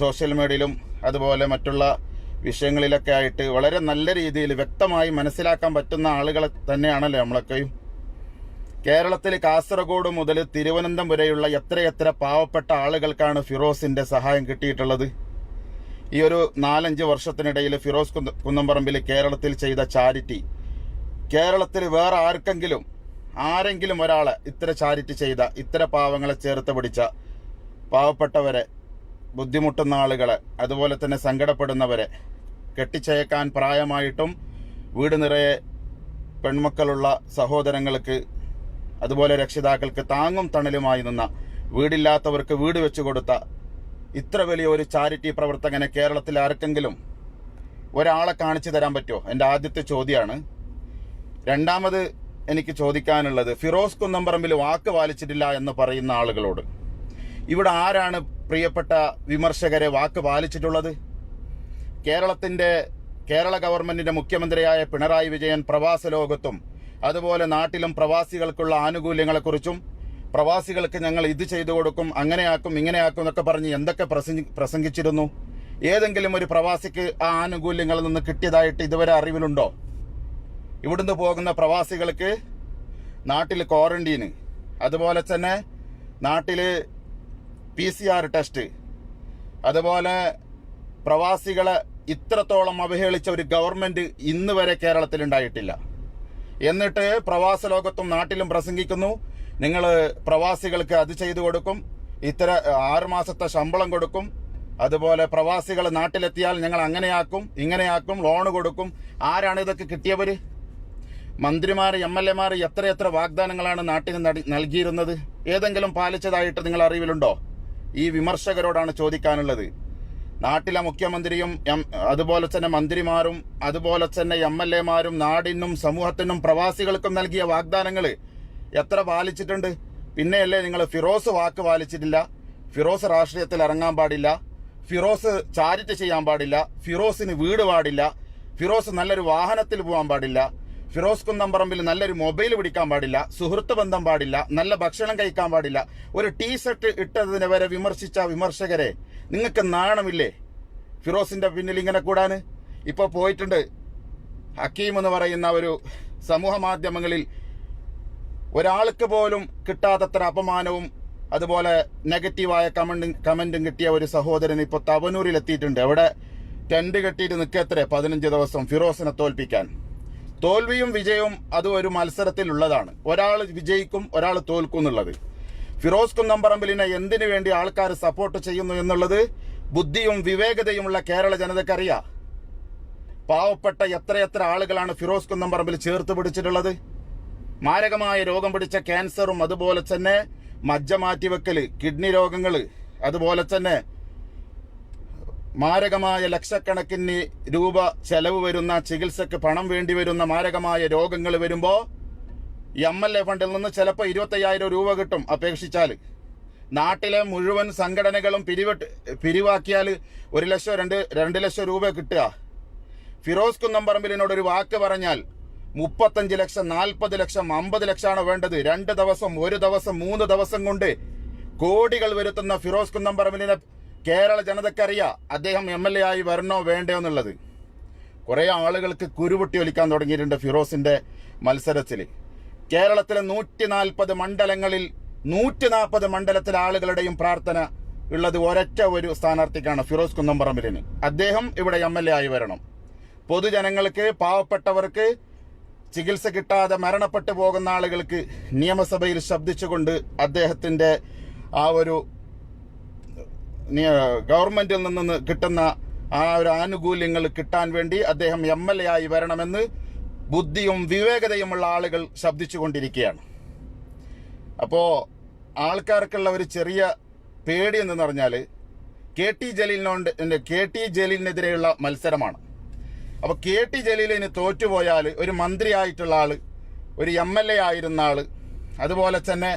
Social മീഡിയയിലും അതുപോലെ മറ്റുള്ള വിഷയങ്ങളിലൊക്കെ ആയിട്ട് വളരെ നല്ല രീതിയിൽ വ്യക്തമായി മനസ്സിലാക്കാൻ പറ്റുന്ന ആളുകളെ തന്നെയാണല്ലോ നമ്മളൊക്കെയും. കേരളത്തിൽ കാസർഗോഡ് മുതൽ തിരുവനന്തപുരം വരെയുള്ള എത്രയെത്ര പാവപ്പെട്ട ആളുകൾക്കാണ് ഫിറോസിന്റെ സഹായം കിട്ടിയിട്ടുള്ളത്. ഈ ഒരു 4-5 വർഷത്തിനിടയിൽ ഫിറോസ് കുന്നംപറമ്പിൽ കേരളത്തിൽ ചെയ്ത ചാരിറ്റി കേരളത്തിൽ വേറെ ആരെങ്കിലും ഒരാളെ ഇത്ര ചാരിറ്റി ചെയ്ത, ഇത്ര പാവങ്ങളെ ചേർത്ത് പിടിച്ച, പാവപ്പെട്ടവരെ, ബുദ്ധിമുട്ടുന്ന ആളുകളെ, അതുപോലെ തന്നെ സങ്കടപ്പെടുന്നവരെ, കെട്ടിച്ചയക്കാൻ പ്രായമായിട്ടും വീട് നിറയെ പെൺമക്കളുള്ള സഹോദരങ്ങൾക്ക്, അതുപോലെ രക്ഷിതാക്കൾക്ക് താങ്ങും തണലുമായി നിന്ന, വീടില്ലാത്തവർക്ക് വീട് വെച്ചു കൊടുത്ത ഇത്ര വലിയ ഒരു ചാരിറ്റി പ്രവർത്തകനെ കേരളത്തിൽ ആർക്കെങ്കിലും ഒരാളെ കാണിച്ചു തരാൻ പറ്റുമോ? എൻ്റെ ആദ്യത്തെ ചോദ്യമാണ്. രണ്ടാമത് എനിക്ക് ചോദിക്കാനുള്ളത്, ഫിറോസ് കുന്നംപറമ്പിൽ വാക്ക് പാലിച്ചിട്ടില്ല എന്ന് പറയുന്ന ആളുകളോട്, ഇവിടെ ആരാണ് പ്രിയപ്പെട്ട വിമർശകരെ വാക്ക് പാലിച്ചിട്ടുള്ളത്? കേരള ഗവൺമെന്റിന്റെ മുഖ്യമന്ത്രിയായ പിണറായി വിജയൻ പ്രവാസ ലോകത്തും അതുപോലെ നാട്ടിലും പ്രവാസികൾക്കുള്ള ആനുകൂല്യങ്ങളെക്കുറിച്ചും, പ്രവാസികൾക്ക് ഞങ്ങൾ ഇത് ചെയ്തു കൊടുക്കും, അങ്ങനെയാക്കും ഇങ്ങനെയാക്കും എന്നൊക്കെ പറഞ്ഞ് എന്തൊക്കെ പ്രസംഗിച്ചിരുന്നു? ഏതെങ്കിലും ഒരു പ്രവാസിക്ക് ആ ആനുകൂല്യങ്ങളിൽ നിന്ന് കിട്ടിയതായിട്ട് ഇതുവരെ അറിവിലുണ്ടോ? ഇവിടുന്ന് പോകുന്ന പ്രവാസികൾക്ക് നാട്ടിൽ ക്വാറന്റീന്, അതുപോലെ തന്നെ നാട്ടിൽ PCR ടെസ്റ്റ്, അതുപോലെ പ്രവാസികളെ ഇത്രത്തോളം അവഹേളിച്ച ഒരു ഗവൺമെന്റ് ഇന്ന് വരെ കേരളത്തിൽ ഉണ്ടായിട്ടില്ല. എന്നിട്ട് പ്രവാസ ലോകത്തും നാട്ടിലും പ്രസംഗിക്കുന്നു, നിങ്ങൾ പ്രവാസികൾക്ക് അത് ചെയ്തു കൊടുക്കും, ഇത്ര 6 മാസത്തെ ശമ്പളം കൊടുക്കും, അതുപോലെ പ്രവാസികൾ നാട്ടിലെത്തിയാൽ ഞങ്ങൾ അങ്ങനെയാക്കും ഇങ്ങനെയാക്കും, ലോണ് കൊടുക്കും. ആരാണ് ഇതൊക്കെ കിട്ടിയവര്? മന്ത്രിമാർ, MLA മാർ എത്രയെത്ര വാഗ്ദാനങ്ങളാണ് നാട്ടിന് നൽകിയിരുന്നത്? ഏതെങ്കിലും പാലിച്ചതായിട്ട് നിങ്ങൾ അറിവിലുണ്ടോ? ഈ വിമർശകരോടാണ് ചോദിക്കാനുള്ളത്. നാട്ടിലെ മുഖ്യമന്ത്രിയും അതുപോലെ തന്നെ മന്ത്രിമാരും അതുപോലെ തന്നെ MLA മാരും നാടിനും സമൂഹത്തിനും പ്രവാസികൾക്കും നൽകിയ വാഗ്ദാനങ്ങൾ എത്ര പാലിച്ചിട്ടുണ്ട്? പിന്നെയല്ലേ നിങ്ങൾ ഫിറോസ് വാക്ക് പാലിച്ചിട്ടില്ല, ഫിറോസ് രാഷ്ട്രീയത്തിൽ ഇറങ്ങാൻ പാടില്ല, ഫിറോസ് ചാരിറ്റി ചെയ്യാൻ പാടില്ല, ഫിറോസിന് വീട് പാടില്ല, ഫിറോസ് നല്ലൊരു വാഹനത്തിൽ പോകാൻ പാടില്ല, ഫിറോസ് കുന്നംപറമ്പിൽ നല്ലൊരു മൊബൈൽ പിടിക്കാൻ പാടില്ല, സുഹൃത്ത് ബന്ധം പാടില്ല, നല്ല ഭക്ഷണം കഴിക്കാൻ പാടില്ല, ഒരു ടീഷർട്ട് ഇട്ടതിനെ വരെ വിമർശിച്ച വിമർശകരെ, നിങ്ങൾക്ക് നാണമില്ലേ ഫിറോസിന്റെ പിന്നിൽ ഇങ്ങനെ കൂടാന്? ഇപ്പൊ പോയിട്ടുണ്ട് ഹക്കീം എന്ന് പറയുന്ന ഒരു സമൂഹ മാധ്യമങ്ങളിൽ ഒരാൾക്ക് പോലും കിട്ടാത്തത്ര അപമാനവും അതുപോലെ നെഗറ്റീവായ കമന്റും കിട്ടിയ ഒരു സഹോദരൻ ഇപ്പൊ തവനൂരിൽ എത്തിയിട്ടുണ്ട്. അവിടെ ടെന്റ് കെട്ടിയിട്ട് നിൽക്കത്രേ 15 ദിവസം ഫിറോസിനെ തോൽപ്പിക്കാൻ. തോൽവിയും വിജയവും അത് ഒരു മത്സരത്തിലുള്ളതാണ്. ഒരാൾ വിജയിക്കും, ഒരാൾ തോൽക്കും എന്നുള്ളത്. ഫിറോസ് കുന്നംപറമ്പിലിനെ എന്തിനു വേണ്ടി ആൾക്കാർ സപ്പോർട്ട് ചെയ്യുന്നു എന്നുള്ളത് ബുദ്ധിയും വിവേകതയുമുള്ള കേരള ജനതയ്ക്കറിയാം. പാവപ്പെട്ട എത്രയെത്ര ആളുകളാണ് ഫിറോസ് കുന്നംപറമ്പിൽ ചേർത്ത് പിടിച്ചിട്ടുള്ളത്? മാരകമായ രോഗം പിടിച്ച ക്യാൻസറും അതുപോലെ തന്നെ മജ്ജ മാറ്റിവെക്കല്, കിഡ്നി രോഗങ്ങള്, അതുപോലെ തന്നെ മാരകമായ ലക്ഷക്കണക്കിന് രൂപ ചെലവ് വരുന്ന, ചികിത്സക്ക് പണം വേണ്ടി വരുന്ന മാരകമായ രോഗങ്ങൾ വരുമ്പോ MLA ഫണ്ടിൽ നിന്ന് ചിലപ്പോൾ 25,000 രൂപ കിട്ടും അപേക്ഷിച്ചാൽ. നാട്ടിലെ മുഴുവൻ സംഘടനകളും പിരിവാക്കിയാൽ 1 ലക്ഷം 2 ലക്ഷം രൂപ കിട്ടുക. ഫിറോസ് കുന്നംപറമ്പിലിനോട് ഒരു വാക്ക് പറഞ്ഞാൽ 35 ലക്ഷം 40 ലക്ഷം 50 ലക്ഷമാണ് വേണ്ടത്. 2 ദിവസം 1 ദിവസം 3 ദിവസം കൊണ്ട് കോടികൾ വരുത്തുന്ന ഫിറോസ് കുന്നംപറമ്പിലിനെ കേരള ജനതക്കറിയാം അദ്ദേഹം MLA ആയി വരണോ വേണ്ടയോ എന്നുള്ളത്. കുറെ ആളുകൾക്ക് കുരുപൊട്ടി ഒലിക്കാൻ തുടങ്ങിയിട്ടുണ്ട് ഫിറോസിന്റെ മത്സരത്തിൽ. കേരളത്തിലെ 140 മണ്ഡലങ്ങളിൽ 140 മണ്ഡലത്തിലെ ആളുകളുടെയും പ്രാർത്ഥന ഉള്ളത് ഒരൊറ്റ ഒരു സ്ഥാനാർത്ഥിക്കാണ്, ഫിറോസ് കുന്നംപറമ്പിലിന്. അദ്ദേഹം ഇവിടെ MLA ആയി വരണം. പൊതുജനങ്ങൾക്ക്, പാവപ്പെട്ടവർക്ക്, ചികിത്സ കിട്ടാതെ മരണപ്പെട്ടു പോകുന്ന ആളുകൾക്ക് നിയമസഭയിൽ ശബ്ദിച്ചുകൊണ്ട് അദ്ദേഹത്തിന്റെ ആ ഒരു ഗവൺമെന്റിൽ നിന്ന് കിട്ടുന്ന ആ ഒരു ആനുകൂല്യങ്ങൾ കിട്ടാൻ വേണ്ടി അദ്ദേഹം MLA ആയി വരണമെന്ന് ബുദ്ധിയും വിവേകതയുമുള്ള ആളുകൾ ശബ്ദിച്ചുകൊണ്ടിരിക്കുകയാണ്. അപ്പോ ആൾക്കാർക്കുള്ള ഒരു ചെറിയ പേടി എന്ന് പറഞ്ഞാൽ KT ജലീലിനെതിരെയുള്ള മത്സരമാണ്. അപ്പൊ KT ജലീലിന് തോറ്റുപോയാൽ ഒരു മന്ത്രിയായിട്ടുള്ള ആള്, ഒരു MLA ആയിരുന്ന ആള്, അതുപോലെ തന്നെ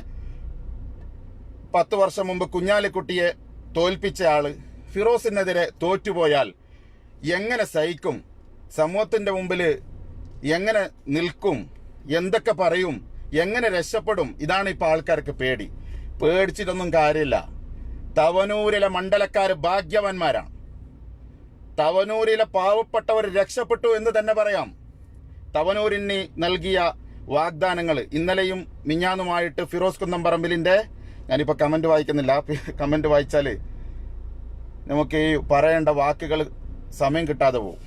10 വർഷം മുമ്പ് കുഞ്ഞാലിക്കുട്ടിയെ തോൽപ്പിച്ച ആള് ഫിറോസിനെതിരെ തോറ്റുപോയാൽ എങ്ങനെ സഹിക്കും? സമൂഹത്തിന്റെ മുമ്പിൽ എങ്ങനെ നിൽക്കും? എന്തൊക്കെ പറയും? എങ്ങനെ രക്ഷപ്പെടും? ഇതാണ് ഇപ്പൊ ആൾക്കാർക്ക് പേടി. പേടിച്ചിട്ടൊന്നും കാര്യമില്ല. തവനൂരിലെ മണ്ഡലക്കാർ ഭാഗ്യവാന്മാരാണ്. തവനൂരിലെ പാവപ്പെട്ടവർ രക്ഷപ്പെട്ടു എന്ന് തന്നെ പറയാം. തവനൂരിന് നൽകിയ വാഗ്ദാനങ്ങൾ ഇന്നലെയും മിഞ്ഞാന്നുമായിട്ട് ഫിറോസ് കുന്നംപറമ്പിലിൻ്റെ, ഞാനിപ്പോൾ കമൻറ്റ് വായിക്കുന്നില്ല, കമൻറ്റ് വായിച്ചാൽ നമുക്ക് ഈ പറയേണ്ട വാക്കുകൾ സമയം കിട്ടാതെ പോകും.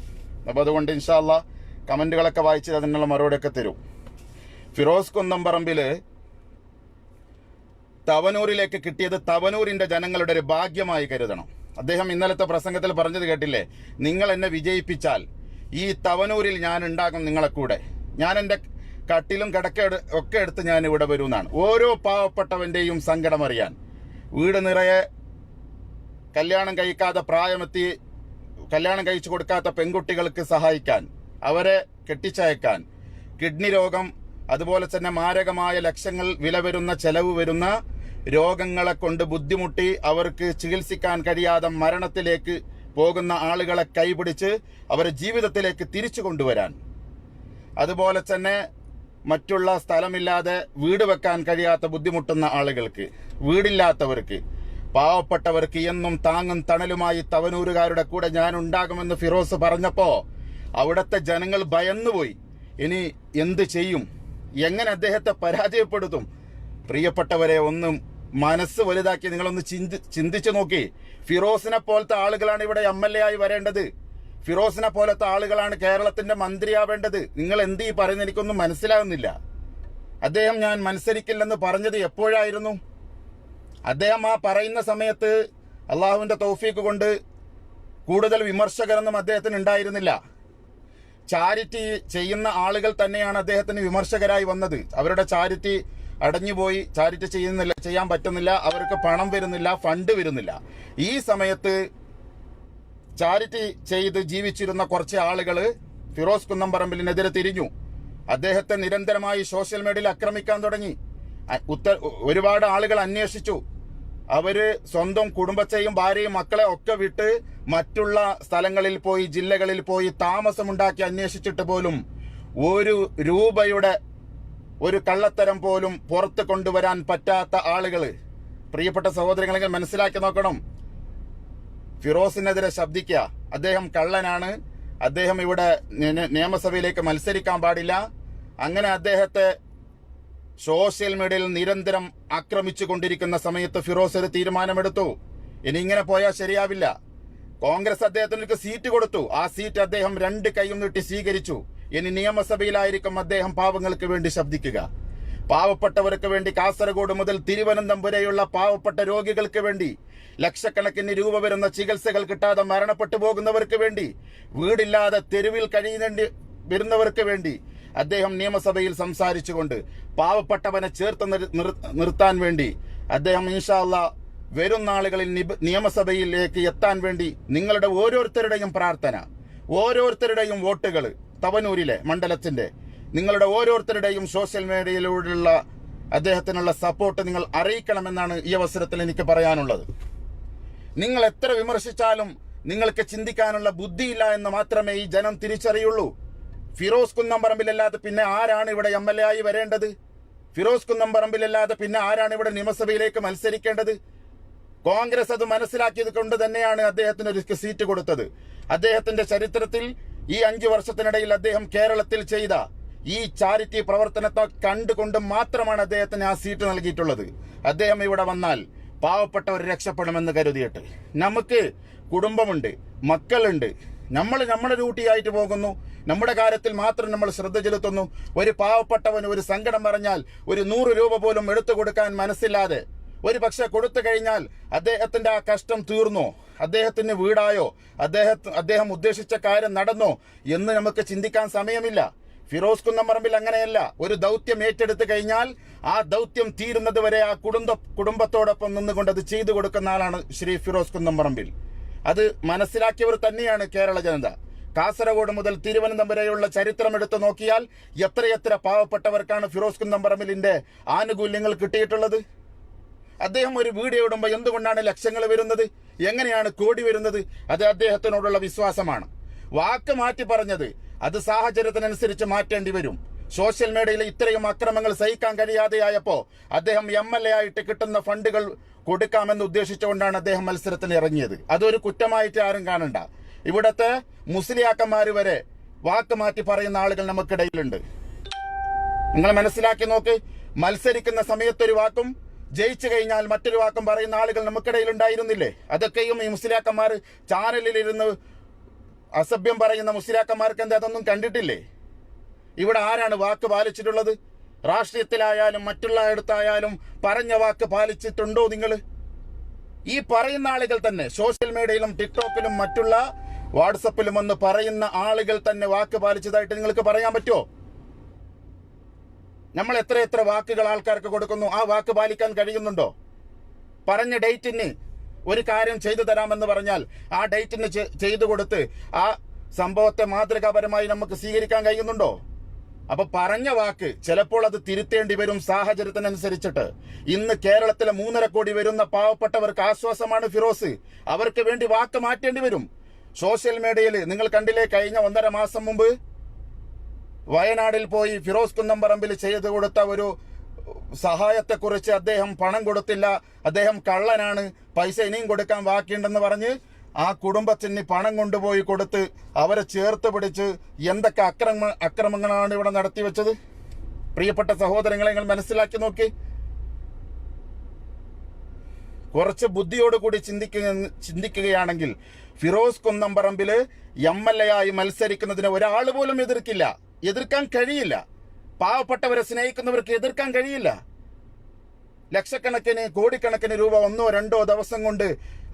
അപ്പോൾ അതുകൊണ്ട് ഇൻഷാ അല്ലാ കമൻറ്റുകളൊക്കെ വായിച്ച് അതിനുള്ള മറുപടിയൊക്കെ തരും. ഫിറോസ് കുന്നംപറമ്പിൽ തവനൂരിലേക്ക് കിട്ടിയത് തവനൂരിൻ്റെ ജനങ്ങളുടെ ഒരു ഭാഗ്യമായി കരുതണം. അദ്ദേഹം ഇന്നലത്തെ പ്രസംഗത്തിൽ പറഞ്ഞത് കേട്ടില്ലേ, നിങ്ങൾ എന്നെ വിജയിപ്പിച്ചാൽ ഈ തവനൂരിൽ ഞാൻ ഉണ്ടാകും നിങ്ങളെ കൂടെ, ഞാൻ എൻ്റെ കട്ടിലും കിടക്ക ഒക്കെ എടുത്ത് ഞാൻ ഇവിടെ വരുമെന്നാണ്. ഓരോ പാവപ്പെട്ടവൻ്റെയും സങ്കടം അറിയാൻ, വീട് നിറയെ കല്യാണം കഴിക്കാതെ പ്രായമെത്തി കല്യാണം കഴിച്ചു കൊടുക്കാത്ത പെൺകുട്ടികൾക്ക് സഹായിക്കാൻ, അവരെ കെട്ടിച്ചയക്കാൻ, കിഡ്നി രോഗം അതുപോലെ തന്നെ മാരകമായ ലക്ഷങ്ങൾ വില വരുന്ന ചെലവ് വരുന്ന രോഗങ്ങളെ കൊണ്ട് ബുദ്ധിമുട്ടി അവർക്ക് ചികിത്സിക്കാൻ കഴിയാതെ മരണത്തിലേക്ക് പോകുന്ന ആളുകളെ കൈപിടിച്ച് അവരെ ജീവിതത്തിലേക്ക് തിരിച്ചു കൊണ്ടുവരാൻ, അതുപോലെ തന്നെ മറ്റുള്ള സ്ഥലമില്ലാതെ വീട് വെക്കാൻ കഴിയാത്ത ബുദ്ധിമുട്ടുന്ന ആളുകൾക്ക്, വീടില്ലാത്തവർക്ക്, പാവപ്പെട്ടവർക്ക് എന്നും താങ്ങും തണലുമായി തവനൂരുകാരുടെ കൂടെ ഞാൻ ഉണ്ടാകുമെന്ന് ഫിറോസ് പറഞ്ഞപ്പോൾ അവിടുത്തെ ജനങ്ങൾ ഭയന്നുപോയി. ഇനി എന്ത് ചെയ്യും, എങ്ങനെ അദ്ദേഹത്തെ പരാജയപ്പെടുത്തും? പ്രിയപ്പെട്ടവരെ, ഒന്നും മനസ്സ് വലുതാക്കി നിങ്ങളൊന്ന് ചിന്തിച്ചു നോക്കി. ഫിറോസിനെ പോലത്തെ ആളുകളാണ് ഇവിടെ MLA ആയി വരേണ്ടത്. ഫിറോസിനെ പോലത്തെ ആളുകളാണ് കേരളത്തിന്റെ മന്ത്രിയാവേണ്ടത്. നിങ്ങൾ എന്ത് ഈ പറയുന്നത് എനിക്കൊന്നും മനസ്സിലാകുന്നില്ല. അദ്ദേഹം ഞാൻ മത്സരിക്കില്ലെന്ന് പറഞ്ഞത് എപ്പോഴായിരുന്നു? അദ്ദേഹം ആ പറയുന്ന സമയത്ത് അള്ളാഹുവിന്റെ തൗഫീക്ക് കൊണ്ട് കൂടുതൽ വിമർശകരൊന്നും അദ്ദേഹത്തിന് ഉണ്ടായിരുന്നില്ല. ചാരിറ്റി ചെയ്യുന്ന ആളുകൾ തന്നെയാണ് അദ്ദേഹത്തിന് വിമർശകരായി വന്നത്. അവരുടെ ചാരിറ്റി അടഞ്ഞുപോയി, ചാരിറ്റി ചെയ്യാൻ പറ്റുന്നില്ല, അവർക്ക് പണം വരുന്നില്ല, ഫണ്ട് വരുന്നില്ല. ഈ സമയത്ത് ചാരിറ്റി ചെയ്ത് ജീവിച്ചിരുന്ന കുറച്ച് ആളുകൾ ഫിറോസ് കുന്നംപറമ്പിലിനെതിരെ തിരിഞ്ഞു. അദ്ദേഹത്തെ നിരന്തരമായി സോഷ്യൽ മീഡിയയിൽ ആക്രമിക്കാൻ തുടങ്ങി. ഒരുപാട് ആളുകൾ അന്വേഷിച്ചു. അവര് സ്വന്തം കുടുംബത്തെയും ഭാര്യയും മക്കളെ ഒക്കെ വിട്ട് മറ്റുള്ള സ്ഥലങ്ങളിൽ പോയി, ജില്ലകളിൽ പോയി താമസമുണ്ടാക്കി അന്വേഷിച്ചിട്ട് പോലും ഒരു രൂപയുടെ ഒരു കള്ളത്തരം പോലും പുറത്ത് കൊണ്ടുവരാൻ പറ്റാത്ത ആളുകൾ. പ്രിയപ്പെട്ട സഹോദരങ്ങളെങ്കിൽ മനസ്സിലാക്കി നോക്കണം. ഫിറോസിനെതിരെ ശബ്ദിക്കുക, അദ്ദേഹം കള്ളനാണ്, അദ്ദേഹം ഇവിടെ നിയമസഭയിലേക്ക് മത്സരിക്കാൻ പാടില്ല, അങ്ങനെ അദ്ദേഹത്തെ സോഷ്യൽ മീഡിയയിൽ നിരന്തരം ആക്രമിച്ചു കൊണ്ടിരിക്കുന്ന സമയത്ത് ഫിറോസ് ഒരു തീരുമാനമെടുത്തു. ഇനി ഇങ്ങനെ പോയാൽ ശരിയാവില്ല. കോൺഗ്രസ് അദ്ദേഹത്തിന് സീറ്റ് കൊടുത്തു. ആ സീറ്റ് അദ്ദേഹം 2 കൈയും നീട്ടി സ്വീകരിച്ചു. ഇനി നിയമസഭയിലായിരിക്കും അദ്ദേഹം പാവങ്ങൾക്ക് വേണ്ടി ശബ്ദിക്കുക. പാവപ്പെട്ടവർക്ക് വേണ്ടി, കാസർഗോഡ് മുതൽ തിരുവനന്തപുരം വരെയുള്ള പാവപ്പെട്ട രോഗികൾക്ക് വേണ്ടി, ലക്ഷക്കണക്കിന് രൂപ വരുന്ന ചികിത്സകൾ കിട്ടാതെ മരണപ്പെട്ടു പോകുന്നവർക്ക് വേണ്ടി, വീടില്ലാതെ തെരുവിൽ കഴിയേണ്ടി വരുന്നവർക്ക് വേണ്ടി അദ്ദേഹം നിയമസഭയിൽ സംസാരിച്ചുകൊണ്ട് പാവപ്പെട്ടവനെ ചേർത്ത് നിർത്താൻ വേണ്ടി അദ്ദേഹം ഇൻഷാ അല്ലാഹ് വരും നാളുകളിൽ നിയമസഭയിലേക്ക് എത്താൻ വേണ്ടി നിങ്ങളുടെ ഓരോരുത്തരുടെയും പ്രാർത്ഥന, ഓരോരുത്തരുടെയും വോട്ടുകൾ, തവനൂരിലെ മണ്ഡലത്തിന്റെ നിങ്ങളുടെ ഓരോരുത്തരുടെയും സോഷ്യൽ മീഡിയയിലൂടെയുള്ള അദ്ദേഹത്തിനുള്ള സപ്പോർട്ട് നിങ്ങൾ അറിയിക്കണമെന്നാണ് ഈ അവസരത്തിൽ എനിക്ക് പറയാനുള്ളത്. നിങ്ങൾ എത്ര വിമർശിച്ചാലും നിങ്ങൾക്ക് ചിന്തിക്കാനുള്ള ബുദ്ധിയില്ല എന്ന് മാത്രമേ ഈ ജനം തിരിച്ചറിയുള്ളൂ. ഫിറോസ് കുന്നംപറമ്പിലല്ലാതെ പിന്നെ ആരാണ് ഇവിടെ MLA ആയി വരേണ്ടത്? ഫിറോസ് കുന്നംപറമ്പിലല്ലാതെ പിന്നെ ആരാണ് ഇവിടെ നിയമസഭയിലേക്ക് മത്സരിക്കേണ്ടത്? കോൺഗ്രസ് അത് മനസ്സിലാക്കിയത് കൊണ്ട് തന്നെയാണ് അദ്ദേഹത്തിന് ഒരു സീറ്റ് കൊടുത്തത്. അദ്ദേഹത്തിന്റെ ചരിത്രത്തിൽ ഈ 5 വർഷത്തിനിടയിൽ അദ്ദേഹം കേരളത്തിൽ ചെയ്ത ഈ ചാരിറ്റി പ്രവർത്തനത്തെ കണ്ടുകൊണ്ട് മാത്രമാണ് അദ്ദേഹത്തിന് ആ സീറ്റ് നൽകിയിട്ടുള്ളത്. അദ്ദേഹം ഇവിടെ വന്നാൽ പാവപ്പെട്ടവർ രക്ഷപ്പെടുമെന്ന് കരുതിയിട്ട്, നമുക്ക് കുടുംബമുണ്ട്, മക്കളുണ്ട്, നമ്മൾ നമ്മുടെ ഡ്യൂട്ടിയായിട്ട് പോകുന്നു, നമ്മുടെ കാര്യത്തിൽ മാത്രം നമ്മൾ ശ്രദ്ധ ചെലുത്തുന്നു. ഒരു പാവപ്പെട്ടവന് ഒരു സങ്കടം പറഞ്ഞാൽ ഒരു 100 രൂപ പോലും എടുത്തു കൊടുക്കാൻ മനസ്സില്ലാതെ, ഒരു പക്ഷെ കൊടുത്തു കഴിഞ്ഞാൽ അദ്ദേഹത്തിന്റെ ആ കഷ്ടം തീർന്നോ, അദ്ദേഹത്തിന് വീടായോ, അദ്ദേഹം ഉദ്ദേശിച്ച കാര്യം നടന്നോ എന്ന് നമുക്ക് ചിന്തിക്കാൻ സമയമില്ല. ഫിറോസ് കുന്നംപറമ്പിൽ അങ്ങനെയല്ല. ഒരു ദൗത്യം ഏറ്റെടുത്തു കഴിഞ്ഞാൽ ആ ദൗത്യം തീരുന്നത് വരെ ആ കുടുംബത്തോടൊപ്പം നിന്നുകൊണ്ട് അത് ചെയ്തു കൊടുക്കുന്ന ആളാണ് ശ്രീ ഫിറോസ് കുന്നംപറമ്പിൽ. അത് മനസ്സിലാക്കിയവർ തന്നെയാണ് കേരള ജനത. കാസർഗോഡ് മുതൽ തിരുവനന്തപുരം വരെയുള്ള ചരിത്രം എടുത്തു നോക്കിയാൽ എത്രയെത്ര പാവപ്പെട്ടവർക്കാണ് ഫിറോസ് കുന്നംപറമ്പിലിന്റെ ആനുകൂല്യങ്ങൾ കിട്ടിയിട്ടുള്ളത്. അദ്ദേഹം ഒരു വീഡിയോ ഇടുമ്പോൾ എന്തുകൊണ്ടാണ് ലക്ഷങ്ങൾ വരുന്നത്, എങ്ങനെയാണ് കോടി വരുന്നത്? അത് അദ്ദേഹത്തിനോടുള്ള വിശ്വാസമാണ്. വാക്ക് മാറ്റി പറഞ്ഞത് അത് സാഹചര്യത്തിനനുസരിച്ച് മാറ്റേണ്ടി വരും. സോഷ്യൽ മീഡിയയിൽ ഇത്രയും അക്രമങ്ങൾ സഹിക്കാൻ കഴിയാതെയായപ്പോൾ അദ്ദേഹം MLA ആയിട്ട് കിട്ടുന്ന ഫണ്ടുകൾ കൊടുക്കാമെന്ന് ഉദ്ദേശിച്ചുകൊണ്ടാണ് അദ്ദേഹം മത്സരത്തിന് ഇറങ്ങിയത്. അതൊരു കുറ്റമായിട്ട് ആരും കാണണ്ട. ഇവിടത്തെ മുസ്ലിയാക്കന്മാർ വരെ വാക്ക് മാറ്റി പറയുന്ന ആളുകൾ നമുക്കിടയിലുണ്ട്. നിങ്ങൾ മനസ്സിലാക്കി നോക്ക്. മത്സരിക്കുന്ന സമയത്തൊരു വാക്കും ജയിച്ചു കഴിഞ്ഞാൽ മറ്റൊരു വാക്കും പറയുന്ന ആളുകൾ നമുക്കിടയിൽ ഉണ്ടായിരുന്നില്ലേ? അതൊക്കെയും ഈ മുസ്ലിയാക്കന്മാർ ചാനലിലിരുന്ന് അസഭ്യം പറയുന്ന മുസ്ലിയാക്കന്മാർക്ക് എന്താ അതൊന്നും കണ്ടിട്ടില്ലേ? ഇവിടെ ആരാണ് വാക്ക് പാലിച്ചിട്ടുള്ളത്? രാഷ്ട്രീയത്തിലായാലും മറ്റുള്ള ഇടത്തായാലും പറഞ്ഞ വാക്ക് പാലിച്ചിട്ടുണ്ടോ നിങ്ങൾ? ഈ പറയുന്ന ആളുകൾ തന്നെ സോഷ്യൽ മീഡിയയിലും ടിക്ടോക്കിലും മറ്റുള്ള വാട്സപ്പിലും ഒന്ന് പറയുന്ന ആളുകൾ തന്നെ വാക്ക് പാലിച്ചതായിട്ട് നിങ്ങൾക്ക് പറയാൻ പറ്റുമോ? നമ്മൾ എത്ര വാക്കുകൾ ആൾക്കാർക്ക് കൊടുക്കുന്നു, ആ വാക്ക് പാലിക്കാൻ കഴിയുന്നുണ്ടോ? പറഞ്ഞ ഡേറ്റിന് ഒരു കാര്യം ചെയ്തു തരാമെന്ന് പറഞ്ഞാൽ ആ ഡേറ്റിന് ചെയ്തു കൊടുത്ത് ആ സംഭവത്തെ മാതൃകാപരമായി നമുക്ക് സ്വീകരിക്കാൻ കഴിയുന്നുണ്ടോ? അപ്പൊ പറഞ്ഞ വാക്ക് ചിലപ്പോൾ അത് തിരുത്തേണ്ടി വരും സാഹചര്യത്തിനനുസരിച്ചിട്ട്. ഇന്ന് കേരളത്തിലെ 3.5 കോടി വരുന്ന പാവപ്പെട്ടവർക്ക് ആശ്വാസമാണ് ഫിറോസ്. അവർക്ക് വേണ്ടി വാക്ക് മാറ്റേണ്ടി വരും. സോഷ്യൽ മീഡിയയിൽ നിങ്ങൾ കണ്ടില്ലേ, കഴിഞ്ഞ 1.5 മാസം മുമ്പ് വയനാടിൽ പോയി ഫിറോസ് കുന്നംപറമ്പിൽ ചെയ്തു കൊടുത്ത ഒരു സഹായത്തെക്കുറിച്ച് അദ്ദേഹം പണം കൊടുത്തില്ല, അദ്ദേഹം കള്ളനാണ്, പൈസ ഇനിയും കൊടുക്കാൻ ബാക്കിയുണ്ടെന്ന് പറഞ്ഞ് ആ കുടുംബത്തിന് പണം കൊണ്ടുപോയി കൊടുത്ത് അവരെ ചേർത്ത് പിടിച്ച് എന്തൊക്കെ അക്രമങ്ങളാണ് ഇവിടെ നടത്തിവെച്ചത്. പ്രിയപ്പെട്ട സഹോദരങ്ങളെ, നിങ്ങൾ മനസ്സിലാക്കി നോക്കി. കുറച്ച് ചിന്തിക്കുകയാണെങ്കിൽ ഫിറോസ് കുന്നംപറമ്പില് MLA ആയി മത്സരിക്കുന്നതിന് ഒരാൾ പോലും എതിർക്കാൻ കഴിയില്ല. പാവപ്പെട്ടവരെ സ്നേഹിക്കുന്നവർക്ക് എതിർക്കാൻ കഴിയില്ല. ലക്ഷക്കണക്കിന് കോടിക്കണക്കിന് രൂപ 1-2 ദിവസം കൊണ്ട്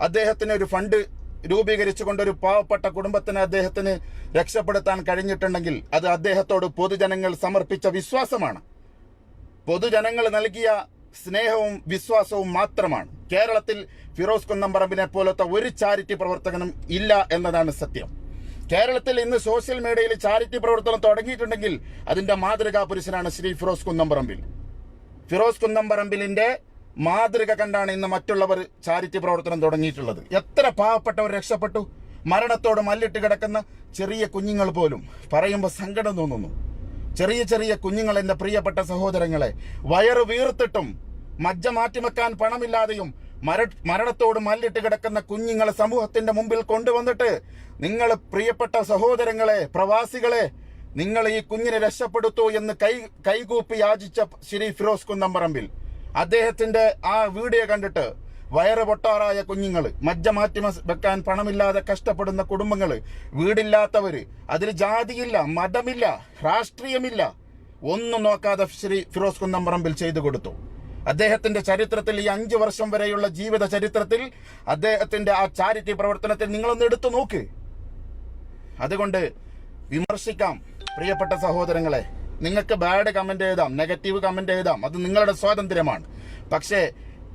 അദ്ദേഹത്തിന് ഒരു ഫണ്ട് രൂപീകരിച്ചുകൊണ്ട് ഒരു പാവപ്പെട്ട കുടുംബത്തിന് അദ്ദേഹത്തിന് രക്ഷപ്പെടുത്താൻ കഴിഞ്ഞിട്ടുണ്ടെങ്കിൽ അത് അദ്ദേഹത്തോട് പൊതുജനങ്ങൾ സമർപ്പിച്ച വിശ്വാസമാണ്. പൊതുജനങ്ങൾ നൽകിയ സ്നേഹവും വിശ്വാസവും മാത്രമാണ്. കേരളത്തിൽ ഫിറോസ് കുന്നംപറമ്പിനെ പോലത്തെ ഒരു ചാരിറ്റി പ്രവർത്തകനും ഇല്ല എന്നതാണ് സത്യം. കേരളത്തിൽ ഇന്ന് സോഷ്യൽ മീഡിയയിൽ ചാരിറ്റി പ്രവർത്തനം തുടങ്ങിയിട്ടുണ്ടെങ്കിൽ അതിന്റെ മാതൃകാ പുരുഷനാണ് ശ്രീ ഫിറോസ് കുന്നംപറമ്പിൽ. ഫിറോസ് കുന്നംപറമ്പിലിന്റെ മാതൃക കണ്ടാണ് ഇന്ന് മറ്റുള്ളവർ ചാരിറ്റി പ്രവർത്തനം തുടങ്ങിയിട്ടുള്ളത്. എത്ര പാവപ്പെട്ടവർ രക്ഷപ്പെട്ടു. മരണത്തോട് മല്ലിട്ട് കിടക്കുന്ന ചെറിയ കുഞ്ഞുങ്ങൾ പോലും പറയുമ്പോൾ സങ്കടം തോന്നുന്നു. ചെറിയ കുഞ്ഞുങ്ങൾ, എന്റെ പ്രിയപ്പെട്ട സഹോദരങ്ങളെ, വയറ് വീർത്തിട്ടും മജ്ജ മാറ്റിവെക്കാൻ പണമില്ലാതെയും മരണത്തോട് മല്ലിട്ട് കിടക്കുന്ന കുഞ്ഞുങ്ങളെ സമൂഹത്തിന്റെ മുമ്പിൽ കൊണ്ടുവന്നിട്ട് നിങ്ങൾ പ്രിയപ്പെട്ട സഹോദരങ്ങളെ, പ്രവാസികളെ, നിങ്ങൾ ഈ കുഞ്ഞിനെ രക്ഷപ്പെടുത്തൂ എന്ന് കൈകൂപ്പി യാചിച്ച ശ്രീ ഫിറോസ് കുന്നംപറമ്പിൽ അദ്ദേഹത്തിന്റെ ആ വീഡിയോ കണ്ടിട്ട് വയറ് പൊട്ടാറായ കുഞ്ഞുങ്ങൾ, മജ്ജ മാറ്റി വെക്കാൻ പണമില്ലാതെ കഷ്ടപ്പെടുന്ന കുടുംബങ്ങൾ, വീടില്ലാത്തവര്, അതിൽ ജാതിയില്ല, മതമില്ല, രാഷ്ട്രീയമില്ല, ഒന്നും നോക്കാതെ ശ്രീ ഫിറോസ് കുന്നംപറമ്പിൽ ചെയ്തു കൊടുത്തു. അദ്ദേഹത്തിന്റെ ചരിത്രത്തിൽ, ഈ 5 വർഷം വരെയുള്ള ജീവിത ചരിത്രത്തിൽ അദ്ദേഹത്തിന്റെ ആ ചാരിറ്റി പ്രവർത്തനത്തിൽ നിങ്ങളൊന്ന് എടുത്തു നോക്ക്. അതുകൊണ്ട് വിമർശിക്കാം പ്രിയപ്പെട്ട സഹോദരങ്ങളെ. നിങ്ങൾക്ക് ബാഡ് കമന്റ് എഴുതാം, നെഗറ്റീവ് കമന്റ് എഴുതാം, അത് നിങ്ങളുടെ സ്വാതന്ത്ര്യമാണ്. പക്ഷേ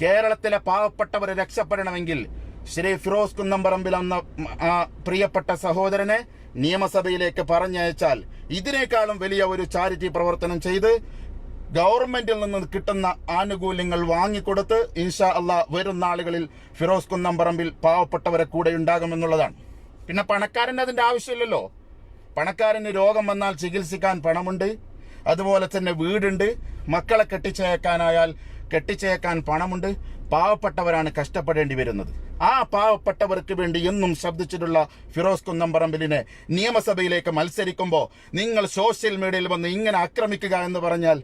കേരളത്തിലെ പാവപ്പെട്ടവരെ രക്ഷപ്പെടണമെങ്കിൽ ശ്രീ ഫിറോസ് കുന്നംപറമ്പിൽ എന്ന ആ പ്രിയപ്പെട്ട സഹോദരനെ നിയമസഭയിലേക്ക് പറഞ്ഞയച്ചാൽ ഇതിനേക്കാളും വലിയ ഒരു ചാരിറ്റി പ്രവർത്തനം ചെയ്ത് ഗവൺമെന്റിൽ നിന്ന് കിട്ടുന്ന ആനുകൂല്യങ്ങൾ വാങ്ങിക്കൊടുത്ത് ഇൻഷാ അള്ളാ വരും നാളുകളിൽ ഫിറോസ് കുന്നംപറമ്പിൽ പാവപ്പെട്ടവരെ കൂടെ ഉണ്ടാകുമെന്നുള്ളതാണ്. പിന്നെ പണക്കാരന് അതിന്റെ ആവശ്യമില്ലല്ലോ. പണക്കാരന് രോഗം വന്നാൽ ചികിത്സിക്കാൻ പണമുണ്ട്, അതുപോലെ തന്നെ വീടുണ്ട്, മക്കളെ കെട്ടിച്ചേക്കാൻ പണമുണ്ട്. പാവപ്പെട്ടവരാണ് കഷ്ടപ്പെടേണ്ടി വരുന്നത്. ആ പാവപ്പെട്ടവർക്ക് വേണ്ടി എന്നും ശബ്ദിച്ചിട്ടുള്ള ഫിറോസ് കുന്നംപറമ്പിലിനെ നിയമസഭയിലേക്ക് മത്സരിക്കുമ്പോൾ നിങ്ങൾ സോഷ്യൽ മീഡിയയിൽ വന്ന് ഇങ്ങനെ ആക്രമിക്കുക എന്ന് പറഞ്ഞാൽ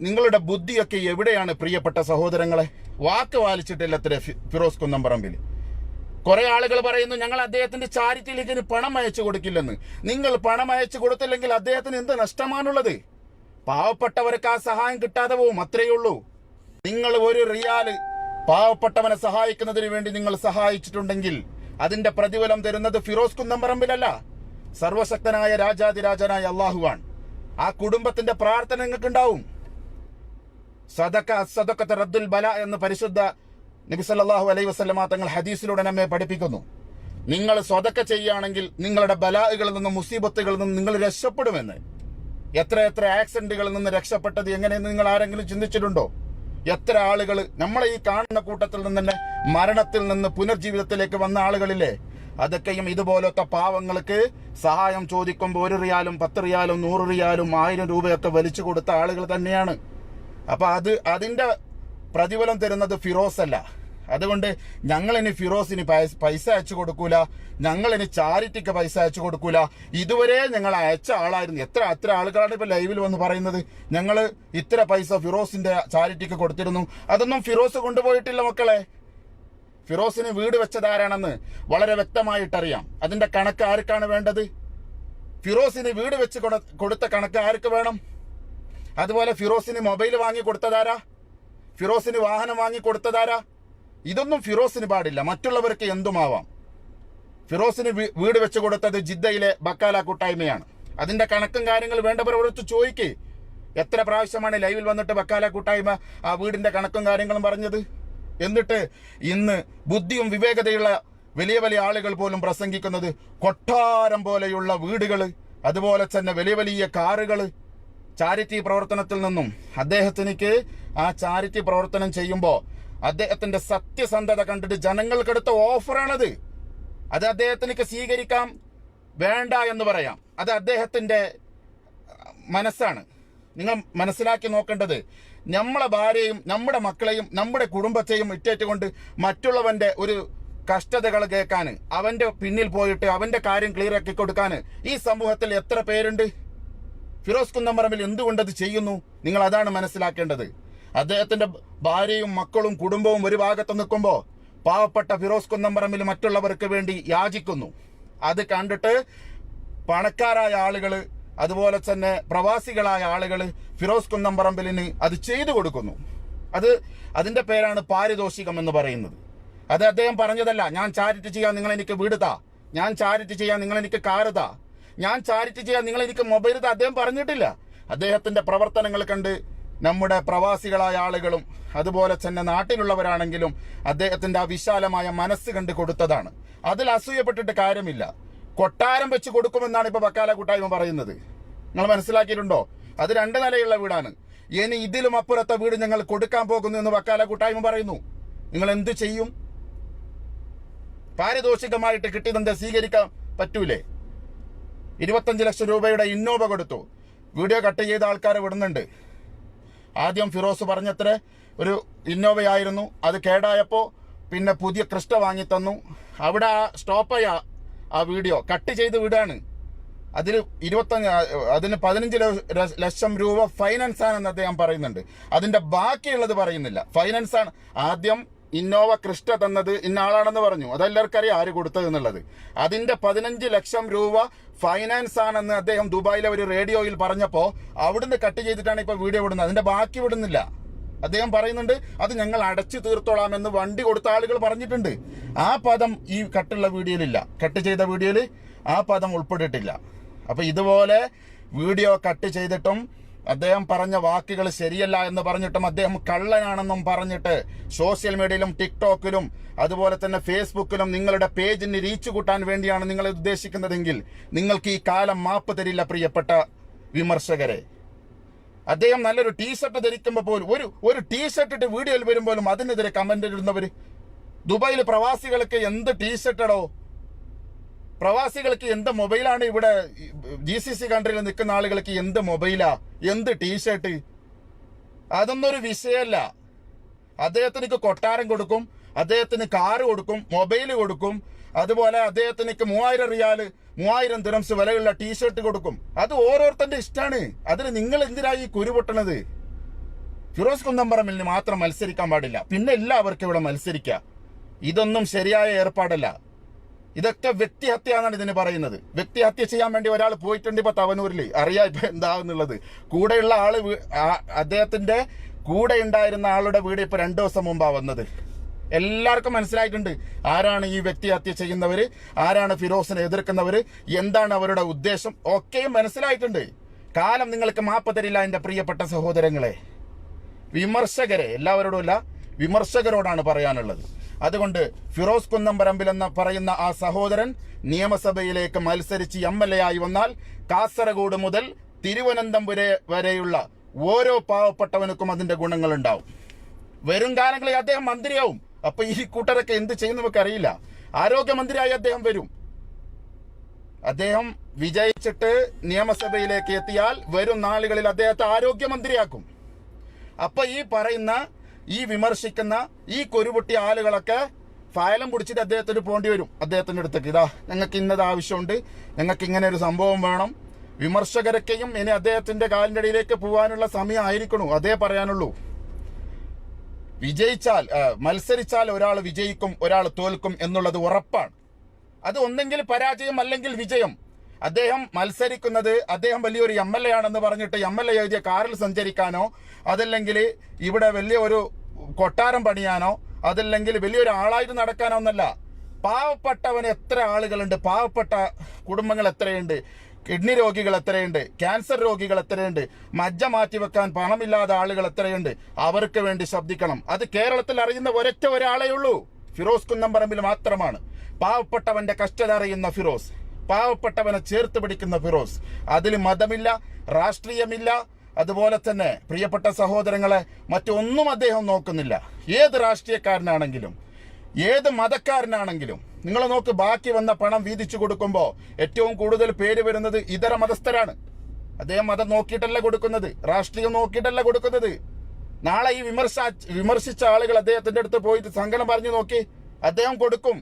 നിങ്ങളുടെ ബുദ്ധിയൊക്കെ എവിടെയാണ് പ്രിയപ്പെട്ട സഹോദരങ്ങളെ? വാക്ക് പാലിച്ചിട്ടില്ല ഫിറോസ് കുന്നംപറമ്പിൽ. കുറെ ആളുകൾ പറയുന്നു ഞങ്ങൾ അദ്ദേഹത്തിന്റെ ചാരിറ്റിയിലേക്ക് പണം അയച്ചു കൊടുക്കില്ലെന്ന്. നിങ്ങൾ പണം അയച്ചു കൊടുത്തില്ലെങ്കിൽ അദ്ദേഹത്തിന് എന്ത് നഷ്ടമാണുള്ളത്? പാവപ്പെട്ടവർക്ക് ആ സഹായം കിട്ടാതെ പോവും, അത്രയേ ഉള്ളൂ. നിങ്ങൾ ഒരു റിയാല് പാവപ്പെട്ടവനെ സഹായിക്കുന്നതിന് വേണ്ടി നിങ്ങൾ സഹായിച്ചിട്ടുണ്ടെങ്കിൽ അതിന്റെ പ്രതിഫലം തരുന്നത് ഫിറോസ് കുന്നംപറമ്പിലല്ല, സർവശക്തനായ രാജാതിരാജനായ അള്ളാഹുവാണ്. ആ കുടുംബത്തിന്റെ പ്രാർത്ഥന നിങ്ങൾക്ക് ഉണ്ടാവും. സദഖ റദ്ദുൽ ബല എന്ന് പരിശുദ്ധ നബി സല്ലല്ലാഹു അലൈഹി വസല്ലമ തങ്ങൾ ഹദീസിലൂടെ നമ്മെ പഠിപ്പിക്കുന്നു. നിങ്ങൾ സ്വതക്ക ചെയ്യുകയാണെങ്കിൽ നിങ്ങളുടെ ബലാകളിൽ നിന്നും മുസീബത്തുകളിൽ നിന്നും നിങ്ങൾ രക്ഷപ്പെടുമെന്ന്. എത്ര ആക്സിഡന്റുകളിൽ നിന്ന് രക്ഷപ്പെട്ടത് എങ്ങനെയെന്ന് നിങ്ങൾ ആരെങ്കിലും ചിന്തിച്ചിട്ടുണ്ടോ? എത്ര ആളുകൾ നമ്മളെ ഈ കാണുന്ന കൂട്ടത്തിൽ നിന്ന് തന്നെ മരണത്തിൽ നിന്ന് പുനർജീവിതത്തിലേക്ക് വന്ന ആളുകളില്ലേ? അതൊക്കെയും ഇതുപോലത്തെ പാവങ്ങൾക്ക് സഹായം ചോദിക്കുമ്പോൾ 1 റിയാലും 10 റിയാലും 100 റിയാലും 1000 രൂപയൊക്കെ വലിച്ചു കൊടുത്ത ആളുകൾ തന്നെയാണ്. അപ്പൊ അതിന്റെ പ്രതിഫലം തരുന്നത് ഫിറോസ് അല്ല. അതുകൊണ്ട് ഞങ്ങളിനി ഫിറോസിന് പൈസ അയച്ചു കൊടുക്കൂല, ഞങ്ങളിനി ചാരിറ്റിക്ക് പൈസ അയച്ചു കൊടുക്കൂല. ഇതുവരെ ഞങ്ങൾ അയച്ച ആളായിരുന്നു. എത്ര ആളുകളാണ് ഇപ്പൊ ലൈവിൽ വന്ന് പറയുന്നത് ഞങ്ങൾ ഇത്ര പൈസ ഫിറോസിന്റെ ചാരിറ്റിക്ക് കൊടുത്തിരുന്നു. അതൊന്നും ഫിറോസ് കൊണ്ടുപോയിട്ടില്ല മക്കളെ. ഫിറോസിന് വീട് വെച്ചതാരാണെന്ന് വളരെ വ്യക്തമായിട്ടറിയാം. അതിന്റെ കണക്ക് ആർക്കാണ് വേണ്ടത്? ഫിറോസിന് വീട് വെച്ച് കൊടുത്ത കണക്ക് ആർക്ക് വേണം? അതുപോലെ ഫിറോസിന് മൊബൈൽ വാങ്ങി കൊടുത്തതാരാ? ഫിറോസിന് വാഹനം വാങ്ങി കൊടുത്തതാരാ? ഇതൊന്നും ഫിറോസിന് പാടില്ല. മറ്റുള്ളവർക്ക് എന്തുമാവാം. ഫിറോസിന് വീട് വെച്ച് കൊടുത്തത് ജിദ്ദയിലെ ബക്കാല കൂട്ടായ്മയാണ്. അതിന്റെ കണക്കും കാര്യങ്ങൾ വേണ്ടവർ അടുത്ത് ചോദിക്കേ. എത്ര പ്രാവശ്യമാണ് ലൈവിൽ വന്നിട്ട് ബക്കാല കൂട്ടായ്മ ആ വീടിന്റെ കണക്കും കാര്യങ്ങളും പറഞ്ഞത്? എന്നിട്ട് ഇന്ന് ബുദ്ധിയും വിവേകതയുള്ള വലിയ വലിയ ആളുകൾ പോലും പ്രസംഗിക്കുന്നത് കൊട്ടാരം പോലെയുള്ള വീടുകൾ, അതുപോലെ തന്നെ വലിയ വലിയ കാറുകൾ. ചാരിറ്റി പ്രവർത്തനത്തിൽ നിന്നും അദ്ദേഹത്തിനിക്ക് ആ ചാരിറ്റി പ്രവർത്തനം ചെയ്യുമ്പോൾ അദ്ദേഹത്തിന്റെ സത്യസന്ധത കണ്ടിട്ട് ജനങ്ങൾക്കെടുത്ത ഓഫറാണത്. അത് അദ്ദേഹത്തിനിക്ക് സ്വീകരിക്കാം, വേണ്ട എന്ന് പറയാം. അത് അദ്ദേഹത്തിന്റെ മനസ്സാണ്. നിങ്ങൾ മനസ്സിലാക്കി നോക്കേണ്ടത്, നമ്മളെ ഭാര്യയും നമ്മുടെ മക്കളെയും നമ്മുടെ കുടുംബത്തെയും ഇറ്റേറ്റുകൊണ്ട് മറ്റുള്ളവന്റെ ഒരു കഷ്ടതകൾ കേൾക്കാൻ, അവന്റെ പിന്നിൽ പോയിട്ട് അവന്റെ കാര്യം ക്ലിയർ ആക്കി കൊടുക്കാൻ ഈ സമൂഹത്തിൽ എത്ര പേരുണ്ട്? ഫിറോസ് കുന്നംപറമ്പിൽ എന്തുകൊണ്ടത് ചെയ്യുന്നു? നിങ്ങൾ അതാണ് മനസ്സിലാക്കേണ്ടത്. അദ്ദേഹത്തിന്റെ ഭാര്യയും മക്കളും കുടുംബവും ഒരു ഭാഗത്ത് നിൽക്കുമ്പോൾ പാവപ്പെട്ട ഫിറോസ് കുന്നംപറമ്പിൽ മറ്റുള്ളവർക്ക് വേണ്ടി യാചിക്കുന്നു. അത് കണ്ടിട്ട് പണക്കാരായ ആളുകൾ, അതുപോലെ തന്നെ പ്രവാസികളായ ആളുകൾ ഫിറോസ് കുന്നംപറമ്പിലിന് അത് ചെയ്തു കൊടുക്കുന്നു. അതിന്റെ പേരാണ് പാരിതോഷികം എന്ന് പറയുന്നത്. അത് അദ്ദേഹം പറഞ്ഞതല്ല. ഞാൻ ചാരിറ്റി ചെയ്യാൻ നിങ്ങൾ എനിക്ക് വീട് താ, ഞാൻ ചാരിറ്റി ചെയ്യാൻ നിങ്ങൾ എനിക്ക് കാറ് താ, ഞാൻ ചാരിറ്റി ചെയ്യാൻ നിങ്ങൾ എനിക്ക് മൊബൈൽ താ, അദ്ദേഹം പറഞ്ഞിട്ടില്ല. അദ്ദേഹത്തിന്റെ പ്രവർത്തനങ്ങൾ കണ്ട് നമ്മുടെ പ്രവാസികളായ ആളുകളും അതുപോലെ തന്നെ നാട്ടിലുള്ളവരാണെങ്കിലും അദ്ദേഹത്തിന്റെ ആ വിശാലമായ മനസ്സ് കണ്ട് കൊടുത്തതാണ്. അതിൽ അസൂയപ്പെട്ടിട്ട് കാര്യമില്ല. കൊട്ടാരം വെച്ച് കൊടുക്കുമെന്നാണ് ഇപ്പൊ ബക്കാല കൂട്ടായ്മ പറയുന്നത്. നിങ്ങൾ മനസ്സിലാക്കിയിട്ടുണ്ടോ? അത് 2 നിലയുള്ള വീടാണ്. ഇനി ഇതിലും അപ്പുറത്തെ വീട് ഞങ്ങൾ കൊടുക്കാൻ പോകുന്നു എന്ന് ബക്കാല കൂട്ടായ്മ പറയുന്നു. നിങ്ങൾ എന്ത് ചെയ്യും? പാരിതോഷികമായിട്ട് കിട്ടിയതെന്താ സ്വീകരിക്കാൻ പറ്റൂലേ? 25 ലക്ഷം രൂപയുടെ ഇന്നോവ കൊടുത്തു. വീഡിയോ കട്ട് ചെയ്ത ആൾക്കാരെ വിടുന്നുണ്ട്. ആദ്യം ഫിറോസ് പറഞ്ഞത്ര ഒരു ഇന്നോവയായിരുന്നു, അത് കേടായപ്പോ പിന്നെ പുതിയ ക്രിസ്റ്റ വാങ്ങി തന്നു. അവിടെ സ്റ്റോപ്പായി ആ വീഡിയോ കട്ട് ചെയ്ത് വിടാണ്. അതിന് 15 ലക്ഷം രൂപ ഫൈനാൻസ് ആണെന്ന് അദ്ദേഹം പറയുന്നുണ്ട്. അതിന്റെ ബാക്കിയുള്ളത് പറയുന്നില്ല. ഫൈനാൻസ് ആണ്. ആദ്യം ഇന്നോവ ക്രിസ്റ്റ തന്നത് ഇന്ന ആളാണെന്ന് പറഞ്ഞു. അതെല്ലാവർക്കും അറിയാം ആര് കൊടുത്തത് എന്നുള്ളത്. അതിന്റെ 15 ലക്ഷം രൂപ ഫൈനാൻസ് ആണെന്ന് അദ്ദേഹം ദുബായിലെ ഒരു റേഡിയോയിൽ പറഞ്ഞപ്പോ അവിടുന്ന് കട്ട് ചെയ്തിട്ടാണ് ഇപ്പൊ വീഡിയോ വിടുന്നത്. അതിന്റെ ബാക്കി വിടുന്നില്ല. അദ്ദേഹം പറയുന്നുണ്ട് അത് ഞങ്ങൾ അടച്ചു തീർത്തോളാമെന്ന് വണ്ടി കൊടുത്ത ആളുകൾ പറഞ്ഞിട്ടുണ്ട്. ആ പദം ഈ കട്ടുള്ള വീഡിയോയിലില്ല. കട്ട് ചെയ്ത വീഡിയോയിൽ ആ പദം ഉൾപ്പെട്ടിട്ടില്ല. അപ്പൊ ഇതുപോലെ വീഡിയോ കട്ട് ചെയ്തിട്ടും അദ്ദേഹം പറഞ്ഞ വാക്കുകൾ ശരിയല്ല എന്ന് പറഞ്ഞിട്ടും അദ്ദേഹം കള്ളനാണെന്നും പറഞ്ഞിട്ട് സോഷ്യൽ മീഡിയയിലും ടിക്ടോക്കിലും അതുപോലെ തന്നെ ഫേസ്ബുക്കിലും നിങ്ങളുടെ പേജിന് റീച്ച് കൂട്ടാൻ വേണ്ടിയാണ് നിങ്ങൾ ഉദ്ദേശിക്കുന്നതെങ്കിൽ നിങ്ങൾക്ക് ഈ കാലം മാപ്പ് തരില്ല പ്രിയപ്പെട്ട വിമർശകരെ. അദ്ദേഹം നല്ലൊരു ടീഷർട്ട് ധരിക്കുമ്പോൾ പോലും ഒരു ടീഷർട്ട് ഇട്ട് വീഡിയോയിൽ വരുമ്പോഴും അതിനെതിരെ കമന്റ് ഇടുന്നവര്. ദുബായിൽ പ്രവാസികൾക്ക് എന്ത് ടീഷർട്ടടോ, പ്രവാസികൾക്ക് എന്ത് മൊബൈലാണ്? ഇവിടെ GCC കൺട്രിയിൽ നിൽക്കുന്ന ആളുകൾക്ക് എന്ത് മൊബൈലാ, എന്ത് ടീഷർട്ട്? അതൊന്നും ഒരു വിഷയമല്ല. അദ്ദേഹത്തിന് കൊട്ടാരം കൊടുക്കും, അദ്ദേഹത്തിന് കാറ് കൊടുക്കും, മൊബൈൽ കൊടുക്കും, അതുപോലെ അദ്ദേഹത്തിന് 3000 റിയാല് 3000 ദിറംസ് വിലയുള്ള ടീഷർട്ട് കൊടുക്കും. അത് ഓരോരുത്തരുടെ ഇഷ്ടമാണ്. അതിന് നിങ്ങൾ എന്തിനായി കുരുപൊട്ടണത്? ഫിറോസ് കുന്നംപറമ്പിലിന് മാത്രം മത്സരിക്കാൻ പാടില്ല, പിന്നെ എല്ലാവർക്കും ഇവിടെ മത്സരിക്കുക. ഇതൊന്നും ശരിയായ ഏർപ്പാടല്ല. ഇതൊക്കെ വ്യക്തിഹത്യ എന്നാണ് ഇതിന് പറയുന്നത്. വ്യക്തിഹത്യ ചെയ്യാൻ വേണ്ടി ഒരാൾ പോയിട്ടുണ്ട് ഇപ്പൊ തവനൂരില്. അറിയാം ഇപ്പൊ എന്താകുന്നുള്ളത്. കൂടെയുള്ള ആള്, അദ്ദേഹത്തിന്റെ കൂടെ ഉണ്ടായിരുന്ന ആളുടെ വീട് ഇപ്പൊ 2 ദിവസം മുമ്പാ വന്നത്. എല്ലാവർക്കും മനസ്സിലായിട്ടുണ്ട് ആരാണ് ഈ വ്യക്തിഹത്യ ചെയ്യുന്നവര്, ആരാണ് ഫിറോസിനെ എതിർക്കുന്നവര്, എന്താണ് അവരുടെ ഉദ്ദേശം, ഒക്കെയും മനസ്സിലായിട്ടുണ്ട്. കാലം നിങ്ങൾക്ക് മാപ്പ് തരില്ല എന്റെ പ്രിയപ്പെട്ട സഹോദരങ്ങളെ. വിമർശകരെ, എല്ലാവരോടുമല്ല, വിമർശകരോടാണ് പറയാനുള്ളത്. അതുകൊണ്ട് ഫിറോസ് കുന്നംപറമ്പിൽ എന്ന് പറയുന്ന ആ സഹോദരൻ നിയമസഭയിലേക്ക് മത്സരിച്ച് MLA ആയി വന്നാൽ കാസർഗോഡ് മുതൽ തിരുവനന്തപുരം വരെയുള്ള ഓരോ പാവപ്പെട്ടവനുക്കും അതിന്റെ ഗുണങ്ങൾ ഉണ്ടാവും. വരും കാലങ്ങളിൽ അദ്ദേഹം മന്ത്രിയാവും. അപ്പൊ ഈ കൂട്ടരൊക്കെ എന്ത് ചെയ്യുന്ന നമുക്ക് അറിയില്ല. ആരോഗ്യമന്ത്രിയായി അദ്ദേഹം വരും. അദ്ദേഹം വിജയിച്ചിട്ട് നിയമസഭയിലേക്ക് എത്തിയാൽ വരും നാളുകളിൽ അദ്ദേഹത്തെ ആരോഗ്യമന്ത്രിയാക്കും. അപ്പൊ ഈ പറയുന്ന ഈ വിമർശിക്കുന്ന ഈ കുരുപൊട്ടിയ ആളുകളൊക്കെ ഫയലും പിടിച്ചിട്ട് അദ്ദേഹത്തിന് പോകേണ്ടി വരും. അദ്ദേഹത്തിൻ്റെ അടുത്തേക്ക് ഇതാ ഞങ്ങൾക്ക് ഇന്നത് ആവശ്യമുണ്ട്, ഞങ്ങൾക്ക് ഇങ്ങനെ ഒരു സംഭവം വേണം. വിമർശകരൊക്കെയും ഇനി അദ്ദേഹത്തിന്റെ കാലിൻ്റെ അടിയിലേക്ക് പോകാനുള്ള സമയമായിരിക്കണു. അതേ പറയാനുള്ളൂ. മത്സരിച്ചാൽ ഒരാൾ വിജയിക്കും, ഒരാൾ തോൽക്കും എന്നുള്ളത് ഉറപ്പാണ്. അത് ഒന്നെങ്കിൽ പരാജയം അല്ലെങ്കിൽ വിജയം. അദ്ദേഹം മത്സരിക്കുന്നത് അദ്ദേഹം വലിയൊരു MLA ആണെന്ന് പറഞ്ഞിട്ട് MLA എഴുതിയ കാറിൽ സഞ്ചരിക്കാനോ, അതല്ലെങ്കിൽ ഇവിടെ വലിയ ഒരു കൊട്ടാരം പണിയാനോ, അതല്ലെങ്കിൽ വലിയൊരു ആളായിട്ട് നടക്കാനോ ഒന്നല്ല. പാവപ്പെട്ടവന് എത്ര ആളുകളുണ്ട്, പാവപ്പെട്ട കുടുംബങ്ങൾ എത്രയുണ്ട്, കിഡ്നി രോഗികൾ എത്രയുണ്ട്, ക്യാൻസർ രോഗികൾ എത്രയുണ്ട്, മജ്ജ മാറ്റിവെക്കാൻ പണമില്ലാത്ത ആളുകൾ എത്രയുണ്ട്. അവർക്ക് വേണ്ടി ശബ്ദിക്കണം. അത് കേരളത്തിൽ അറിയുന്ന ഒരൊറ്റ ഒരാളേ ഉള്ളൂ, ഫിറോസ് കുന്നംപറമ്പിൽ മാത്രമാണ്. പാവപ്പെട്ടവന്റെ കഷ്ടത അറിയുന്ന ഫിറോസ്, പാവപ്പെട്ടവനെ ചേർത്ത് പിടിക്കുന്ന ഫിറോസ്. അതിൽ മതമില്ല, രാഷ്ട്രീയമില്ല. അതുപോലെ തന്നെ പ്രിയപ്പെട്ട സഹോദരങ്ങളെ, മറ്റൊന്നും അദ്ദേഹം നോക്കുന്നില്ല. ഏത് രാഷ്ട്രീയക്കാരനാണെങ്കിലും ഏത് മതക്കാരനാണെങ്കിലും നിങ്ങൾ നോക്ക്, ബാക്കി വന്ന പണം വീതിച്ചു കൊടുക്കുമ്പോൾ ഏറ്റവും കൂടുതൽ പേര് വരുന്നത് ഇതര മതസ്ഥരാണ്. അദ്ദേഹം മതം നോക്കിയിട്ടല്ല കൊടുക്കുന്നത്, രാഷ്ട്രീയം നോക്കിയിട്ടല്ല കൊടുക്കുന്നത്. നാളെ ഈ വിമർശിച്ച ആളുകൾ അദ്ദേഹത്തിന്റെ അടുത്ത് പോയിട്ട് സങ്കടം പറഞ്ഞു നോക്കി, അദ്ദേഹം കൊടുക്കും.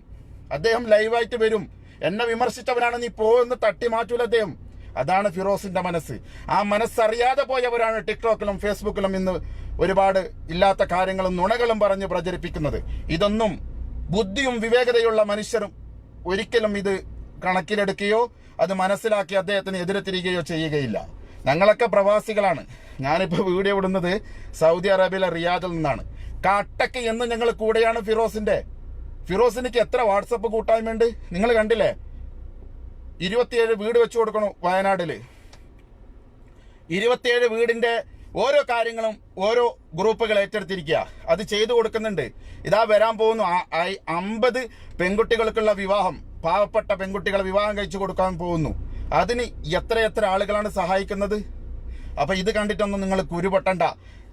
അദ്ദേഹം ലൈവായിട്ട് വരും. എന്നെ വിമർശിച്ചവനാണ് നീ പോയെന്ന് തട്ടി മാറ്റൂല അദ്ദേഹം. അതാണ് ഫിറോസിന്റെ മനസ്സ്. ആ മനസ്സറിയാതെ പോയവരാണ് ടിക്ടോക്കിലും ഫേസ്ബുക്കിലും ഇന്ന് ഒരുപാട് ഇല്ലാത്ത കാര്യങ്ങളും നുണകളും പറഞ്ഞ് പ്രചരിപ്പിക്കുന്നത്. ഇതൊന്നും ബുദ്ധിയും വിവേകതയുള്ള മനുഷ്യരും ഒരിക്കലും ഇത് കണക്കിലെടുക്കുകയോ അത് മനസ്സിലാക്കി അദ്ദേഹത്തിന് എതിരെ തിരികുകയോ ചെയ്യുകയില്ല. ഞങ്ങളൊക്കെ പ്രവാസികളാണ്. ഞാനിപ്പോൾ വീഡിയോ ഇടുന്നത് സൗദി അറേബ്യയിലെ റിയാദിൽ നിന്നാണ്. കട്ടക്ക് എന്ന് ഞങ്ങൾ കൂടെയാണ് ഫിറോസിനിക്ക് എത്ര വാട്സപ്പ് കൂട്ടായ്മയുണ്ട് നിങ്ങൾ കണ്ടില്ലേ? 27 വീട് വെച്ചു കൊടുക്കണു വയനാട്ടില്. 27 വീടിന്റെ ഓരോ കാര്യങ്ങളും ഓരോ ഗ്രൂപ്പുകൾ ഏറ്റെടുത്തിരിക്കുക, അത് ചെയ്തു കൊടുക്കുന്നുണ്ട്. ഇതാ വരാൻ പോകുന്നു 50 പെൺകുട്ടികൾക്കുള്ള വിവാഹം, പാവപ്പെട്ട പെൺകുട്ടികളെ വിവാഹം കഴിച്ചു കൊടുക്കാൻ പോകുന്നു. അതിന് എത്ര ആളുകളാണ് സഹായിക്കുന്നത്. അപ്പൊ ഇത് കണ്ടിട്ടൊന്നും നിങ്ങൾ കുരുപൊട്ടണ്ട.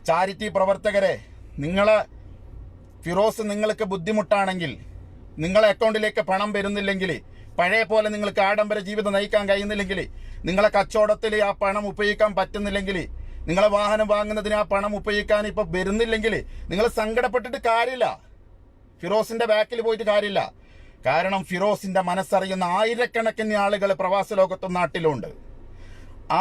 ചാരിറ്റി പ്രവർത്തകരെ, ഫിറോസ് നിങ്ങൾക്ക് ബുദ്ധിമുട്ടാണെങ്കിൽ, നിങ്ങളെ അക്കൗണ്ടിലേക്ക് പണം വരുന്നില്ലെങ്കിൽ, പഴയ പോലെ നിങ്ങൾക്ക് ആഡംബര ജീവിതം നയിക്കാൻ കഴിയുന്നില്ലെങ്കിൽ, നിങ്ങളെ കച്ചവടത്തിൽ ആ പണം ഉപയോഗിക്കാൻ പറ്റുന്നില്ലെങ്കിൽ, നിങ്ങളെ വാഹനം വാങ്ങുന്നതിന് ആ പണം ഉപയോഗിക്കാൻ ഇപ്പൊ വരുന്നില്ലെങ്കിൽ നിങ്ങൾ സങ്കടപ്പെട്ടിട്ട് കാര്യമില്ല. ഫിറോസിന്റെ ബാക്കിൽ പോയിട്ട് കാര്യമില്ല. കാരണം ഫിറോസിന്റെ മനസ്സറിയുന്ന ആയിരക്കണക്കിന് ആളുകൾ പ്രവാസ ലോകത്തും നാട്ടിലുണ്ട്.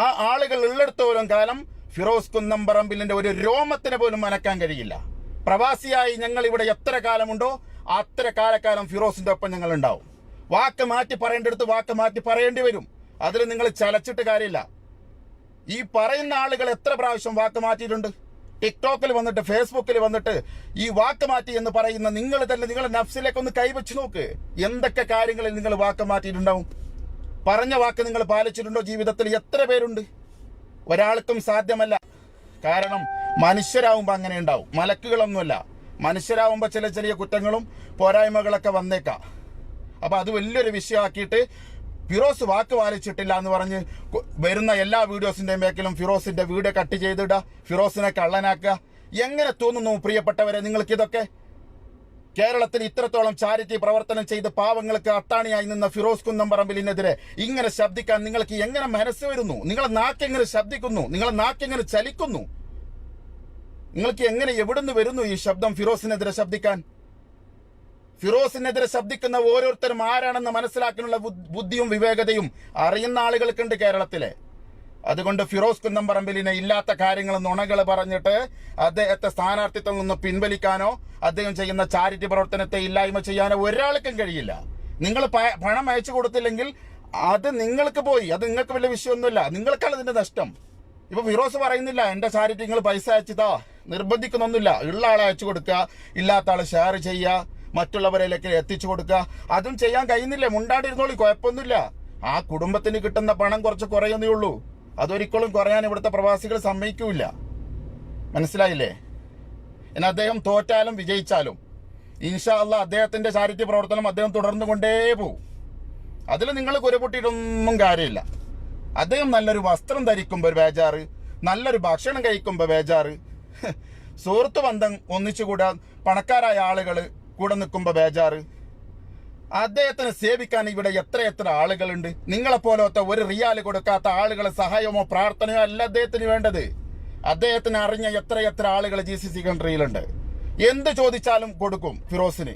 ആ ആളുകൾ ഉള്ളിടത്തോളം കാലം ഫിറോസ് കുന്നംപറമ്പിലിന്റെ ഒരു രോമത്തിന് പോലും മനക്കാൻ കഴിയില്ല. പ്രവാസിയായി ഞങ്ങൾ ഇവിടെ എത്ര കാലമുണ്ടോ അത്ര കാലക്കാലം ഫിറോസിന്റെ ഒപ്പം ഞങ്ങൾ ഉണ്ടാവും. വാക്ക് മാറ്റി പറയേണ്ടടുത്ത് വാക്ക് മാറ്റി പറയേണ്ടി വരും. അതിൽ നിങ്ങൾ ചലച്ചിട്ട് കാര്യമില്ല. ഈ പറയുന്ന ആളുകൾ എത്ര പ്രാവശ്യം വാക്ക് മാറ്റിയിട്ടുണ്ട്. ടിക്ടോക്കിൽ വന്നിട്ട് ഫേസ്ബുക്കിൽ വന്നിട്ട് ഈ വാക്ക് മാറ്റി എന്ന് പറയുന്ന നിങ്ങൾ തന്നെ നിങ്ങളുടെ നഫ്സിലേക്ക് ഒന്ന് കൈവച്ച് നോക്ക്. എന്തൊക്കെ കാര്യങ്ങളിൽ നിങ്ങൾ വാക്ക് മാറ്റിയിട്ടുണ്ടാവും. പറഞ്ഞ വാക്ക് നിങ്ങൾ പാലിച്ചിട്ടുണ്ടോ ജീവിതത്തിൽ? എത്ര പേരുണ്ട്? ഒരാൾക്കും സാധ്യമല്ല. കാരണം മനുഷ്യരാകുമ്പോൾ അങ്ങനെ ഉണ്ടാവും, മലക്കുകളൊന്നുമല്ല. മനുഷ്യരാകുമ്പോൾ ചില ചെറിയ കുറ്റങ്ങളും പോരായ്മകളൊക്കെ വന്നേക്കാം. അപ്പൊ അത് വലിയൊരു വിഷയമാക്കിയിട്ട് ഫിറോസ് വാക്ക് പാലിച്ചിട്ടില്ല എന്ന് പറഞ്ഞ് വരുന്ന എല്ലാ വീഡിയോസിന്റെയും ബാക്കിലും ഫിറോസിന്റെ വീഡിയോ കട്ട് ചെയ്തിടുക, ഫിറോസിനെ കള്ളനാക്കുക. എങ്ങനെ തോന്നുന്നു പ്രിയപ്പെട്ടവരെ നിങ്ങൾക്ക് ഇതൊക്കെ? കേരളത്തിൽ ഇത്രത്തോളം ചാരിറ്റി പ്രവർത്തനം ചെയ്ത് പാവങ്ങൾക്ക് അത്താണിയായി നിന്ന ഫിറോസ് കുന്നംപറമ്പിലിനെതിരെ ഇങ്ങനെ ശബ്ദിക്കാൻ നിങ്ങൾക്ക് എങ്ങനെ മനസ്സ് വരുന്നു? നിങ്ങളെ നാക്കെങ്ങനെ ശബ്ദിക്കുന്നു? നിങ്ങളെ നാക്കെങ്ങനെ ചലിക്കുന്നു? നിങ്ങൾക്ക് എങ്ങനെ എവിടുന്ന് വരുന്നു ഈ ശബ്ദം ഫിറോസിനെതിരെ ശബ്ദിക്കാൻ? ഫിറോസിനെതിരെ ശബ്ദിക്കുന്ന ഓരോരുത്തരും ആരാണെന്ന് മനസ്സിലാക്കാനുള്ള ബുദ്ധിയും വിവേകതയും അറിയുന്ന ആളുകൾക്കുണ്ട് കേരളത്തിലെ. അതുകൊണ്ട് ഫിറോസ് കുന്നംപറമ്പിലിനെ ഇല്ലാത്ത കാര്യങ്ങൾ നുണകൾ പറഞ്ഞിട്ട് അദ്ദേഹത്തെ സ്ഥാനാർത്ഥിത്വം നിന്ന് പിൻവലിക്കാനോ അദ്ദേഹം ചെയ്യുന്ന ചാരിറ്റി പ്രവർത്തനത്തെ ഇല്ലായ്മ ചെയ്യാനോ ഒരാൾക്കും കഴിയില്ല. നിങ്ങൾ പണം അയച്ചു കൊടുത്തില്ലെങ്കിൽ അത് നിങ്ങൾക്ക് പോയി, അത് നിങ്ങൾക്ക് വലിയ വിഷയമൊന്നുമില്ല, നിങ്ങൾക്കാണ് ഇതിന്റെ നഷ്ടം. ഇപ്പൊ ഫിറോസ് പറയുന്നില്ല എന്റെ ചാരിറ്റി നിങ്ങൾ പൈസ അയച്ചതാ, നിർബന്ധിക്കുന്നൊന്നുമില്ല. ഉള്ള ആളെ അയച്ചു കൊടുക്കുക, ഇല്ലാത്ത ആളെ ഷെയർ ചെയ്യുക, മറ്റുള്ളവരിലേക്ക് എത്തിച്ചു കൊടുക്കുക. അതും ചെയ്യാൻ കഴിയുന്നില്ലേ? മുണ്ടാണ്ടിരുന്നോളി, കുഴപ്പമൊന്നുമില്ല. ആ കുടുംബത്തിന് കിട്ടുന്ന പണം കുറച്ച് കുറയുന്നേ ഉള്ളൂ. അതൊരിക്കലും കുറയാൻ ഇവിടുത്തെ പ്രവാസികൾ സമ്മതിക്കൂല. മനസ്സിലായില്ലേ? എന്നാൽ അദ്ദേഹം തോറ്റാലും വിജയിച്ചാലും ഇൻഷാ അല്ലാഹ് അദ്ദേഹത്തിന്റെ ചാരിറ്റി പ്രവർത്തനം അദ്ദേഹം തുടർന്നു കൊണ്ടേ പോകും. അതിൽ നിങ്ങൾ കുരപൊട്ടിയിട്ടൊന്നും കാര്യമില്ല. അദ്ദേഹം നല്ലൊരു വസ്ത്രം ധരിക്കുമ്പോൾ ബേജാറ്, നല്ലൊരു ഭക്ഷണം കഴിക്കുമ്പോൾ ബേജാറ്, സുഹൃത്ത് ബന്ധം ഒന്നിച്ചുകൂടാൻ പണക്കാരായ ആളുകൾ കൂടെ നിൽക്കുമ്പോൾ ബേജാറ്. അദ്ദേഹത്തിന് സേവിക്കാൻ ഇവിടെ എത്ര ആളുകളുണ്ട്. നിങ്ങളെപ്പോലത്തെ ഒരു റിയാല് കൊടുക്കാത്ത ആളുകളെ സഹായമോ പ്രാർത്ഥനയോ അല്ല അദ്ദേഹത്തിന് വേണ്ടത്. അദ്ദേഹത്തിന് അറിഞ്ഞ എത്ര ആളുകൾ GCC കൺട്രിയിലുണ്ട്. എന്ത് ചോദിച്ചാലും കൊടുക്കും ഫിറോസിന്.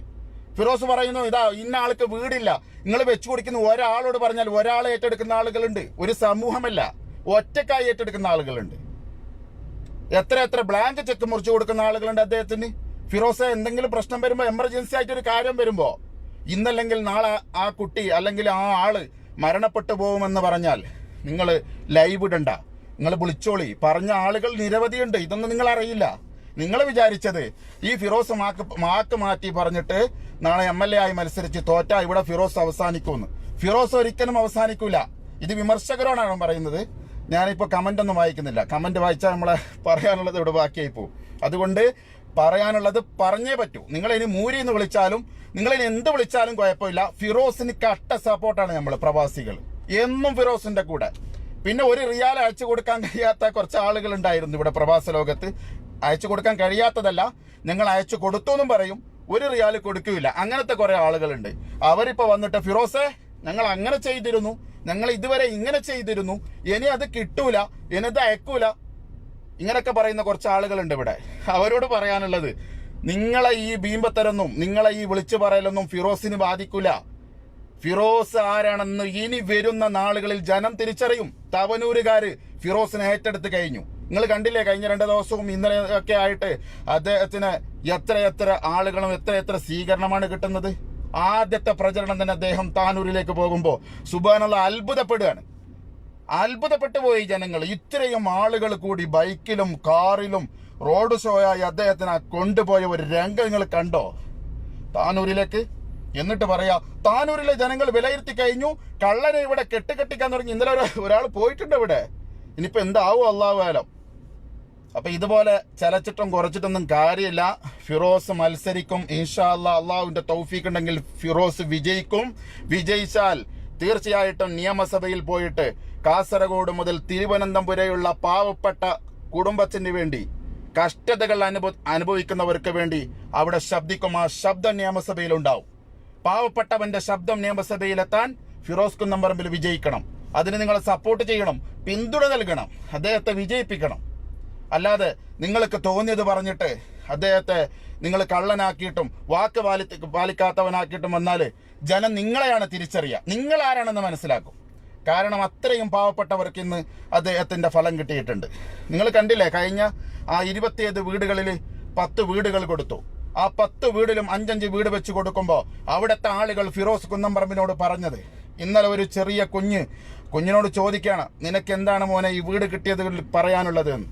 ഫിറോസ് പറയുന്നു, ഇതാ ഇന്ന ആൾക്ക് വീടില്ല, നിങ്ങൾ വെച്ചു കൊടുക്കുന്ന ഒരാളോട് പറഞ്ഞാൽ ഒരാളെ ഏറ്റെടുക്കുന്ന ആളുകളുണ്ട്. ഒരു സമൂഹമല്ല, ഒറ്റക്കായി ഏറ്റെടുക്കുന്ന ആളുകളുണ്ട്. എത്ര ബ്ലാങ്ക് ചെക്ക് മുറിച്ചു കൊടുക്കുന്ന ആളുകളുണ്ട് അദ്ദേഹത്തിന്. ഫിറോസ് എന്തെങ്കിലും പ്രശ്നം വരുമ്പോൾ, എമർജൻസി ആയിട്ടൊരു കാര്യം വരുമ്പോ, ഇന്നല്ലെങ്കിൽ നാളെ ആ കുട്ടി അല്ലെങ്കിൽ ആ ആള് മരണപ്പെട്ടു പോകുമെന്ന് പറഞ്ഞാൽ നിങ്ങൾ ലൈവ് ഇടണ്ട, നിങ്ങൾ വിളിച്ചോളി. പറഞ്ഞ ആളുകൾ നിരവധിയുണ്ട്. ഇതൊന്നും നിങ്ങൾ അറിയില്ല. നിങ്ങൾ വിചാരിച്ചത് ഈ ഫിറോസ് മാക്ക് മാറ്റി പറഞ്ഞിട്ട് നാളെ MLA ആയി മത്സരിച്ച് തോറ്റാ ഇവിടെ ഫിറോസ് അവസാനിക്കുമെന്ന്. ഫിറോസ് ഒരിക്കലും അവസാനിക്കൂല. ഇത് വിമർശകരോടാണ് പറയുന്നത്. ഞാനിപ്പോൾ കമന്റ് ഒന്നും വായിക്കുന്നില്ല. കമന്റ് വായിച്ചാൽ നമ്മളെ പറയാനുള്ളത് ഇവിടെ ബാക്കിയായി പോകും. അതുകൊണ്ട് പറയാനുള്ളത് പറഞ്ഞേ പറ്റൂ. നിങ്ങളിനി മൂരി എന്ന് വിളിച്ചാലും നിങ്ങളിനി എന്ത് വിളിച്ചാലും കുഴപ്പമില്ല. ഫിറോസിന് കട്ട സപ്പോർട്ടാണ് നമ്മൾ പ്രവാസികൾ എന്നും ഫിറോസിന്റെ കൂടെ. പിന്നെ ഒരു റിയാൽ അയച്ചു കൊടുക്കാൻ കഴിയാത്ത കുറച്ച് ആളുകൾ ഉണ്ടായിരുന്നു ഇവിടെ പ്രവാസ ലോകത്ത്. അയച്ചു കൊടുക്കാൻ കഴിയാത്തതല്ല, ഞങ്ങൾ അയച്ചു കൊടുത്തു എന്നും പറയും, ഒരു റിയാൽ കൊടുക്കില്ല. അങ്ങനത്തെ കുറെ ആളുകളുണ്ട്. അവരിപ്പോ വന്നിട്ട് ഫിറോസെ ഞങ്ങൾ അങ്ങനെ ചെയ്തിരുന്നു, ഞങ്ങൾ ഇതുവരെ ഇങ്ങനെ ചെയ്തിരുന്നു, ഇനി അത് കിട്ടൂല, ഇനി അത് അയക്കൂല, ഇങ്ങനൊക്കെ പറയുന്ന കുറച്ച് ആളുകളുണ്ട് ഇവിടെ. അവരോട് പറയാനുള്ളത്, നിങ്ങളെ ഈ ബീംബത്തരൊന്നും നിങ്ങളെ ഈ വിളിച്ചു പറയലൊന്നും ഫിറോസിന് ബാധിക്കൂല. ഫിറോസ് ആരാണെന്ന് ഇനി വരുന്ന നാളുകളിൽ ജനം തിരിച്ചറിയും. തവനൂരുകാര് ഫിറോസിനെ ഏറ്റെടുത്ത് കഴിഞ്ഞു. നിങ്ങൾ കണ്ടില്ലേ, കഴിഞ്ഞ 2 ദിവസവും ഇന്നലെ ഒക്കെ ആയിട്ട് അദ്ദേഹത്തിന് എത്ര ആളുകളും എത്ര സ്വീകരണമാണ് കിട്ടുന്നത്. ആദ്യത്തെ പ്രചരണം തന്നെ അദ്ദേഹം താനൂരിലേക്ക് പോകുമ്പോൾ സുബ്ഹാനല്ലാഹ് അത്ഭുതപ്പെട്ടു പോയി ജനങ്ങൾ. ഇത്രയും ആളുകൾ കൂടി ബൈക്കിലും കാറിലും റോഡ് ഷോയായി അദ്ദേഹത്തിനെ കൊണ്ടുപോയ ഒരു രംഗം നിങ്ങൾ കണ്ടോ താനൂരിലേക്ക്? എന്നിട്ട് പറയാ, താനൂരിലെ ജനങ്ങൾ വിലയിരുത്തി കഴിഞ്ഞു, കള്ളനെ ഇവിടെ കെട്ടിക്കാൻ തുടങ്ങി. ഇന്നലെ ഒരാൾ പോയിട്ടുണ്ട് ഇവിടെ. ഇനിയിപ്പോ എന്താവും അള്ളാഹു ആലം. അപ്പൊ ഇതുപോലെ ചലച്ചിട്ടും കുറച്ചിട്ടൊന്നും കാര്യമില്ല. ഫിറോസ് മത്സരിക്കും ഇൻഷാ അല്ലാഹ്. അള്ളാഹുവിന്റെ തൗഫീഖ് ഉണ്ടെങ്കിൽ ഫിറോസ് വിജയിക്കും. വിജയിച്ചാൽ തീർച്ചയായിട്ടും നിയമസഭയിൽ പോയിട്ട് കാസർഗോഡ് മുതൽ തിരുവനന്തപുരം വരെയുള്ള പാവപ്പെട്ട കുടുംബത്തിന് വേണ്ടി, കഷ്ടതകൾ അനുഭവിക്കുന്നവർക്ക് വേണ്ടി അവിടെ ശബ്ദിക്കും. ആ ശബ്ദം നിയമസഭയിൽ ഉണ്ടാവും. പാവപ്പെട്ടവന്റെ ശബ്ദം നിയമസഭയിലെത്താൻ ഫിറോസ് കുന്നംപറമ്പിൽ വിജയിക്കണം. അതിന് നിങ്ങൾ സപ്പോർട്ട് ചെയ്യണം, പിന്തുണ നൽകണം, അദ്ദേഹത്തെ വിജയിപ്പിക്കണം. അല്ലാതെ നിങ്ങൾക്ക് തോന്നിയത് പറഞ്ഞിട്ട് അദ്ദേഹത്തെ നിങ്ങൾ കള്ളനാക്കിയിട്ടും വാക്ക് പാലിക്കാത്തവനാക്കിയിട്ടും വന്നാൽ ജനം നിങ്ങളെയാണ് തിരിച്ചറിയുക, നിങ്ങൾ ആരാണെന്ന് മനസ്സിലാക്കും. കാരണം അത്രയും പാവപ്പെട്ടവർക്ക് ഇന്ന് അദ്ദേഹത്തിന്റെ ഫലം കിട്ടിയിട്ടുണ്ട്. നിങ്ങൾ കണ്ടില്ലേ, കഴിഞ്ഞ ആ 27 വീടുകളിൽ 10 വീടുകൾ കൊടുത്തു. ആ 10 വീടിലും 5 വീട് വെച്ച് കൊടുക്കുമ്പോൾ അവിടുത്തെ ആളുകൾ ഫിറോസ് കുന്നംപറമ്പിനോട് പറഞ്ഞത്, ഇന്നലെ ഒരു ചെറിയ കുഞ്ഞിനോട് ചോദിക്കുകയാണ്, നിനക്ക് എന്താണ് മോനെ ഈ വീട് കിട്ടിയത് പറയാനുള്ളത് എന്ന്.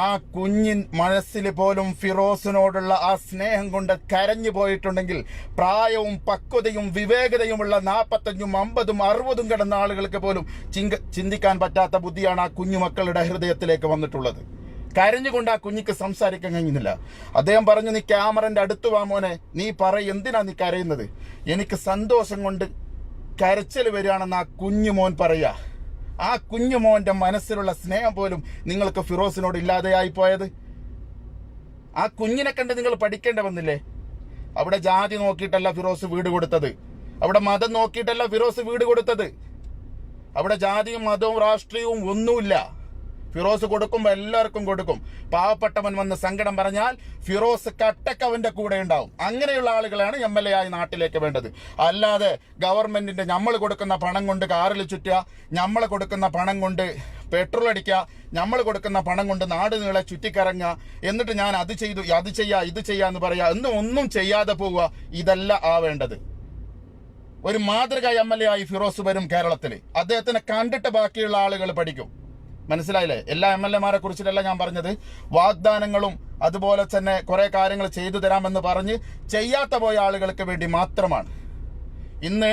ആ കുഞ്ഞിൻ മനസ്സിൽ പോലും ഫിറോസിനോടുള്ള ആ സ്നേഹം കൊണ്ട് കരഞ്ഞു പോയിട്ടുണ്ടെങ്കിൽ, പ്രായവും പക്വതയും വിവേകതയുമുള്ള 45ഉം 50ഉം 60ഉം കിടന്ന ആളുകൾക്ക് പോലും ചിന്തിക്കാൻ പറ്റാത്ത ബുദ്ധിയാണ് ആ കുഞ്ഞുമക്കളുടെ ഹൃദയത്തിലേക്ക് വന്നിട്ടുള്ളത്. കരഞ്ഞുകൊണ്ട് ആ കുഞ്ഞിക്ക് സംസാരിക്കാൻ കഴിയുന്നില്ല. അദ്ദേഹം പറഞ്ഞു, നീ ക്യാമറന്റെ അടുത്ത് വാ മോനെ, നീ എന്തിനാ നീ കരയുന്നത്? എനിക്ക് സന്തോഷം കൊണ്ട് കരച്ചിൽ വരികയാണെന്ന് ആ കുഞ്ഞുമോൻ പറയാ. ആ കുഞ്ഞുമോന്റെ മനസ്സിലുള്ള സ്നേഹം പോലും നിങ്ങൾക്ക് ഫിറോസിനോട് ഇല്ലാതെയായി പോയത്. ആ കുഞ്ഞിനെ കണ്ട് നിങ്ങൾ പഠിക്കേണ്ടി വന്നില്ലേ? അവിടെ ജാതി നോക്കിയിട്ടല്ല ഫിറോസ് വീട് കൊടുത്തത്, അവിടെ മതം നോക്കിയിട്ടല്ല ഫിറോസ് വീട് കൊടുത്തത്. അവിടെ ജാതിയും മതവും രാഷ്ട്രീയവും ഒന്നുമില്ല. ഫിറോസ് കൊടുക്കുമ്പോൾ എല്ലാവർക്കും കൊടുക്കും. പാവപ്പെട്ടവൻ വന്ന് സങ്കടം പറഞ്ഞാൽ ഫിറോസ് കട്ടക്കവന്റെ കൂടെ ഉണ്ടാവും. അങ്ങനെയുള്ള ആളുകളാണ് MLA ആയി നാട്ടിലേക്ക് വേണ്ടത്. അല്ലാതെ ഗവൺമെന്റിന്റെ നമ്മൾ കൊടുക്കുന്ന പണം കൊണ്ട് കാറിൽ ചുറ്റുക, നമ്മൾ കൊടുക്കുന്ന പണം കൊണ്ട് പെട്രോൾ അടിക്കുക, നമ്മൾ കൊടുക്കുന്ന പണം കൊണ്ട് നാട് നീളെ ചുറ്റിക്കറങ്ങുക, എന്നിട്ട് ഞാൻ അത് ചെയ്തു ഇത് ചെയ്യാന്ന് പറയാ, ഒന്നും ചെയ്യാതെ പോവുക. ഇതല്ല ആവേണ്ടത്. ഒരു മാതൃക MLA ആയി ഫിറോസ് വരും കേരളത്തിൽ. അദ്ദേഹത്തിനെ കണ്ടിട്ട് ബാക്കിയുള്ള ആളുകൾ പഠിക്കും. മനസ്സിലായില്ലേ? എല്ലാ MLA മാരെ കുറിച്ചിട്ടല്ല ഞാൻ പറഞ്ഞത്. വാഗ്ദാനങ്ങളും അതുപോലെ തന്നെ കുറെ കാര്യങ്ങൾ ചെയ്തു തരാമെന്ന് പറഞ്ഞ് ചെയ്യാത്ത പോയ ആളുകൾക്ക് വേണ്ടി മാത്രമാണ്. ഇന്ന്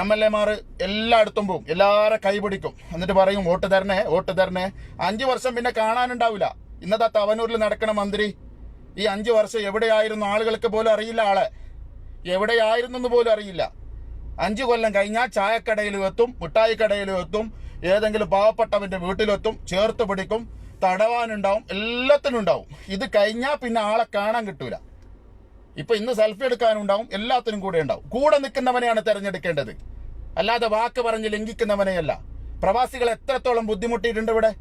MLA മാർ എല്ലായിടത്തും പോവും, എല്ലാവരും കൈപിടിക്കും, എന്നിട്ട് പറയും വോട്ട് തരണേ 5 വർഷം പിന്നെ കാണാനുണ്ടാവില്ല. ഇന്നത്തെ തവനൂരിൽ നടക്കണ മന്ത്രി ഈ 5 വർഷം എവിടെയായിരുന്നു ആളുകൾക്ക് പോലും അറിയില്ല. ആളെ എവിടെയായിരുന്നു പോലും അറിയില്ല. 5 കൊല്ലം കഴിഞ്ഞാൽ ചായക്കടയിലും എത്തും, മിഠായിക്കടയിലും എത്തും, ഏതെങ്കിലും പാവപ്പെട്ടവന്റെ വീട്ടിലെത്തും, ചേർത്ത് പിടിക്കും, തടവാനുണ്ടാവും, എല്ലാത്തിനും ഉണ്ടാവും. ഇത് കഴിഞ്ഞാൽ പിന്നെ ആളെ കാണാൻ കിട്ടൂല. ഇപ്പൊ ഇന്ന് സെൽഫി എടുക്കാനുണ്ടാവും, എല്ലാത്തിനും കൂടെ ഉണ്ടാവും. കൂടെ നിൽക്കുന്നവനെയാണ് തെരഞ്ഞെടുക്കേണ്ടത്, അല്ലാതെ വാക്ക് പറഞ്ഞ് ലംഘിക്കുന്നവനെയല്ല. പ്രവാസികൾ എത്രത്തോളം ബുദ്ധിമുട്ടിയിട്ടുണ്ട് ഇവിടെ.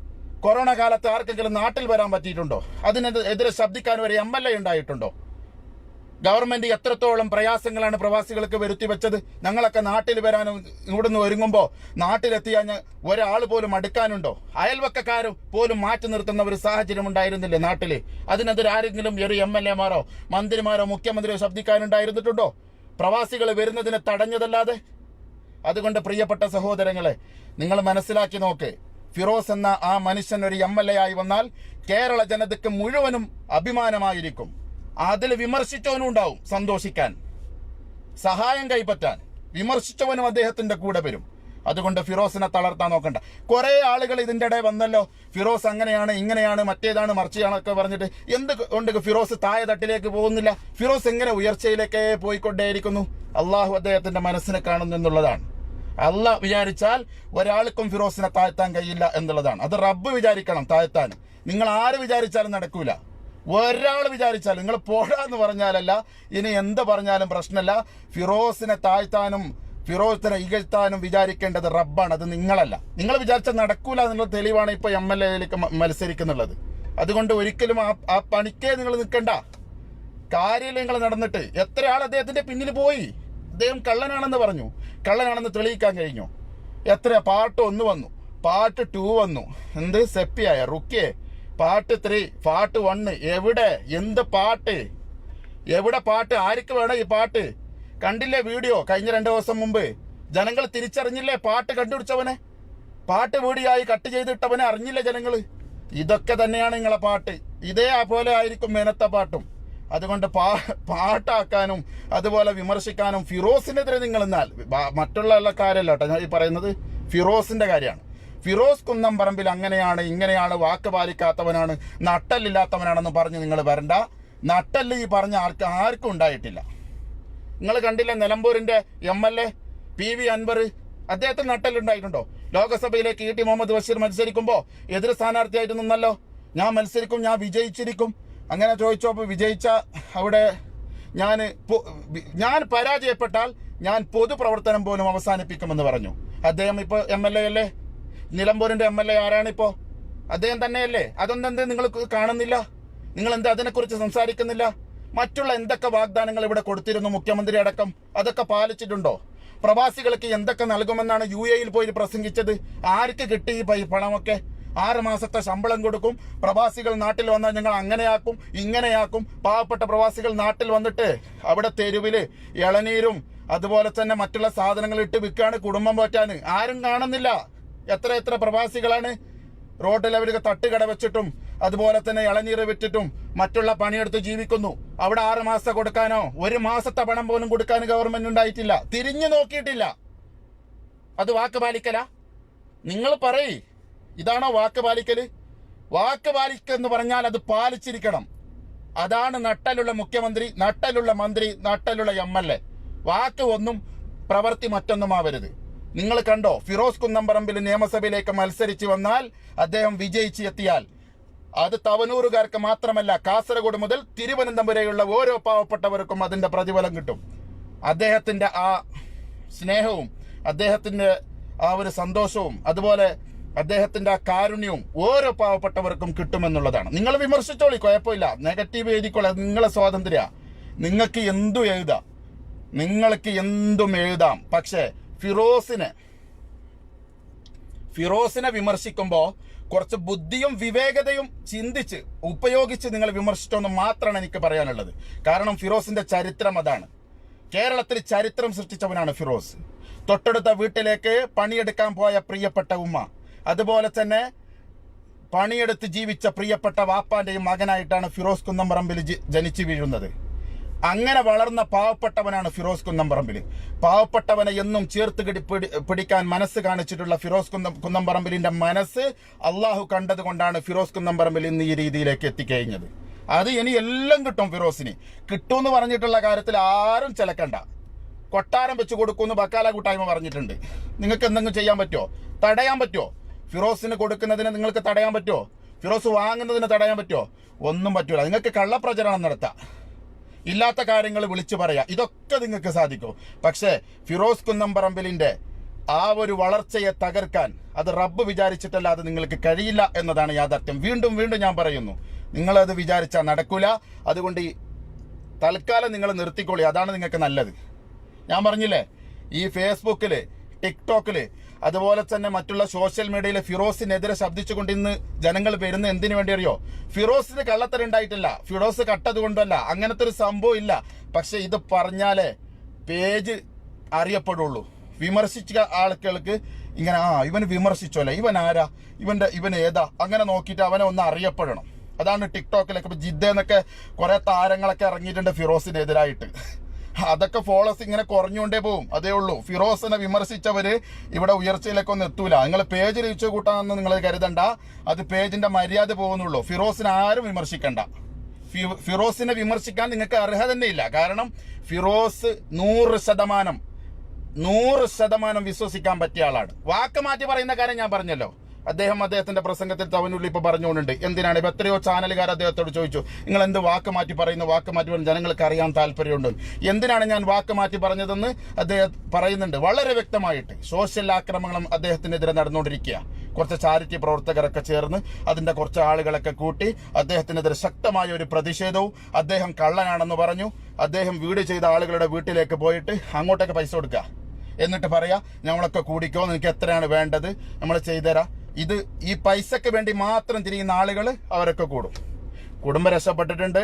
കൊറോണ കാലത്ത് ആർക്കെങ്കിലും നാട്ടിൽ വരാൻ പറ്റിയിട്ടുണ്ടോ? അതിനെതിരെ ശബ്ദിക്കാൻ ഒരു MLA ഉണ്ടായിട്ടുണ്ടോ? ഗവൺമെന്റ് എത്രത്തോളം പ്രയാസങ്ങളാണ് പ്രവാസികൾക്ക് വരുത്തി വെച്ചത്. ഞങ്ങളൊക്കെ നാട്ടിൽ വരാനും ഇവിടുന്ന് ഒരുങ്ങുമ്പോൾ നാട്ടിലെത്തിയാൽ ഒരാൾ പോലും അടുക്കാനുണ്ടോ? അയൽവക്കക്കാരും പോലും മാറ്റി നിർത്തുന്ന ഒരു സാഹചര്യം ഉണ്ടായിരുന്നില്ലേ നാട്ടില്? അതിനെതിരെ ആരെങ്കിലും ഒരു MLA മാരോ മന്ത്രിമാരോ മുഖ്യമന്ത്രിയോ ശബ്ദിക്കാനുണ്ടായിരുന്നിട്ടുണ്ടോ? പ്രവാസികൾ വരുന്നതിനെ തടഞ്ഞതല്ലാതെ. അതുകൊണ്ട് പ്രിയപ്പെട്ട സഹോദരങ്ങളെ, നിങ്ങൾ മനസ്സിലാക്കി നോക്ക്. ഫിറോസ് എന്ന ആ മനുഷ്യൻ ഒരു MLA ആയി വന്നാൽ കേരള ജനതയ്ക്ക് മുഴുവനും അഭിമാനമായിരിക്കും. അതിൽ വിമർശിച്ചവനും ഉണ്ടാവും സന്തോഷിക്കാൻ, സഹായം കൈപ്പറ്റാൻ. വിമർശിച്ചവനും അദ്ദേഹത്തിന്റെ കൂടെ വരും. അതുകൊണ്ട് ഫിറോസിനെ തളർത്താൻ നോക്കണ്ട. കുറെ ആളുകൾ ഇതിന്റെ ഇടയിൽ വന്നല്ലോ, ഫിറോസ് അങ്ങനെയാണ് ഇങ്ങനെയാണ് മറ്റേതാണ് മറിച്ചാണൊക്കെ പറഞ്ഞിട്ട്. എന്തുകൊണ്ട് ഫിറോസ് താഴെ തട്ടിലേക്ക് പോകുന്നില്ല? ഫിറോസ് എങ്ങനെ ഉയർച്ചയിലേക്ക് പോയിക്കൊണ്ടേയിരിക്കുന്നു? അള്ളാഹു അദ്ദേഹത്തിന്റെ മനസ്സിനെ കാണുന്നു എന്നുള്ളതാണ്. അള്ളാഹ് വിചാരിച്ചാൽ ഒരാൾക്കും ഫിറോസിനെ താഴ്ത്താൻ കഴിയില്ല എന്നുള്ളതാണ്. അത് റബ്ബ് വിചാരിക്കണം താഴ്ത്താൻ. നിങ്ങൾ ആര് വിചാരിച്ചാലും നടക്കൂല. ഒരാൾ വിചാരിച്ചാലും, നിങ്ങൾ പോടാന്ന് പറഞ്ഞാലല്ല, ഇനി എന്ത് പറഞ്ഞാലും പ്രശ്നമല്ല. ഫിറോസിനെ താഴ്ത്താനും ഫിറോസിനെ ഇകഴ്ത്താനും വിചാരിക്കേണ്ടത് റബ്ബാണ്, അത് നിങ്ങളല്ല. നിങ്ങൾ വിചാരിച്ചാൽ നടക്കൂല എന്നുള്ള തെളിവാണ് ഇപ്പൊ MLA-യിലേക്ക് മത്സരിക്കുന്നുള്ളത്. അതുകൊണ്ട് ഒരിക്കലും ആ പണിക്കേ നിങ്ങൾ നിൽക്കണ്ട. കാര്യം നിങ്ങൾ നടന്നിട്ട് എത്ര ആൾ അദ്ദേഹത്തിന്റെ പിന്നിൽ പോയി. അദ്ദേഹം കള്ളനാണെന്ന് പറഞ്ഞു, കള്ളനാണെന്ന് തെളിയിക്കാൻ കഴിഞ്ഞു. എത്ര പാട്ട് 1 വന്നു, പാട്ട് 2 വന്നു, എന്ത് സെപ്പിയായ റുക്കിയെ, പാട്ട് 3, പാട്ട് 1. എവിടെ? എന്ത് പാട്ട്? എവിടെ പാട്ട്? ആർക്ക് വേണം ഈ പാട്ട്? കണ്ടില്ലേ വീഡിയോ കഴിഞ്ഞ 2 ദിവസം മുമ്പ്? ജനങ്ങൾ തിരിച്ചറിഞ്ഞില്ലേ പാട്ട് കണ്ടുപിടിച്ചവനെ? പാട്ട് വീഡിയോയായി കട്ട് ചെയ്തിട്ടവനെ അറിഞ്ഞില്ലേ ജനങ്ങൾ? ഇതൊക്കെ തന്നെയാണ് നിങ്ങളെ പാട്ട്. ഇതേ പോലെ ആയിരിക്കും മേനത്ത പാട്ടും. അതുകൊണ്ട് പാട്ടാക്കാനും അതുപോലെ വിമർശിക്കാനും ഫിറോസിനെതിരെ നിങ്ങൾ എന്നാൽ മറ്റുള്ള കാര്യമല്ല കേട്ടോ ഞാൻ ഈ പറയുന്നത്, ഫിറോസിന്റെ കാര്യമാണ്. ഫിറോസ് കുന്നംപറമ്പിൽ അങ്ങനെയാണ് ഇങ്ങനെയാണ്, വാക്ക് പാലിക്കാത്തവനാണ്, നട്ടല്ലില്ലാത്തവനാണെന്ന് പറഞ്ഞ് നിങ്ങൾ വരണ്ട. നട്ടല് ഈ പറഞ്ഞ ആർക്കും ഉണ്ടായിട്ടില്ല. നിങ്ങൾ കണ്ടില്ല നിലമ്പൂരിന്റെ MLA PV അൻവർ, അദ്ദേഹത്തിന് നട്ടല്ലുണ്ടായിട്ടുണ്ടോ? ലോകസഭയിലേക്ക് ET മുഹമ്മദ് ബഷീർ മത്സരിക്കുമ്പോൾ എതിർ സ്ഥാനാർത്ഥിയായിട്ട് നിന്നല്ലോ. ഞാൻ മത്സരിക്കും, ഞാൻ വിജയിച്ചിരിക്കും. അങ്ങനെ ചോദിച്ചപ്പോൾ വിജയിച്ച അവിടെ ഞാൻ പരാജയപ്പെട്ടാൽ ഞാൻ പൊതുപ്രവർത്തനം പോലും അവസാനിപ്പിക്കുമെന്ന് പറഞ്ഞു. അദ്ദേഹം ഇപ്പോൾ MLA അല്ലേ? നിലമ്പൂരിന്റെ MLA ആരാണിപ്പോ? അദ്ദേഹം തന്നെയല്ലേ? അതൊന്നെന്ത് നിങ്ങൾ കാണുന്നില്ല? നിങ്ങൾ എന്താ അതിനെക്കുറിച്ച് സംസാരിക്കുന്നില്ല? മറ്റുള്ള എന്തൊക്കെ വാഗ്ദാനങ്ങൾ ഇവിടെ കൊടുത്തിരുന്നു മുഖ്യമന്ത്രി അടക്കം, അതൊക്കെ പാലിച്ചിട്ടുണ്ടോ? പ്രവാസികൾക്ക് എന്തൊക്കെ നൽകുമെന്നാണ് UAE-യിൽ പോയി പ്രസംഗിച്ചത്? ആർക്ക് കിട്ടി ഈ പണമൊക്കെ? 6 മാസത്തെ ശമ്പളം കൊടുക്കും. പ്രവാസികൾ നാട്ടിൽ വന്നാൽ ഞങ്ങൾ അങ്ങനെയാക്കും ഇങ്ങനെയാക്കും. പാവപ്പെട്ട പ്രവാസികൾ നാട്ടിൽ വന്നിട്ട് അവിടെ തെരുവില് ഇളനീരും അതുപോലെ തന്നെ മറ്റുള്ള സാധനങ്ങൾ ഇട്ട് വിൽക്കാണ് കുടുംബം പോറ്റാൻ. ആരും കാണുന്നില്ല. എത്ര പ്രവാസികളാണ് റോഡിൽ അവർക്ക് തട്ടുകട വെച്ചിട്ടും അതുപോലെ തന്നെ ഇളനീര് വിറ്റിട്ടും മറ്റുള്ള പണിയെടുത്ത് ജീവിക്കുന്നു. അവിടെ 6 മാസം കൊടുക്കാനോ 1 മാസത്തെ പണം പോലും കൊടുക്കാൻ ഗവൺമെന്റ് ഉണ്ടായിട്ടില്ല. തിരിഞ്ഞു നോക്കിയിട്ടില്ല. അത് വാക്ക് പാലിക്കല? നിങ്ങൾ പറയ്, ഇതാണോ വാക്ക് പാലിക്കല്? വാക്ക് പാലിക്കെന്ന് പറഞ്ഞാൽ അത് പാലിച്ചിരിക്കണം. അതാണ് നട്ടലുള്ള മുഖ്യമന്ത്രി, നട്ടലുള്ള മന്ത്രി, നട്ടലുള്ള MLA. വാക്ക് ഒന്നും പ്രവൃത്തി മറ്റൊന്നും ആവരുത്. നിങ്ങൾ കണ്ടോ, ഫിറോസ് കുന്നംപറമ്പിൽ നിയമസഭയിലേക്ക് മത്സരിച്ച് വന്നാൽ അദ്ദേഹം വിജയിച്ച് എത്തിയാൽ അത് തവനൂറുകാർക്ക് മാത്രമല്ല, കാസർഗോഡ് മുതൽ തിരുവനന്തപുരം വരെയുള്ള ഓരോ പാവപ്പെട്ടവർക്കും അതിന്റെ പ്രതിഫലം കിട്ടും. അദ്ദേഹത്തിന്റെ ആ സ്നേഹവും അദ്ദേഹത്തിന്റെ ആ ഒരു സന്തോഷവും അതുപോലെ അദ്ദേഹത്തിന്റെ ആ കാരുണ്യവും ഓരോ പാവപ്പെട്ടവർക്കും കിട്ടുമെന്നുള്ളതാണ്. നിങ്ങൾ വിമർശിച്ചോളി, കുഴപ്പമില്ല. നെഗറ്റീവ് എഴുതിക്കോളെ, നിങ്ങളെ സ്വാതന്ത്ര്യ. നിങ്ങൾക്ക് എന്തും എഴുതാം, നിങ്ങൾക്ക് എന്തും എഴുതാം. പക്ഷേ ഫിറോസിനെ വിമർശിക്കുമ്പോൾ കുറച്ച് ബുദ്ധിയും വിവേകതയും ചിന്തിച്ച് ഉപയോഗിച്ച് നിങ്ങൾ വിമർശിച്ചോന്ന് മാത്രമാണ് എനിക്ക് പറയാനുള്ളത്. കാരണം ഫിറോസിന്റെ ചരിത്രം അതാണ്. കേരളത്തിൽ ചരിത്രം സൃഷ്ടിച്ചവനാണ് ഫിറോസ്. തൊട്ടടുത്ത വീട്ടിലേക്ക് പണിയെടുക്കാൻ പോയ പ്രിയപ്പെട്ട ഉമ്മ, അതുപോലെ തന്നെ പണിയെടുത്ത് ജീവിച്ച പ്രിയപ്പെട്ട വാപ്പാന്റെയും മകനായിട്ടാണ് ഫിറോസ് കുന്നംപറമ്പിൽ ജനിച്ചു വീഴുന്നത്. അങ്ങനെ വളർന്ന പാവപ്പെട്ടവനാണ് ഫിറോസ് കുന്നംപറമ്പിൽ. പാവപ്പെട്ടവനെ എന്നും ചേർത്ത് പിടിക്കാൻ മനസ്സ് കാണിച്ചിട്ടുള്ള ഫിറോസ് കുന്നംപറമ്പിലിന്റെ മനസ്സ് അള്ളാഹു കണ്ടത് കൊണ്ടാണ് ഫിറോസ് കുന്നംപറമ്പിൽ ഇന്ന് ഈ രീതിയിലേക്ക് എത്തിക്കഴിഞ്ഞത്. അത് ഇനി എല്ലാം കിട്ടും. ഫിറോസിന് കിട്ടുമെന്ന് പറഞ്ഞിട്ടുള്ള കാര്യത്തിൽ ആരും ചിലക്കണ്ട. കൊട്ടാരം വെച്ച് കൊടുക്കുമെന്ന് ബക്കാല കൂട്ടായ്മ പറഞ്ഞിട്ടുണ്ട്. നിങ്ങൾക്ക് എന്തെങ്കിലും ചെയ്യാൻ പറ്റുമോ? തടയാൻ പറ്റുമോ? ഫിറോസിന് കൊടുക്കുന്നതിന് നിങ്ങൾക്ക് തടയാൻ പറ്റുമോ? ഫിറോസ് വാങ്ങുന്നതിന് തടയാൻ പറ്റുമോ? ഒന്നും പറ്റൂല. നിങ്ങൾക്ക് കള്ളപ്രചരണം നടത്താം, ഇല്ലാത്ത കാര്യങ്ങൾ വിളിച്ചു പറയാം, ഇതൊക്കെ നിങ്ങൾക്ക് സാധിക്കും. പക്ഷേ ഫിറോസ് കുന്നംപറമ്പിലിന്റെ ആ ഒരു വളർച്ചയെ തകർക്കാൻ അത് റബ്ബ് വിചാരിച്ചിട്ടല്ലാതെ നിങ്ങൾക്ക് കഴിയില്ല എന്നതാണ് യാഥാർത്ഥ്യം. വീണ്ടും വീണ്ടും ഞാൻ പറയുന്നു, നിങ്ങളത് വിചാരിച്ചാൽ നടക്കൂല. അതുകൊണ്ട് തൽക്കാലം നിങ്ങൾ നിർത്തിക്കൊള്ളി, അതാണ് നിങ്ങൾക്ക് നല്ലത്. ഞാൻ പറഞ്ഞില്ലേ, ഈ ഫേസ്ബുക്കില്, ടിക്ടോക്കില്, അതുപോലെ തന്നെ മറ്റുള്ള സോഷ്യൽ മീഡിയയിൽ ഫിറോസിനെതിരെ ശബ്ദിച്ചുകൊണ്ട് ഇന്ന് ജനങ്ങൾ വരുന്ന എന്തിനു വേണ്ടി അറിയോ? ഫിറോസിന് കള്ളത്തരം ഉണ്ടായിട്ടില്ല, ഫിറോസ് കട്ടത് കൊണ്ടല്ല, അങ്ങനത്തെ ഒരു സംഭവം ഇല്ല. പക്ഷെ ഇത് പറഞ്ഞാലേ പേജ് അറിയപ്പെടുള്ളൂ. വിമർശിച്ച ആളുകൾക്ക് ഇങ്ങനെ ഇവന് വിമർശിച്ചോല്ലേ, ഇവൻ ആരാ, ഇവൻ ഏതാ, അങ്ങനെ നോക്കിയിട്ട് അവനെ ഒന്ന് അറിയപ്പെടണം. അതാണ് ടിക്ടോക്കിലൊക്കെ ഇപ്പൊ ജിദ്ദെന്നൊക്കെ കുറെ താരങ്ങളൊക്കെ ഇറങ്ങിയിട്ടുണ്ട് ഫിറോസിനെതിരായിട്ട്. അതൊക്കെ ഫോളോവേഴ്സ് ഇങ്ങനെ കുറഞ്ഞുകൊണ്ടേ പോവും, അതേ ഉള്ളൂ. ഫിറോസിനെ വിമർശിച്ചവര് ഇവിടെ ഉയർച്ചയിലേക്ക് ഒന്നും എത്തൂല. നിങ്ങൾ പേജ് റീച്ച് കൂട്ടാമെന്ന് നിങ്ങൾ കരുതണ്ട, അത് പേജിന്റെ മര്യാദ പോകുന്നുള്ളൂ. ഫിറോസിനെ ആരും വിമർശിക്കണ്ട. ഫിറോസിനെ വിമർശിക്കാൻ നിങ്ങൾക്ക് അർഹത തന്നെ ഇല്ല. കാരണം ഫിറോസ് 100% വിശ്വസിക്കാൻ പറ്റിയ ആളാണ്. വാക്ക് മാറ്റി പറയുന്ന കാര്യം ഞാൻ പറഞ്ഞല്ലോ. അദ്ദേഹത്തിന്റെ പ്രസംഗത്തിൽ തവനൂരിൽ ഇപ്പൊ പറഞ്ഞുകൊണ്ടുണ്ട്. എന്തിനാണ് ഇപ്പൊ എത്രയോ ചാനലുകാർ അദ്ദേഹത്തോട് ചോദിച്ചു, നിങ്ങൾ എന്ത് വാക്ക് മാറ്റി പറയുന്നു, വാക്ക് മാറ്റി പറയുന്നു, ജനങ്ങൾക്ക് അറിയാൻ താല്പര്യമുണ്ട്, എന്തിനാണ് ഞാൻ വാക്ക് മാറ്റി പറഞ്ഞതെന്ന് അദ്ദേഹം പറയുന്നുണ്ട് വളരെ വ്യക്തമായിട്ട്. സോഷ്യൽ ആക്രമണം അദ്ദേഹത്തിനെതിരെ നടന്നുകൊണ്ടിരിക്കുക. കുറച്ച് ചാരിറ്റി പ്രവർത്തകരൊക്കെ ചേർന്ന് അതിന്റെ കുറച്ച് ആളുകളൊക്കെ കൂട്ടി അദ്ദേഹത്തിനെതിരെ ശക്തമായ ഒരു പ്രതിഷേധവും, അദ്ദേഹം കള്ളനാണെന്ന് പറഞ്ഞു. അദ്ദേഹം വീട് ചെയ്ത ആളുകളുടെ വീട്ടിലേക്ക് പോയിട്ട് അങ്ങോട്ടൊക്കെ പൈസ കൊടുക്കുക, എന്നിട്ട് പറയാ ഞങ്ങളൊക്കെ കൂടിക്കോ, നിനക്ക് എത്രയാണ് വേണ്ടത് നമ്മൾ ചെയ്തുതരാം. ഈ പൈസക്ക് വേണ്ടി മാത്രം തിരിയുന്ന ആളുകൾ അവരൊക്കെ കൂടും. കുടുംബം രക്ഷപ്പെട്ടിട്ടുണ്ട്,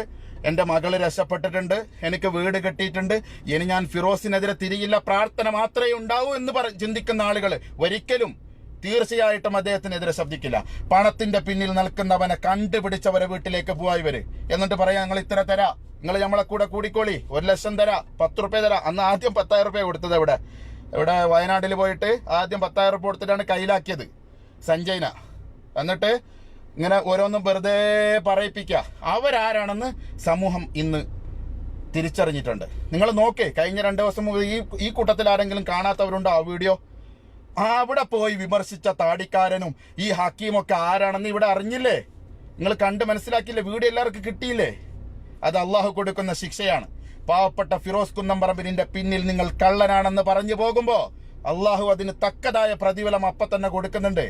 എന്റെ മകള് രക്ഷപ്പെട്ടിട്ടുണ്ട്, എനിക്ക് വീട് കെട്ടിയിട്ടുണ്ട്, ഇനി ഞാൻ ഫിറോസിനെതിരെ തിരിയില്ല, പ്രാർത്ഥന മാത്രമേ ഉണ്ടാവൂ എന്ന് ചിന്തിക്കുന്ന ആളുകൾ ഒരിക്കലും തീർച്ചയായിട്ടും അദ്ദേഹത്തിനെതിരെ ശബ്ദിക്കില്ല. പണത്തിന്റെ പിന്നിൽ നിൽക്കുന്നവനെ കണ്ടുപിടിച്ചവരെ വീട്ടിലേക്ക് പോവാ ഇവര്, എന്നിട്ട് പറയാം ഞങ്ങൾ ഇത്ര തരാ, നിങ്ങൾ നമ്മളെ കൂടെ കൂടിക്കോളി, 1 ലക്ഷം തരാ, 10 റുപ്യ തരാ. അന്ന് ആദ്യം 10,000 റുപ്യ കൊടുത്തത് ഇവിടെ വയനാട്ടിൽ പോയിട്ട് ആദ്യം 10,000 റുപ്യ കൊടുത്തിട്ടാണ് കയ്യിലാക്കിയത് സഞ്ജയ്ന. എന്നിട്ട് ഇങ്ങനെ ഓരോന്നും വെറുതെ പറയിപ്പിക്കുക. അവരാരാണെന്ന് സമൂഹം ഇന്ന് തിരിച്ചറിഞ്ഞിട്ടുണ്ട്. നിങ്ങൾ നോക്കേ, കഴിഞ്ഞ 2 ദിവസം മുതൽ ഈ കൂട്ടത്തിൽ ആരെങ്കിലും കാണാത്തവരുണ്ടോ ആ വീഡിയോ? അവിടെ പോയി വിമർശിച്ച താടിക്കാരനും ഈ ഹക്കീമൊക്കെ ആരാണെന്ന് ഇവിടെ അറിഞ്ഞില്ലേ? നിങ്ങൾ കണ്ട് മനസ്സിലാക്കിയില്ലേ? വീഡിയോ എല്ലാവർക്കും കിട്ടിയില്ലേ? അത് അള്ളാഹു കൊടുക്കുന്ന ശിക്ഷയാണ്. പാവപ്പെട്ട ഫിറോസ് കുന്നംപറമ്പിലിന്റെ പിന്നിൽ നിങ്ങൾ കള്ളനാണെന്ന് പറഞ്ഞു പോകുമ്പോ അള്ളാഹു അതിന് തക്കതായ പ്രതിഫലം അപ്പൊ തന്നെ കൊടുക്കുന്നുണ്ട്.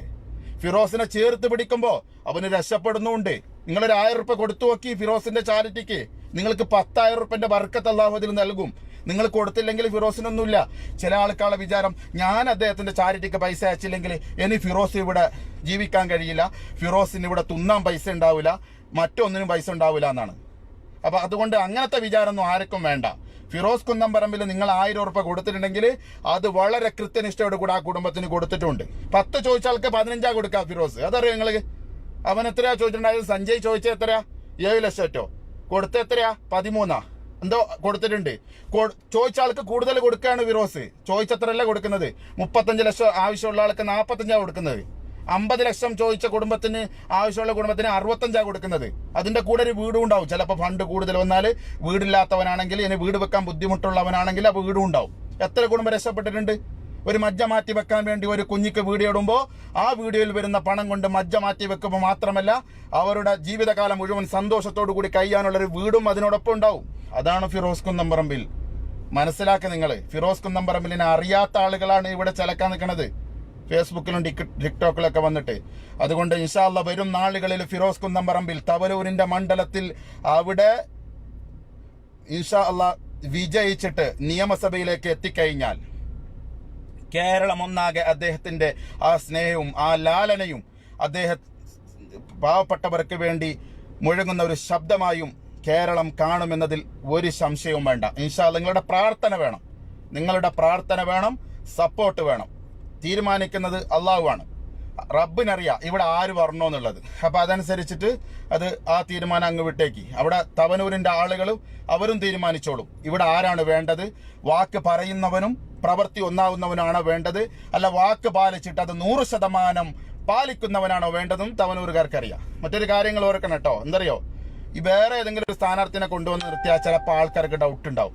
ഫിറോസിനെ ചേർത്ത് പിടിക്കുമ്പോ അവന് രക്ഷപ്പെടുന്നുണ്ട്. നിങ്ങളൊരു 1000 റുപ്യ കൊടുത്തു നോക്കി ഫിറോസിന്റെ ചാരിറ്റിക്ക്, നിങ്ങൾക്ക് 10,000 റുപ്യന്റെ ബർക്കത്ത് അള്ളാഹു അതിൽ നൽകും. നിങ്ങൾ കൊടുത്തില്ലെങ്കിൽ ഫിറോസിനൊന്നുമില്ല. ചില ആൾക്കാരുടെ വിചാരം, ഞാൻ അദ്ദേഹത്തിന്റെ ചാരിറ്റിക്ക് പൈസ അയച്ചില്ലെങ്കിൽ ഇനി ഫിറോസ് ഇവിടെ ജീവിക്കാൻ കഴിയില്ല, ഫിറോസിന് ഇവിടെ തിന്നാൻ പൈസ ഉണ്ടാവില്ല, മറ്റൊന്നിനും പൈസ ഉണ്ടാവില്ല എന്നാണ്. അപ്പൊ അതുകൊണ്ട് അങ്ങനത്തെ വിചാരമൊന്നും ആർക്കും വേണ്ട. ഫിറോസ് കുന്നംപറമ്പിൽ നിങ്ങൾ 1000 റുപ്യ കൊടുത്തിട്ടുണ്ടെങ്കിൽ അത് വളരെ കൃത്യനിഷ്ഠയോട് കൂടെ ആ കുടുംബത്തിന് കൊടുത്തിട്ടുണ്ട്. 10 ചോദിച്ചാൾക്ക് 15 കൊടുക്കുക ഫിറോസ്. അതറിയോ നിങ്ങൾക്ക്? അവൻ എത്രയാ ചോദിച്ചിട്ടുണ്ടായത്? സഞ്ജയ് ചോദിച്ച എത്രയാ? 7 ലക്ഷോ കൊടുത്ത എത്രയാ? 13 എന്തോ കൊടുത്തിട്ടുണ്ട്. ചോദിച്ച ആൾക്ക് കൂടുതൽ കൊടുക്കുകയാണ് ഫിറോസ്. ചോദിച്ചത്രല്ല കൊടുക്കുന്നത്. 35 ലക്ഷം ആവശ്യമുള്ള ആൾക്ക് 45 കൊടുക്കുന്നത്. 50 ലക്ഷം ചോദിച്ച കുടുംബത്തിന്, ആവശ്യമുള്ള കുടുംബത്തിന് 65 കൊടുക്കുന്നത്. അതിന്റെ കൂടെ ഒരു വീടും ഉണ്ടാവും. ചിലപ്പോൾ ഫണ്ട് കൂടുതൽ വന്നാൽ, വീടില്ലാത്തവനാണെങ്കിൽ, ഇനി വീട് വെക്കാൻ ബുദ്ധിമുട്ടുള്ളവനാണെങ്കിൽ ആ വീടും ഉണ്ടാവും. എത്ര കുടുംബം രക്ഷപ്പെട്ടിട്ടുണ്ട്? ഒരു മജ്ജ മാറ്റി വെക്കാൻ വേണ്ടി ഒരു കുഞ്ഞിക്ക് വീഡിയോ ഇടുമ്പോൾ ആ വീഡിയോയിൽ വരുന്ന പണം കൊണ്ട് മജ്ജ മാറ്റി വെക്കുമ്പോൾ മാത്രമല്ല അവരുടെ ജീവിതകാലം മുഴുവൻ സന്തോഷത്തോടു കൂടി കഴിയാനുള്ളൊരു വീടും അതിനോടൊപ്പം ഉണ്ടാവും. അതാണ് ഫിറോസ് കുന്നംപറമ്പിൽ. മനസ്സിലാക്കുക നിങ്ങൾ. ഫിറോസ് കുന്നംപറമ്പിലിനെ അറിയാത്ത ആളുകളാണ് ഇവിടെ ചിലക്കാൻ നിൽക്കുന്നത്, ഫേസ്ബുക്കിലും ടിക്ടോക്കിലൊക്കെ വന്നിട്ട്. അതുകൊണ്ട് ഇൻഷാ അല്ലാഹ് വരും നാളുകളിൽ ഫിറോസ് കുന്നംപറമ്പിൽ തവനൂരിന്റെ മണ്ഡലത്തിൽ അവിടെ ഇൻഷാ അല്ലാഹ് വിജയിച്ചിട്ട് നിയമസഭയിലേക്ക് എത്തിക്കഴിഞ്ഞാൽ കേരളം ഒന്നാകെ അദ്ദേഹത്തിന്റെ ആ സ്നേഹവും ആ ലാലനയും പാവപ്പെട്ടവർക്ക് വേണ്ടി മുഴങ്ങുന്ന ഒരു ശബ്ദമായും കേരളം കാണുമെന്നതിൽ ഒരു സംശയവും വേണ്ട. ഇൻഷാ അല്ലാഹ് നിങ്ങളുടെ പ്രാർത്ഥന വേണം, സപ്പോർട്ട് വേണം. തീരുമാനിക്കുന്നത് അള്ളാഹുവാണ്. റബ്ബിനറിയാം ഇവിടെ ആര് വരണമെന്നുള്ളത്. അപ്പൊ അതനുസരിച്ചിട്ട് ആ തീരുമാനം അങ്ങ് വിട്ടേക്ക്. അവിടെ തവനൂരിന്റെ ആളുകളും അവരും തീരുമാനിച്ചോളും ഇവിടെ ആരാണ് വേണ്ടത്. വാക്ക് പറയുന്നവനും പ്രവൃത്തി ഒന്നാവുന്നവനാണോ വേണ്ടത്, അല്ല വാക്ക് പാലിച്ചിട്ട് അത് 100% പാലിക്കുന്നവനാണോ വേണ്ടതും തവനൂരുകാർക്കറിയാം. മറ്റൊരു കാര്യങ്ങൾ ഓർക്കണം കേട്ടോ. എന്തറിയോ, ഈ വേറെ ഏതെങ്കിലും ഒരു സ്ഥാനാർത്ഥിനെ കൊണ്ടുവന്ന് നിർത്തിയാൽ ചിലപ്പോൾ ആൾക്കാർക്ക് ഡൗട്ട് ഉണ്ടാവും,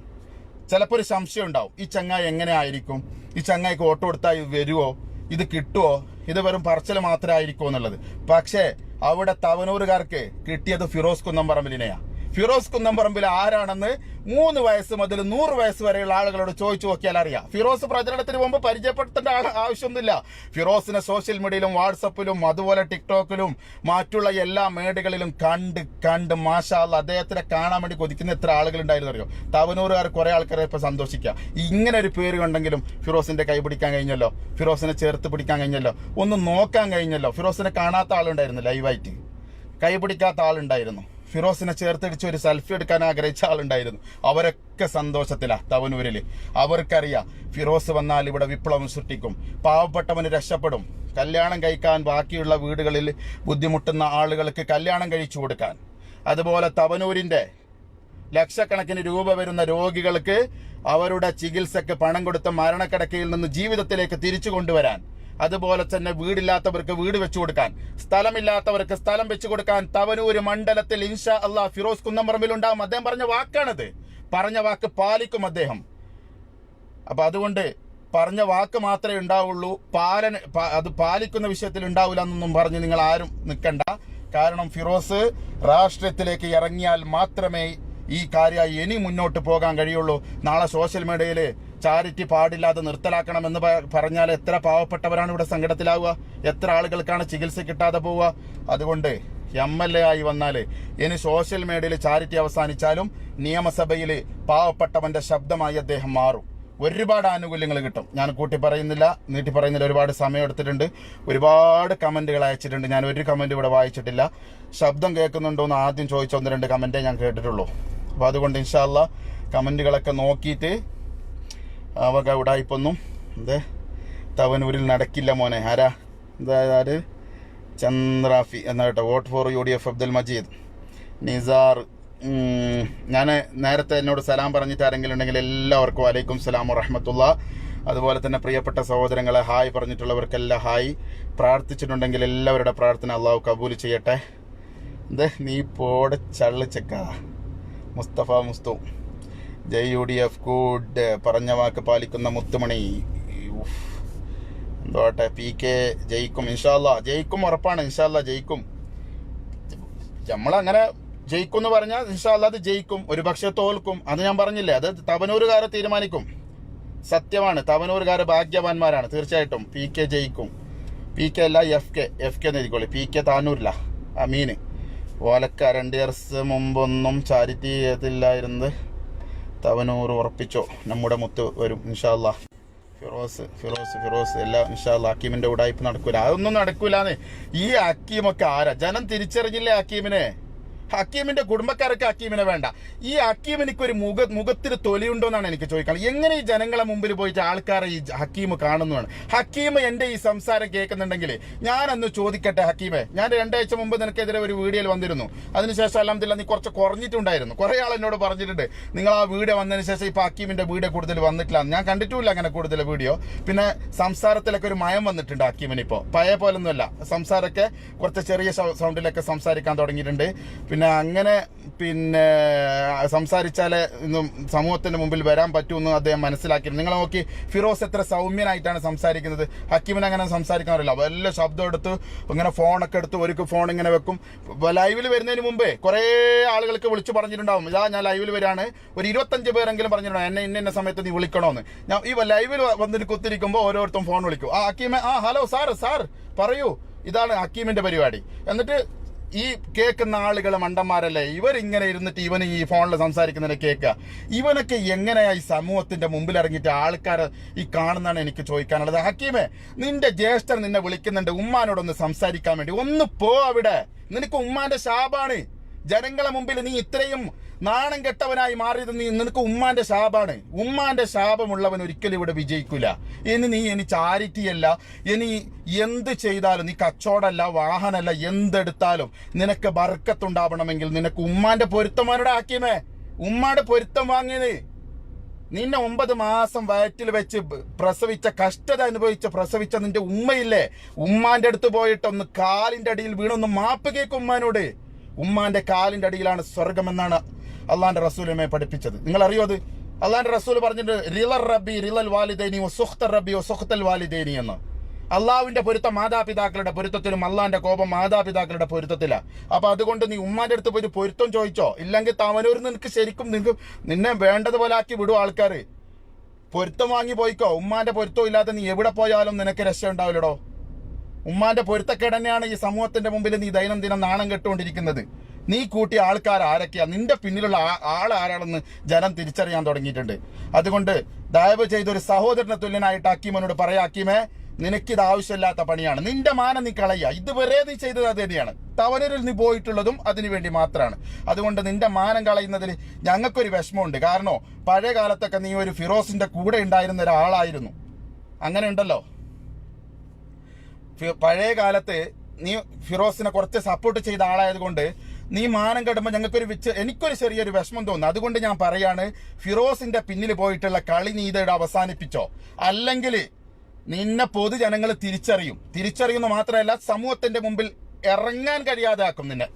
ചിലപ്പോൾ ഒരു സംശയം ഉണ്ടാവും. ഈ ചങ്ങായി എങ്ങനെ ആയിരിക്കും, ഈ ചങ്ങായിക്ക് വോട്ട് കൊടുത്താൽ വരുമോ, ഇത് കിട്ടുമോ, ഇത് വെറും പറച്ചിൽ മാത്രമായിരിക്കുമോ എന്നുള്ളത്. പക്ഷേ അവിടെ തവനൂരുകാർക്ക് കിട്ടിയത് ഫിറോസ് കുന്നംപറമ്പിലിനെയാ. ഫിറോസ് കുന്നംപറമ്പിൽ ആരാണെന്ന് 3 വയസ്സ് മുതൽ 100 വയസ്സ് വരെയുള്ള ആളുകളോട് ചോദിച്ചു നോക്കിയാൽ അറിയാം. ഫിറോസ് പ്രചരണത്തിന് മുമ്പ് പരിചയപ്പെടുത്തേണ്ട ആവശ്യമൊന്നുമില്ല. ഫിറോസിനെ സോഷ്യൽ മീഡിയയിലും വാട്സപ്പിലും അതുപോലെ ടിക്ടോക്കിലും മറ്റുള്ള എല്ലാ മേടുകളിലും കണ്ട് മാഷാ അല്ലാഹ് അദ്ദേഹത്തിനെ കാണാൻ വേണ്ടി കൊതിക്കുന്ന എത്ര ആളുകൾ ഉണ്ടായിരുന്നു അറിയോ. തവനൂറുകാർ കുറെ ആൾക്കാരെ ഇപ്പൊ സന്തോഷിക്കുക. ഇങ്ങനെ ഒരു പേര് കണ്ടെങ്കിലും ഫിറോസിന്റെ കൈ പിടിക്കാൻ കഴിഞ്ഞല്ലോ, ഫിറോസിനെ ചേർത്ത് പിടിക്കാൻ കഴിഞ്ഞല്ലോ, ഒന്ന് നോക്കാൻ കഴിഞ്ഞല്ലോ. ഫിറോസിനെ കാണാത്ത ആളുണ്ടായിരുന്നു, ലൈവായിട്ട് കൈ പിടിക്കാത്ത ആളുണ്ടായിരുന്നു, ഫിറോസിനെ ചേർത്തടിച്ച് ഒരു സെൽഫി എടുക്കാൻ ആഗ്രഹിച്ച ആളുണ്ടായിരുന്നു. അവരൊക്കെ സന്തോഷത്തിലാ തവനൂരില്. അവർക്കറിയാം ഫിറോസ് വന്നാൽ ഇവിടെ വിപ്ലവം സൃഷ്ടിക്കും, പാവപ്പെട്ടവന് രക്ഷപ്പെടും, കല്യാണം കഴിക്കാൻ ബാക്കിയുള്ള വീടുകളിൽ ബുദ്ധിമുട്ടുന്ന ആളുകൾക്ക് കല്യാണം കഴിച്ചു കൊടുക്കാൻ, അതുപോലെ തവനൂരിന്റെ ലക്ഷക്കണക്കിന് രൂപ വരുന്ന രോഗികൾക്ക് അവരുടെ ചികിത്സക്ക് പണം കൊടുത്ത മരണക്കിടക്കയിൽ നിന്ന് ജീവിതത്തിലേക്ക് തിരിച്ചു കൊണ്ടുവരാൻ, അതുപോലെ തന്നെ വീടില്ലാത്തവർക്ക് വീട് വെച്ചു കൊടുക്കാൻ, സ്ഥലമില്ലാത്തവർക്ക് സ്ഥലം വെച്ചു കൊടുക്കാൻ തവനൂര് മണ്ഡലത്തിൽ ഇൻഷാ അല്ലാഹ് ഫിറോസ് കുന്നംപറമ്പിൽ ഉണ്ടാവും. അദ്ദേഹം പറഞ്ഞ വാക്കാണത്, പറഞ്ഞ വാക്ക് പാലിക്കും അദ്ദേഹം. അപ്പൊ അതുകൊണ്ട് പറഞ്ഞ വാക്ക് മാത്രമേ ഉണ്ടാവുള്ളൂ, അത് പാലിക്കുന്ന വിഷയത്തിൽ ഉണ്ടാവില്ല എന്നൊന്നും പറഞ്ഞ് നിങ്ങൾ ആരും നിൽക്കണ്ട. കാരണം ഫിറോസ് രാഷ്ട്രീയത്തിലേക്ക് ഇറങ്ങിയാൽ മാത്രമേ ഈ കാര്യമായി ഇനി മുന്നോട്ട് പോകാൻ കഴിയുള്ളൂ. നാളെ സോഷ്യൽ മീഡിയയിൽ ചാരിറ്റി പാടില്ലാതെ നിർത്തലാക്കണമെന്ന് പറഞ്ഞാൽ എത്ര പാവപ്പെട്ടവരാണ് ഇവിടെ സങ്കടത്തിലാവുക, എത്ര ആളുകൾക്കാണ് ചികിത്സ കിട്ടാതെ പോവുക. അതുകൊണ്ട് MLA ആയി വന്നാൽ ഇനി സോഷ്യൽ മീഡിയയിൽ ചാരിറ്റി അവസാനിച്ചാലും നിയമസഭയിൽ പാവപ്പെട്ടവന്റെ ശബ്ദമായി അദ്ദേഹം മാറും. ഒരുപാട് ആനുകൂല്യങ്ങൾ കിട്ടും. ഞാൻ കൂട്ടി പറയുന്നില്ല, നീട്ടി പറയുന്നില്ല. ഒരുപാട് സമയം എടുത്തിട്ടുണ്ട്, ഒരുപാട് കമന്റുകൾ അയച്ചിട്ടുണ്ട്. ഞാൻ ഒരു കമന്റ് ഇവിടെ വായിച്ചിട്ടില്ല. ശബ്ദം കേൾക്കുന്നുണ്ടോ എന്ന് ആദ്യം ചോദിച്ച 1-2 കമന്റേ ഞാൻ കേട്ടിട്ടുള്ളൂ. അപ്പൊ അതുകൊണ്ട് ഇൻഷാ അല്ലാഹ് കമന്റുകളൊക്കെ നോക്കിയിട്ട് അവക ഉടായിപ്പൊന്നും തവനൂരിൽ നടക്കില്ല മോനെ. ആരാ അതായത് ചന്ദ്രാഫി എന്നാ കേട്ടോ. Vote four UDF Abdul Majeed Nisar. ഞാൻ നേരത്തെ എന്നോട് സലാം പറഞ്ഞിട്ട് ആരെങ്കിലും ഉണ്ടെങ്കിൽ എല്ലാവർക്കും വലൈക്കും സലാം വറഹ്മത്തുള്ള. അതുപോലെ തന്നെ പ്രിയപ്പെട്ട സഹോദരങ്ങളെ ഹായ് പറഞ്ഞിട്ടുള്ളവർക്കെല്ലാം ഹായ്. പ്രാർത്ഥിച്ചിട്ടുണ്ടെങ്കിൽ എല്ലാവരുടെ പ്രാർത്ഥന അള്ളാഹു കബൂൽ ചെയ്യട്ടെ. നീ പോടെ ചള്ളിച്ചക്ക മുസ്തഫ മുസ്തു. ജയ് UDF കൂഡ്, പറഞ്ഞ വാക്ക് പാലിക്കുന്ന മുത്തുമണി. എന്തോട്ടെ PK ജയിക്കും ഇൻഷാ അല്ലാഹ്, ജയിക്കും ഉറപ്പാണ് ഇൻഷാ അല്ലാഹ് ജയിക്കും. നമ്മളങ്ങനെ ജയിക്കും എന്ന് പറഞ്ഞാൽ ഇൻഷാ അല്ലാഹ് അത് ജയിക്കും. ഒരു പക്ഷേ തോൽക്കും, അത് ഞാൻ പറഞ്ഞില്ലേ, അത് തവനൂരുകാരെ തീരുമാനിക്കും. സത്യമാണ്, തവനൂരുകാരെ ഭാഗ്യവാന്മാരാണ് തീർച്ചയായിട്ടും. PK ജയിക്കും. PK അല്ല FK എന്ന് എഴുതിക്കോളി. PK താനൂരില്ല അമീന്. ഓലക്ക 2 ഇയർസ് മുമ്പൊന്നും ചാരിറ്റി ചെയ്തില്ലായിരുന്നത് തവനൂർ ഉറപ്പിച്ചോ, നമ്മുടെ മുത്ത് വരും ഇൻഷാ അല്ലാഹ്. ഫിറോസ് എല്ലാം ഇൻഷാ അല്ലാഹ്. ഹക്കീമിന്റെ ഉടായ്പ നടക്കൂല, അതൊന്നും നടക്കൂലെന്ന്. ഈ ഹക്കീമൊക്കെ ആരാ? ജനം തിരിച്ചറിഞ്ഞില്ലേ ഹക്കീമിനെ? ഹക്കീമിന്റെ കുടുംബക്കാരൊക്കെ ഹക്കീമിനെ വേണ്ട. ഈ ഹക്കീമിനിക്ക് ഒരു മുഖത്തിന് തൊലിയുണ്ടോ എന്നാണ് എനിക്ക് ചോദിക്കുന്നത്. എങ്ങനെ ഈ ജനങ്ങളെ മുമ്പിൽ പോയിട്ട് ആൾക്കാരെ ഈ ഹക്കീം കാണുന്നതാണ്? ഹക്കീം എന്റെ ഈ സംസാരം കേൾക്കുന്നുണ്ടെങ്കിൽ ഞാനൊന്ന് ചോദിക്കട്ടെ ഹക്കീമെ, ഞാൻ 2 ആഴ്ച മുമ്പ് നിനക്കെതിരെ ഒരു വീഡിയോയിൽ വന്നിരുന്നു. അതിനുശേഷം അൽഹംദുലില്ലാഹ് നീ കുറച്ച് കുറഞ്ഞിട്ടുണ്ടായിരുന്നു. കുറെ ആൾ എന്നോട് പറഞ്ഞിട്ടുണ്ട് നിങ്ങൾ ആ വീഡിയോ വന്നതിന് ശേഷം ഇപ്പൊ ഹക്കീമിന്റെ വീഡിയോ കൂടുതൽ വന്നിട്ടില്ല. ഞാൻ കണ്ടിട്ടുമില്ല അങ്ങനെ കൂടുതൽ വീഡിയോ. പിന്നെ സംസാരത്തിലൊക്കെ ഒരു മയം വന്നിട്ടുണ്ട് ഹക്കീമിന്. ഇപ്പോൾ പഴയ പോലൊന്നുമല്ല, സംസാരമൊക്കെ കുറച്ച് ചെറിയ സൗണ്ടിലൊക്കെ സംസാരിക്കാൻ തുടങ്ങിയിട്ടുണ്ട്. അങ്ങനെ സംസാരിച്ചാലേ സമൂഹത്തിന്റെ മുമ്പിൽ വരാൻ പറ്റുമെന്ന് അദ്ദേഹം മനസ്സിലാക്കിയിരുന്നു. നിങ്ങൾ നോക്കി ഫിറോസ് എത്ര സൗമ്യനായിട്ടാണ് സംസാരിക്കുന്നത്. ഹക്കീമിന് അങ്ങനെ സംസാരിക്കാറില്ല. വല്ല ശബ്ദം എടുത്ത് ഇങ്ങനെ ഫോണൊക്കെ എടുത്ത് ഒരു ഫോൺ ഇങ്ങനെ വെക്കും. ലൈവിൽ വരുന്നതിന് മുമ്പേ കുറെ ആളുകൾക്ക് വിളിച്ചു പറഞ്ഞിട്ടുണ്ടാവും, ഇതാ ഞാൻ ലൈവിൽ വരാണ്, ഒരു 25 പേരെങ്കിലും പറഞ്ഞിട്ടുണ്ടാവും എന്നെ ഇന്ന സമയത്ത് നീ വിളിക്കണോന്ന്. ഞാൻ ഈ ലൈവിൽ വന്നിട്ട് കുത്തിരിക്കുമ്പോൾ ഓരോരുത്തരും ഫോൺ വിളിക്കും. ഹക്കീമെ, ഹലോ സാർ പറയൂ. ഇതാണ് ഹക്കീമിന്റെ പരിപാടി. എന്നിട്ട് ഈ കേൾക്കുന്ന ആളുകൾ മണ്ടന്മാരല്ലേ, ഇവരിങ്ങനെ ഇരുന്നിട്ട് ഇവന് ഈ ഫോണിൽ സംസാരിക്കുന്നതിനെ കേൾക്കുക. ഇവനൊക്കെ എങ്ങനെയാ ഈ സമൂഹത്തിന്റെ മുമ്പിൽ ഇറങ്ങിയിട്ട് ആൾക്കാരെ ഈ കാണുന്നതാണ് എനിക്ക് ചോദിക്കാനുള്ളത്. ഹക്കീമെ, നിന്റെ ജ്യേഷ്ഠൻ നിന്നെ വിളിക്കുന്നുണ്ട് ഉമ്മാനോടൊന്ന് സംസാരിക്കാൻ വേണ്ടി, ഒന്ന് പോ അവിടെ. നിനക്ക് ഉമ്മാന്റെ ശാപാണ്. ജനങ്ങളെ മുമ്പിൽ നീ ഇത്രയും നാണം കെട്ടവനായി മാറിയത് നിനക്ക് ഉമ്മാന്റെ ശാപാണ്. ഉമ്മാന്റെ ശാപമുള്ളവൻ ഒരിക്കലും ഇവിടെ വിജയിക്കില്ല. ഇനി ചാരിറ്റി അല്ല, ഇനി എന്ത് ചെയ്താലും, നീ കച്ചവടമല്ല, വാഹനമല്ല, എന്തെടുത്താലും നിനക്ക് ബർക്കത്തുണ്ടാവണമെങ്കിൽ നിനക്ക് ഉമ്മാന്റെ പൊരുത്തമാരുടെ ഹക്കീമേ, ഉമ്മാന്റെ പൊരുത്തം വാങ്ങിയത്. നിന്നെ 9 മാസം വയറ്റിൽ വെച്ച് പ്രസവിച്ച, കഷ്ടത പ്രസവിച്ച നിന്റെ ഉമ്മയില്ലേ, ഉമ്മാന്റെ അടുത്ത് പോയിട്ടൊന്ന് കാലിന്റെ അടിയിൽ വീണൊന്ന് മാപ്പ് കേൾക്കും ഉമ്മാനോട്. ഉമ്മാന്റെ കാലിന്റെ അടിയിലാണ് സ്വർഗമെന്നാണ് അള്ളാന്റെ റസൂലുമേ പഠിപ്പിച്ചത്. നിങ്ങൾ അറിയോ അത്? അള്ളാന്റെ റസൂൽ പറഞ്ഞിട്ട് റിലൽ റബ്ബി റിലൽ വാലിദൈനി വസുഖ്ത റബ്ബി വസുഖ്തൽ വാലിദൈനി എന്ന്. അള്ളാഹുവിന്റെ പൊരുത്തം മാതാപിതാക്കളുടെ പൊരുത്തത്തിലും അള്ളാഹിന്റെ കോപം മാതാപിതാക്കളുടെ പൊരുത്തത്തിലാണ്. അപ്പൊ അതുകൊണ്ട് നീ ഉമ്മാന്റെ അടുത്ത് പോയി പൊരുത്തം ചോദിച്ചോ, ഇല്ലെങ്കിൽ തവനൂരിൽ നിനക്ക് ശരിക്കും നിന്നെ വേണ്ടതുപോലെ ആക്കി വിടും ആൾക്കാർ. പൊരുത്തം വാങ്ങി പോയിക്കോ. ഉമ്മാന്റെ പൊരുത്തം ഇല്ലാതെ നീ എവിടെ പോയാലും നിനക്ക് രക്ഷ ഉണ്ടാവില്ലടോ. ഉമ്മാന്റെ പൊരുത്തക്കേട് തന്നെയാണ് ഈ സമൂഹത്തിന്റെ മുമ്പിൽ നീ ദൈനംദിനം നാണം കെട്ടുകൊണ്ടിരിക്കുന്നത്. നീ കൂട്ടിയ ആൾക്കാർ ആരൊക്കെയാ, നിന്റെ പിന്നിലുള്ള ആൾ ആരാണെന്ന് ജനം തിരിച്ചറിയാൻ തുടങ്ങിയിട്ടുണ്ട്. അതുകൊണ്ട് ദയവ് ചെയ്തൊരു സഹോദരനെ തുല്യനായിട്ട് ഹക്കീമിനോട് പറയാ, ഹക്കീമേ നിനക്കിത് ആവശ്യമില്ലാത്ത പണിയാണ്, നിന്റെ മാനം നീ കളയുക. ഇതുവരെ നീ ചെയ്തത് അത് തന്നെയാണ്. തവനൂരിൽ നീ പോയിട്ടുള്ളതും അതിനു വേണ്ടി മാത്രമാണ്. അതുകൊണ്ട് നിന്റെ മാനം കളയുന്നതിൽ ഞങ്ങൾക്കൊരു വിഷമമുണ്ട്. കാരണം പഴയ കാലത്തൊക്കെ നീ ഒരു ഫിറോസിന്റെ കൂടെ ഉണ്ടായിരുന്ന ഒരാളായിരുന്നു. അങ്ങനെ ഉണ്ടല്ലോ, പഴയ കാലത്ത് നീ ഫിറോസിനെ കുറച്ച് സപ്പോർട്ട് ചെയ്ത ആളായത് കൊണ്ട് നീ മാനം കെടുമ്പോൾ എനിക്കൊരു ചെറിയൊരു വിഷമം തോന്നുന്നു. അതുകൊണ്ട് ഞാൻ പറയാണ്, ഫിറോസിന്റെ പിന്നിൽ പോയിട്ടുള്ള കളി നീ ഇതോടെ അവസാനിപ്പിച്ചോ. അല്ലെങ്കിൽ നിന്നെ പൊതുജനങ്ങൾ തിരിച്ചറിയുന്ന മാത്രമല്ല സമൂഹത്തിന്റെ മുമ്പിൽ ഇറങ്ങാൻ കഴിയാതെ ആക്കും നിന്നെ.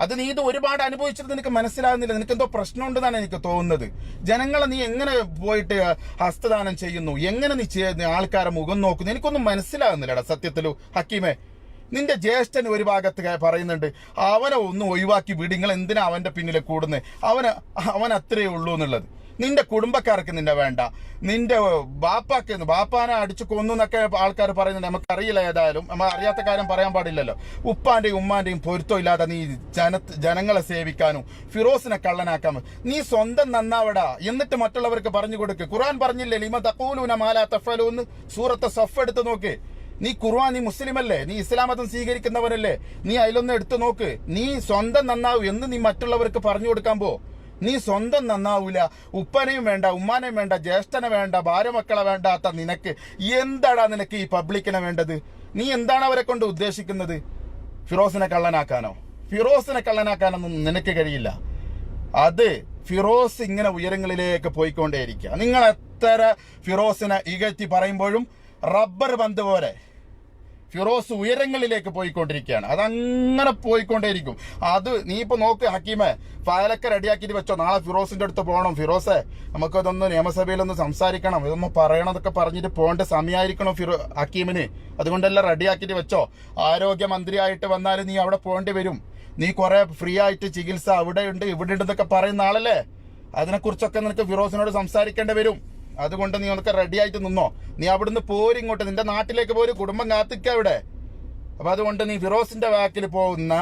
അത് നീ ഇത് ഒരുപാട് അനുഭവിച്ചിട്ട് നിനക്ക് മനസ്സിലാകുന്നില്ല. നിനക്കെന്തോ പ്രശ്നമുണ്ടെന്നാണ് എനിക്ക് തോന്നുന്നത്. ജനങ്ങളെ നീ എങ്ങനെ പോയിട്ട് ഹസ്തദാനം ചെയ്യുന്നു, എങ്ങനെ നീ ആൾക്കാരെ മുഖം നോക്കുന്നു, എനിക്കൊന്നും മനസ്സിലാകുന്നില്ലടാ സത്യത്തിലു. ഹക്കീമേ, നിന്റെ ജ്യേഷ്ഠൻ ഒരു ഭാഗത്ത് പറയുന്നുണ്ട്, അവനെ ഒന്ന് ഒഴിവാക്കി വിട്, നിങ്ങൾ എന്തിനാ അവന്റെ പിന്നിലെ കൂടുന്നത്, അവൻ അത്രയേ ഉള്ളൂ എന്നുള്ളത്. നിന്റെ കുടുംബക്കാർക്ക് നിന്നെ വേണ്ട, നിന്റെ ബാപ്പാനെ അടിച്ചു കൊന്നു എന്നൊക്കെ ആൾക്കാർ പറയുന്നുണ്ട്. നമുക്കറിയില്ല, ഏതായാലും നമ്മൾ അറിയാത്ത കാര്യം പറയാൻ പാടില്ലല്ലോ. ഉപ്പാന്റെയും ഉമ്മാന്റെയും പൊരുത്തം ഇല്ലാതെ നീ ജനങ്ങളെ സേവിക്കാനും ഫിറോസിനെ കള്ളനാക്കാനും നീ സ്വന്തം നന്നാവടാ, എന്നിട്ട് മറ്റുള്ളവർക്ക് പറഞ്ഞു കൊടുക്ക്. ഖുർആൻ പറഞ്ഞില്ലേ, ലിമ തഖൂലൂന മാ ലാ തഫ്അലൂൻ, സൂറത്ത് സഫ് എടുത്ത് നോക്ക്. നീ ഖുർആൻ, നീ മുസ്ലിമല്ലേ, നീ ഇസ്ലാം മതം സ്വീകരിക്കുന്നവരല്ലേ, നീ അതിലൊന്ന് എടുത്തു നോക്ക്. നീ സ്വന്തം നന്നാവൂ എന്ന് നീ മറ്റുള്ളവർക്ക് പറഞ്ഞു കൊടുക്കാൻ പോ. നീ സ്വന്തം നന്നാവൂല. ഉപ്പനെയും വേണ്ട, ഉമ്മാനെയും വേണ്ട, ജ്യേഷ്ഠനെ വേണ്ട, ഭാര്യ മക്കളെ വേണ്ടാത്ത നിനക്ക് എന്താടാ നിനക്ക് ഈ പബ്ലിക്കിനെ വേണ്ടത്? നീ എന്താണ് അവരെ കൊണ്ട് ഉദ്ദേശിക്കുന്നത്? ഫിറോസിനെ കള്ളനാക്കാനോ? ഫിറോസിനെ കള്ളനാക്കാനൊന്നും നിനക്ക് കഴിയില്ല. അത് ഫിറോസ് ഇങ്ങനെ ഉയരങ്ങളിലേക്ക് പോയിക്കൊണ്ടേയിരിക്കുക. നിങ്ങൾ എത്ര ഫിറോസിനെ ഇകഴ്ത്തി പറയുമ്പോഴും റബ്ബർ പന്ത് പോലെ ഫിറോസ് ഉയരങ്ങളിലേക്ക് പോയിക്കൊണ്ടിരിക്കുകയാണ്. അതങ്ങനെ പോയിക്കൊണ്ടേയിരിക്കും. അത് നീ ഇപ്പൊ നോക്ക് ഹക്കീമെ, ഫയലൊക്കെ റെഡിയാക്കിയിട്ട് വെച്ചോ. നാളെ ഫിറോസിന്റെ അടുത്ത് പോകണം. ഫിറോസെ, നമുക്കതൊന്ന് നിയമസഭയിലൊന്ന് സംസാരിക്കണം, ഇതൊന്നും പറയണതൊക്കെ പറഞ്ഞിട്ട് പോകേണ്ട സമയമായിരിക്കണം ഹക്കീമിന്. അതുകൊണ്ടെല്ലാം റെഡിയാക്കിയിട്ട് വെച്ചോ. ആരോഗ്യമന്ത്രിയായിട്ട് വന്നാൽ നീ അവിടെ പോകേണ്ടി വരും. നീ കുറെ ഫ്രീ ആയിട്ട് ചികിത്സ അവിടെ ഉണ്ട് ഇവിടെ ഉണ്ടെന്നൊക്കെ പറയുന്ന ആളല്ലേ. അതിനെക്കുറിച്ചൊക്കെ നിനക്ക് ഫിറോസിനോട് സംസാരിക്കേണ്ടി വരും. അതുകൊണ്ട് നീ ഒന്നൊക്കെ റെഡി ആയിട്ട് നിന്നോ. നീ അവിടുന്ന് പോരിങ്ങോട്ട്, നിന്റെ നാട്ടിലേക്ക് പോര്, കുടുംബം കാത്തിക്ക അവിടെ. അപ്പൊ അതുകൊണ്ട് നീ ഫിറോസിന്റെ ബാക്കിൽ പോകുന്ന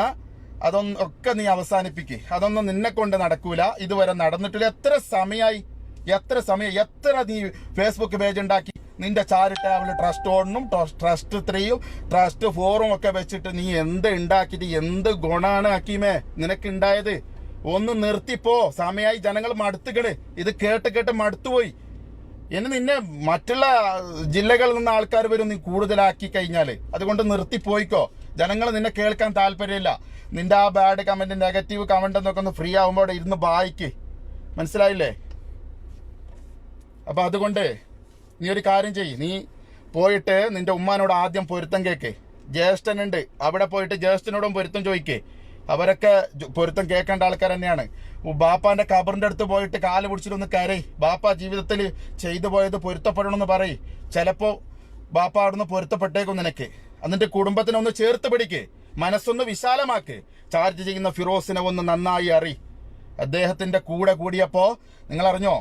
അതൊക്കെ നീ അവസാനിപ്പിക്ക്. അതൊന്നും നിന്നെ കൊണ്ട് നടക്കൂല. ഇതുവരെ നടന്നിട്ടില്ല. എത്ര സമയം എത്ര നീ ഫേസ്ബുക്ക് പേജ് ഉണ്ടാക്കി നിന്റെ ചാരിറ്റബിൾ ട്രസ്റ്റ് 1ഉം ട്രസ്റ്റ് 3ഉം ട്രസ്റ്റ് 4ഉം ഒക്കെ വെച്ചിട്ട് നീ എന്ത് ഉണ്ടാക്കിയിട്ട് എന്ത് ഗുണാണ് ഹക്കീമേ നിനക്ക് ഉണ്ടായത്? ഒന്ന് നിർത്തിപ്പോ. സമയമായി. ജനങ്ങൾ മടുത്തുകണ്. ഇത് കേട്ട് മടുത്തുപോയി. ഇനി നിന്നെ മറ്റുള്ള ജില്ലകളിൽ നിന്ന് ആൾക്കാർ വരും നീ കൂടുതലാക്കി കഴിഞ്ഞാല്. അതുകൊണ്ട് നിർത്തിപ്പോയിക്കോ. ജനങ്ങൾ നിന്നെ കേൾക്കാൻ താല്പര്യമില്ല. നിന്റെ ആ ബാഡ് കമന്റ്, നെഗറ്റീവ് കമന്റ് എന്നൊക്കെ ഒന്ന് ഫ്രീ ആവുമ്പോൾ അവിടെ ഇരുന്ന് വായിക്ക്. മനസ്സിലായില്ലേ? അപ്പൊ അതുകൊണ്ട് നീ ഒരു കാര്യം ചെയ്യ്. നീ പോയിട്ട് നിന്റെ ഉമ്മാനോട് ആദ്യം പൊരുത്തം കേക്ക്. ജ്യേഷ്ഠനുണ്ട്, അവിടെ പോയിട്ട് ജ്യേഷ്ഠനോടും പൊരുത്തം ചോദിക്കേ. അവരൊക്കെ പൊരുത്തം കേൾക്കേണ്ട ആൾക്കാർ തന്നെയാണ്. ബാപ്പാന്റെ കബറിന്റെ അടുത്ത് പോയിട്ട് കാല് പിടിച്ചിട്ടൊന്ന് കരയ്. ബാപ്പ ജീവിതത്തിൽ ചെയ്തു പോയത് പൊരുത്തപ്പെടണമെന്ന് പറയ്. ചിലപ്പോ ബാപ്പ അവിടുന്ന് പൊരുത്തപ്പെട്ടേക്കും നിനക്ക്. എന്നിട്ട് കുടുംബത്തിനെ ഒന്ന് ചേർത്ത് പിടിക്ക്, മനസ്സൊന്ന് വിശാലമാക്ക്. ചാർജ് ചെയ്യുന്ന ഫിറോസിനെ ഒന്ന് നന്നായി അറി. അദ്ദേഹത്തിന്റെ കൂടെ കൂടിയപ്പോ നിങ്ങൾ അറിഞ്ഞോ,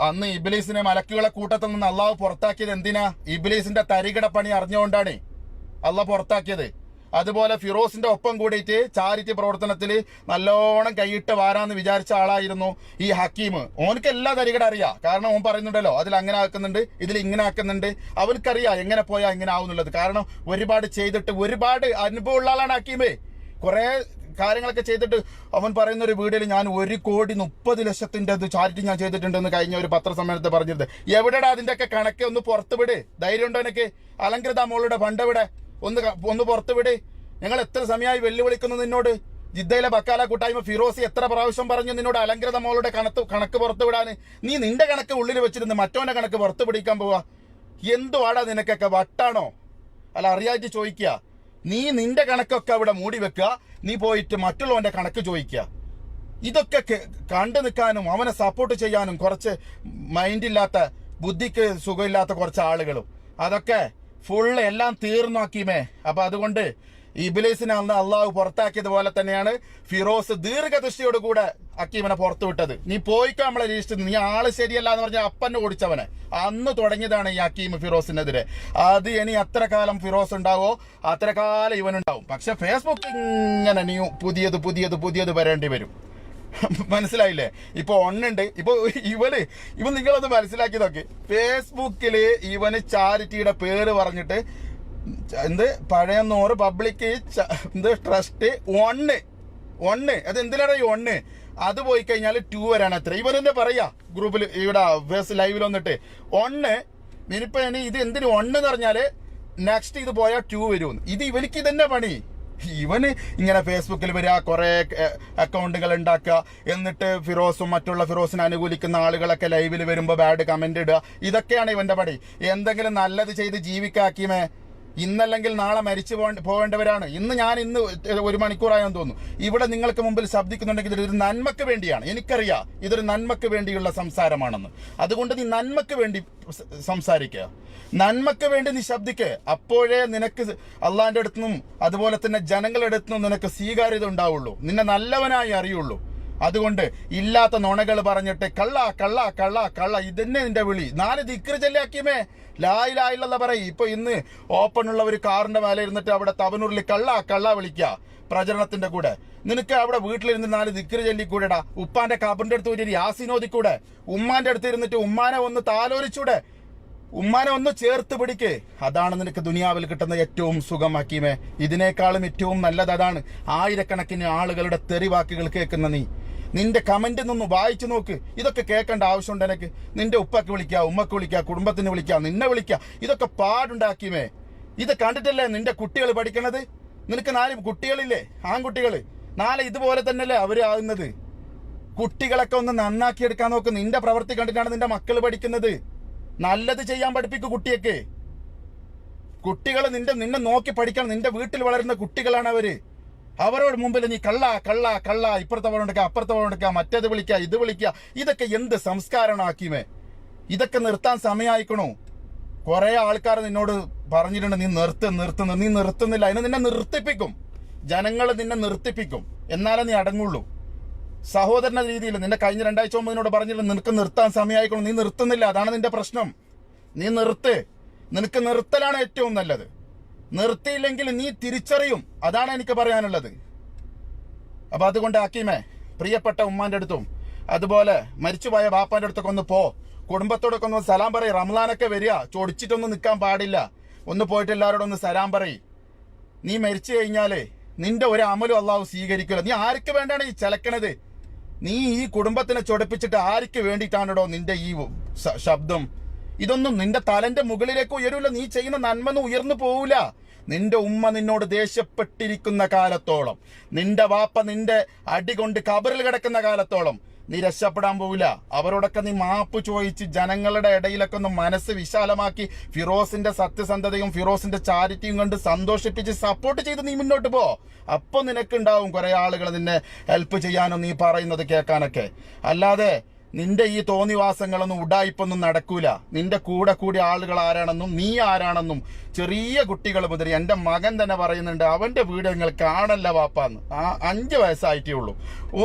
അന്ന് ഇബ്ലീസിനെ മലക്കുകളെ കൂട്ടത്തിൽ നിന്ന് അള്ളാഹു പുറത്താക്കിയത് എന്തിനാ? ഇബ്ലീസിന്റെ തരികിട പണി അറിഞ്ഞുകൊണ്ടാണ് അള്ളാഹ് പുറത്താക്കിയത്. അതുപോലെ ഫിറോസിന്റെ ഒപ്പം കൂടിയിട്ട് ചാരിറ്റി പ്രവർത്തനത്തിൽ നല്ലോണം കൈയിട്ട് വാരാന്ന് വിചാരിച്ച ആളായിരുന്നു ഈ ഹക്കീം. ഓനക്ക് എല്ലാ തരികട അറിയാം. കാരണം ഓൻ പറയുന്നുണ്ടല്ലോ, അതിൽ അങ്ങനെ ആക്കുന്നുണ്ട്, ഇതിൽ ഇങ്ങനെ ആക്കുന്നുണ്ട്. അവനക്കറിയാം എങ്ങനെ പോയാൽ ഇങ്ങനെ ആവുന്നുള്ളത്. കാരണം ഒരുപാട് ചെയ്തിട്ട് ഒരുപാട് അനുഭവമുള്ള ആളാണ് ഹക്കീമേ. കുറെ കാര്യങ്ങളൊക്കെ ചെയ്തിട്ട് അവൻ പറയുന്ന ഒരു വീഡിയോയിൽ ഞാൻ 1,30,00,000 ചാരിറ്റി ഞാൻ ചെയ്തിട്ടുണ്ടെന്ന് കഴിഞ്ഞ ഒരു പത്രസമ്മേളനത്തിൽ പറഞ്ഞിരുന്നത്. എവിടെടാ അതിന്റെയൊക്കെ കണക്ക്? ഒന്ന് പുറത്തുവിട്. ധൈര്യം ഉണ്ടോ എനിക്ക്? അലങ്കൃത മോളുടെ ഫണ്ടെവിടെ? ഒന്ന് പുറത്തുവിട്. ഞങ്ങൾ എത്ര സമയമായി വെല്ലുവിളിക്കുന്നു നിന്നോട്. ജിദ്ദയിലെ ബക്കാല കൂട്ടായ്മ ഫിറോസി എത്ര പ്രാവശ്യം പറഞ്ഞു നിന്നോട് അലങ്കൃത മോളുടെ കണക്ക് പുറത്തുവിടാന്? നീ നിന്റെ കണക്ക് ഉള്ളിൽ വെച്ചിരുന്ന് മറ്റോന്റെ കണക്ക് പുറത്തു പിടിക്കാൻ പോവാ. എന്തുവാടാ നിനക്കൊക്കെ? വട്ടാണോ? അല്ല, അറിയാറ്റ് ചോദിക്കുക. നീ നിന്റെ കണക്കൊക്കെ അവിടെ മൂടി വെക്കുക, നീ പോയിട്ട് മറ്റുള്ളവന്റെ കണക്ക് ചോദിക്കുക. ഇതൊക്കെ കണ്ടു നിൽക്കാനും അവനെ സപ്പോർട്ട് ചെയ്യാനും കുറച്ച് മൈൻഡില്ലാത്ത, ബുദ്ധിക്ക് സുഖമില്ലാത്ത കുറച്ച് ആളുകളും. അതൊക്കെ ഫുള്ള് എല്ലാം തീർന്നു ഹക്കീമേ. അപ്പൊ അതുകൊണ്ട് ഇബ്ലീസിനെ അന്ന് അള്ളാഹു പുറത്താക്കിയതുപോലെ തന്നെയാണ് ഫിറോസ് ദീർഘദൃഷ്ടിയോട് കൂടെ ഹക്കീമിനെ പുറത്തു വിട്ടത്. നീ പോയിക്കോ നമ്മളെ രജിസ്റ്റർ, നീ ആള് ശരിയല്ല എന്ന് പറഞ്ഞ അപ്പനെ ഓടിച്ചവനെ. അന്ന് തുടങ്ങിയതാണ് ഈ ഹക്കീം ഫിറോസിനെതിരെ. അത് ഇനി എത്ര കാലം ഫിറോസ് ഉണ്ടാവോ അത്ര കാലം ഇവനുണ്ടാവും. പക്ഷെ ഫേസ്ബുക്ക് ഇങ്ങനെ നീ പുതിയത് വരേണ്ടി വരും. മനസ്സിലായില്ലേ? ഇപ്പൊ ഒന്നുണ്ട്. ഇപ്പൊ ഇവൻ നിങ്ങളൊന്ന് മനസ്സിലാക്കി നോക്കി. ഫേസ്ബുക്കില് ഇവന് ചാരിറ്റിയുടെ പേര് പറഞ്ഞിട്ട് പഴയന്നൂറ് പബ്ലിക് ട്രസ്റ്റ് ഒന്ന് അത് എന്തിനാണ് ഈ ഒന്ന്? അത് പോയി കഴിഞ്ഞാൽ 2 വരാണ് അത്ര. ഇവനെന്നെ പറയാ ഗ്രൂപ്പിൽ ഇവിടെ ലൈവിൽ വന്നിട്ട് ഒന്ന് ഇനിയിപ്പോ ഇത് എന്തിനു ഒന്ന് എന്ന് പറഞ്ഞാല് നെക്സ്റ്റ് ഇത് പോയാൽ 2 വരുമെന്ന്. ഇത് ഇവനിക്ക് ഇതന്നെ പണി. ഇവന് ഇങ്ങനെ ഫേസ്ബുക്കിൽ വരിക, കുറെ അക്കൗണ്ടുകൾ ഉണ്ടാക്കുക, എന്നിട്ട് ഫിറോസും മറ്റുള്ള ഫിറോസിനെ അനുകൂലിക്കുന്ന ആളുകളൊക്കെ ലൈവിൽ വരുമ്പോ ബാഡ് കമന്റ് ഇടുക. ഇതൊക്കെയാണ് ഇവന്റെ പണി. എന്തെങ്കിലും നല്ലത് ചെയ്ത് ജീവിക്കാക്കിയമേ. ഇന്നല്ലെങ്കിൽ നാളെ മരിച്ചു പോകേണ്ടവരാണ്. ഞാൻ 1 മണിക്കൂറായെന്ന് തോന്നുന്നു ഇവിടെ നിങ്ങൾക്ക് മുമ്പിൽ ശബ്ദിക്കുന്നുണ്ടെങ്കിൽ ഇതൊരു നന്മക്ക് വേണ്ടിയാണ്. എനിക്കറിയാം ഇതൊരു നന്മക്ക് വേണ്ടിയുള്ള സംസാരമാണെന്ന്. അതുകൊണ്ട് നീ നന്മക്ക് വേണ്ടി സംസാരിക്കുക, നന്മക്ക് വേണ്ടി നീ ശബ്ദിക്കുക. അപ്പോഴേ നിനക്ക് അള്ളാന്റെ അടുത്തുനിന്നും അതുപോലെ തന്നെ ജനങ്ങളുടെ അടുത്തുനിന്നും നിനക്ക് സ്വീകാര്യത ഉണ്ടാവുള്ളൂ, നിന്നെ നല്ലവനായി അറിയുള്ളൂ. അതുകൊണ്ട് ഇല്ലാത്ത നുണകൾ പറഞ്ഞിട്ട് കള്ള ഇതന്നെ നിന്റെ വിളി. 4 ദിക്ർ ചൊല്ലിയാക്കിയമേ, ലാ ഇലാഹ ഇല്ലല്ലാഹ് പറയും. ഇപ്പൊ ഇന്ന് ഓപ്പണുള്ള ഒരു കാറിന്റെ മേലെ ഇരുന്നിട്ട് അവിടെ തവനൂരിൽ കള്ള വിളിക്കുക പ്രചരണത്തിന്റെ കൂടെ. നിനക്ക് അവിടെ വീട്ടിലിരുന്ന് 4 ദിക്ർ ചൊല്ലിക്കൂടെടാ. ഉപ്പാന്റെ കബറിന്റെ അടുത്ത് ഒരു യാസീനോദിക്കൂടെ. ഉമ്മാന്റെ അടുത്ത് ഇരുന്നിട്ട് ഉമ്മാനെ ഒന്ന് താലോലിച്ചൂടെ, ഉമ്മാനെ ഒന്ന് ചേർത്ത് പിടിക്ക്. അതാണ് നിനക്ക് ദുനിയാവിൽ കിട്ടുന്ന ഏറ്റവും സുഖം ഹക്കീമേ. ഇതിനേക്കാളും ഏറ്റവും നല്ലത് അതാണ്. ആയിരക്കണക്കിന് ആളുകളുടെ തെറിവാക്കുകൾ കേൾക്കുന്ന നിന്റെ കമന്റ് നിന്ന് വായിച്ചു നോക്ക്. ഇതൊക്കെ കേൾക്കേണ്ട ആവശ്യമുണ്ട് എനിക്ക്? നിന്റെ ഉപ്പക്ക് വിളിക്കുക, ഉമ്മക്ക് വിളിക്കുക, കുടുംബത്തിന് വിളിക്കുക, നിന്നെ വിളിക്കുക. ഇതൊക്കെ പാടുണ്ടാക്കിയമേ. ഇത് കണ്ടിട്ടല്ലേ നിന്റെ കുട്ടികൾ പഠിക്കണത്? നിനക്ക് 4 കുട്ടികളില്ലേ, ആൺകുട്ടികള്. നാളെ ഇതുപോലെ തന്നെയല്ലേ അവര് ആകുന്നത്. കുട്ടികളൊക്കെ ഒന്ന് നന്നാക്കി എടുക്കാൻ നോക്ക്. നിന്റെ പ്രവൃത്തി കണ്ടിട്ടാണ് നിന്റെ മക്കൾ പഠിക്കുന്നത്. നല്ലത് ചെയ്യാൻ പഠിപ്പിക്കൂ കുട്ടിയൊക്കെ. കുട്ടികൾ നിന്നെ നോക്കി പഠിക്കണം. നിന്റെ വീട്ടിൽ വളരുന്ന കുട്ടികളാണ് അവര്. അവരോട് മുമ്പിൽ നീ കള്ള ഇപ്പുറത്തെ പോകണ്ടെടുക്കുക, അപ്പുറത്തെ പോകണ്ടെടുക്കുക, മറ്റേത് വിളിക്കുക, ഇത് വിളിക്കുക. ഇതൊക്കെ എന്ത് സംസ്കാരമാണ് ഹക്കീമേ? ഇതൊക്കെ നിർത്താൻ സമയമായിക്കണോ? കുറെ ആൾക്കാർ നിന്നോട് പറഞ്ഞിട്ടുണ്ട് നീ നീ നിർത്തുന്നില്ല. അതിന് നിന്നെ നിർത്തിപ്പിക്കും, ജനങ്ങൾ നിന്നെ നിർത്തിപ്പിക്കും. എന്നാലേ നീ അടങ്ങുള്ളൂ. സഹോദരന്റെ രീതിയിൽ നിന്നെ കഴിഞ്ഞ 2 ആഴ്ച മുമ്പ് നിന്നോട് പറഞ്ഞിട്ടുണ്ട് നിനക്ക് നിർത്താൻ സമയമായിക്കോളും. നീ നിർത്തുന്നില്ല, അതാണ് നിന്റെ പ്രശ്നം. നീ നിനക്ക് നിർത്തലാണ് ഏറ്റവും നല്ലത്. നിർത്തിയില്ലെങ്കിൽ നീ തിരിച്ചറിയും, അതാണ് എനിക്ക് പറയാനുള്ളത്. അപ്പൊ അതുകൊണ്ട് ഹക്കീമേ, പ്രിയപ്പെട്ട ഉമ്മാന്റെ അടുത്തും അതുപോലെ മരിച്ചുപോയ ബാപ്പാന്റെ അടുത്തൊക്കെ ഒന്ന് പോ. കുടുംബത്തോടൊക്കെ ഒന്ന് സലാം പറയും. റംലാനൊക്കെ വരിക, ചൊടിച്ചിട്ടൊന്നും നിൽക്കാൻ പാടില്ല. ഒന്ന് പോയിട്ട് എല്ലാവരോടും ഒന്ന് സലാം പറയും. നീ മരിച്ചു കഴിഞ്ഞാലേ നിന്റെ ഒരു അമലും അള്ളാഹു സ്വീകരിക്കില്ല. നീ ആർക്ക് വേണ്ടിയാണ് ഈ ചലക്കണത്? നീ ഈ കുടുംബത്തിനെ ചൊടിപ്പിച്ചിട്ട് ആർക്ക് വേണ്ടിയിട്ടാണോ നിന്റെ ഈ ശബ്ദം? ഇതൊന്നും നിന്റെ തലന്റെ മുകളിലേക്ക് ഉയരൂല. നീ ചെയ്യുന്ന നന്മൊന്നും ഉയർന്നു പോവില്ല. നിന്റെ ഉമ്മ നിന്നോട് ദേഷ്യപ്പെട്ടിരിക്കുന്ന കാലത്തോളം, നിന്റെ വാപ്പ നിന്റെ അടി കൊണ്ട് കബറിൽ കിടക്കുന്ന കാലത്തോളം നീ രക്ഷപ്പെടാൻ പോവില്ല. അവരോടൊക്കെ നീ മാപ്പ് ചോദിച്ച് ജനങ്ങളുടെ ഇടയിലൊക്കെ ഒന്ന് മനസ്സ് വിശാലമാക്കി ഫിറോസിന്റെ സത്യസന്ധതയും ഫിറോസിന്റെ ചാരിറ്റിയും കൊണ്ട് സന്തോഷിപ്പിച്ച് സപ്പോർട്ട് ചെയ്ത് നീ മുന്നോട്ട് പോ. അപ്പൊ നിനക്കുണ്ടാവും കുറെ ആളുകൾ നിന്നെ ഹെൽപ്പ് ചെയ്യാനോ നീ പറയുന്നത് കേൾക്കാനൊക്കെ. അല്ലാതെ നിന്റെ ഈ തോന്നിവാസങ്ങളൊന്നും ഉഡായിപ്പൊന്നും നടക്കൂല. നിന്റെ കൂടെ കൂടി ആളുകൾ ആരാണെന്നും നീ ആരാണെന്നും ചെറിയ കുട്ടികൾ മുതൽ എന്റെ മകൻ തന്നെ പറയുന്നുണ്ട് അവന്റെ വീട് നിങ്ങൾ കാണല്ല വാപ്പാന്ന്. 5 വയസ്സായിട്ടേ ഉള്ളൂ.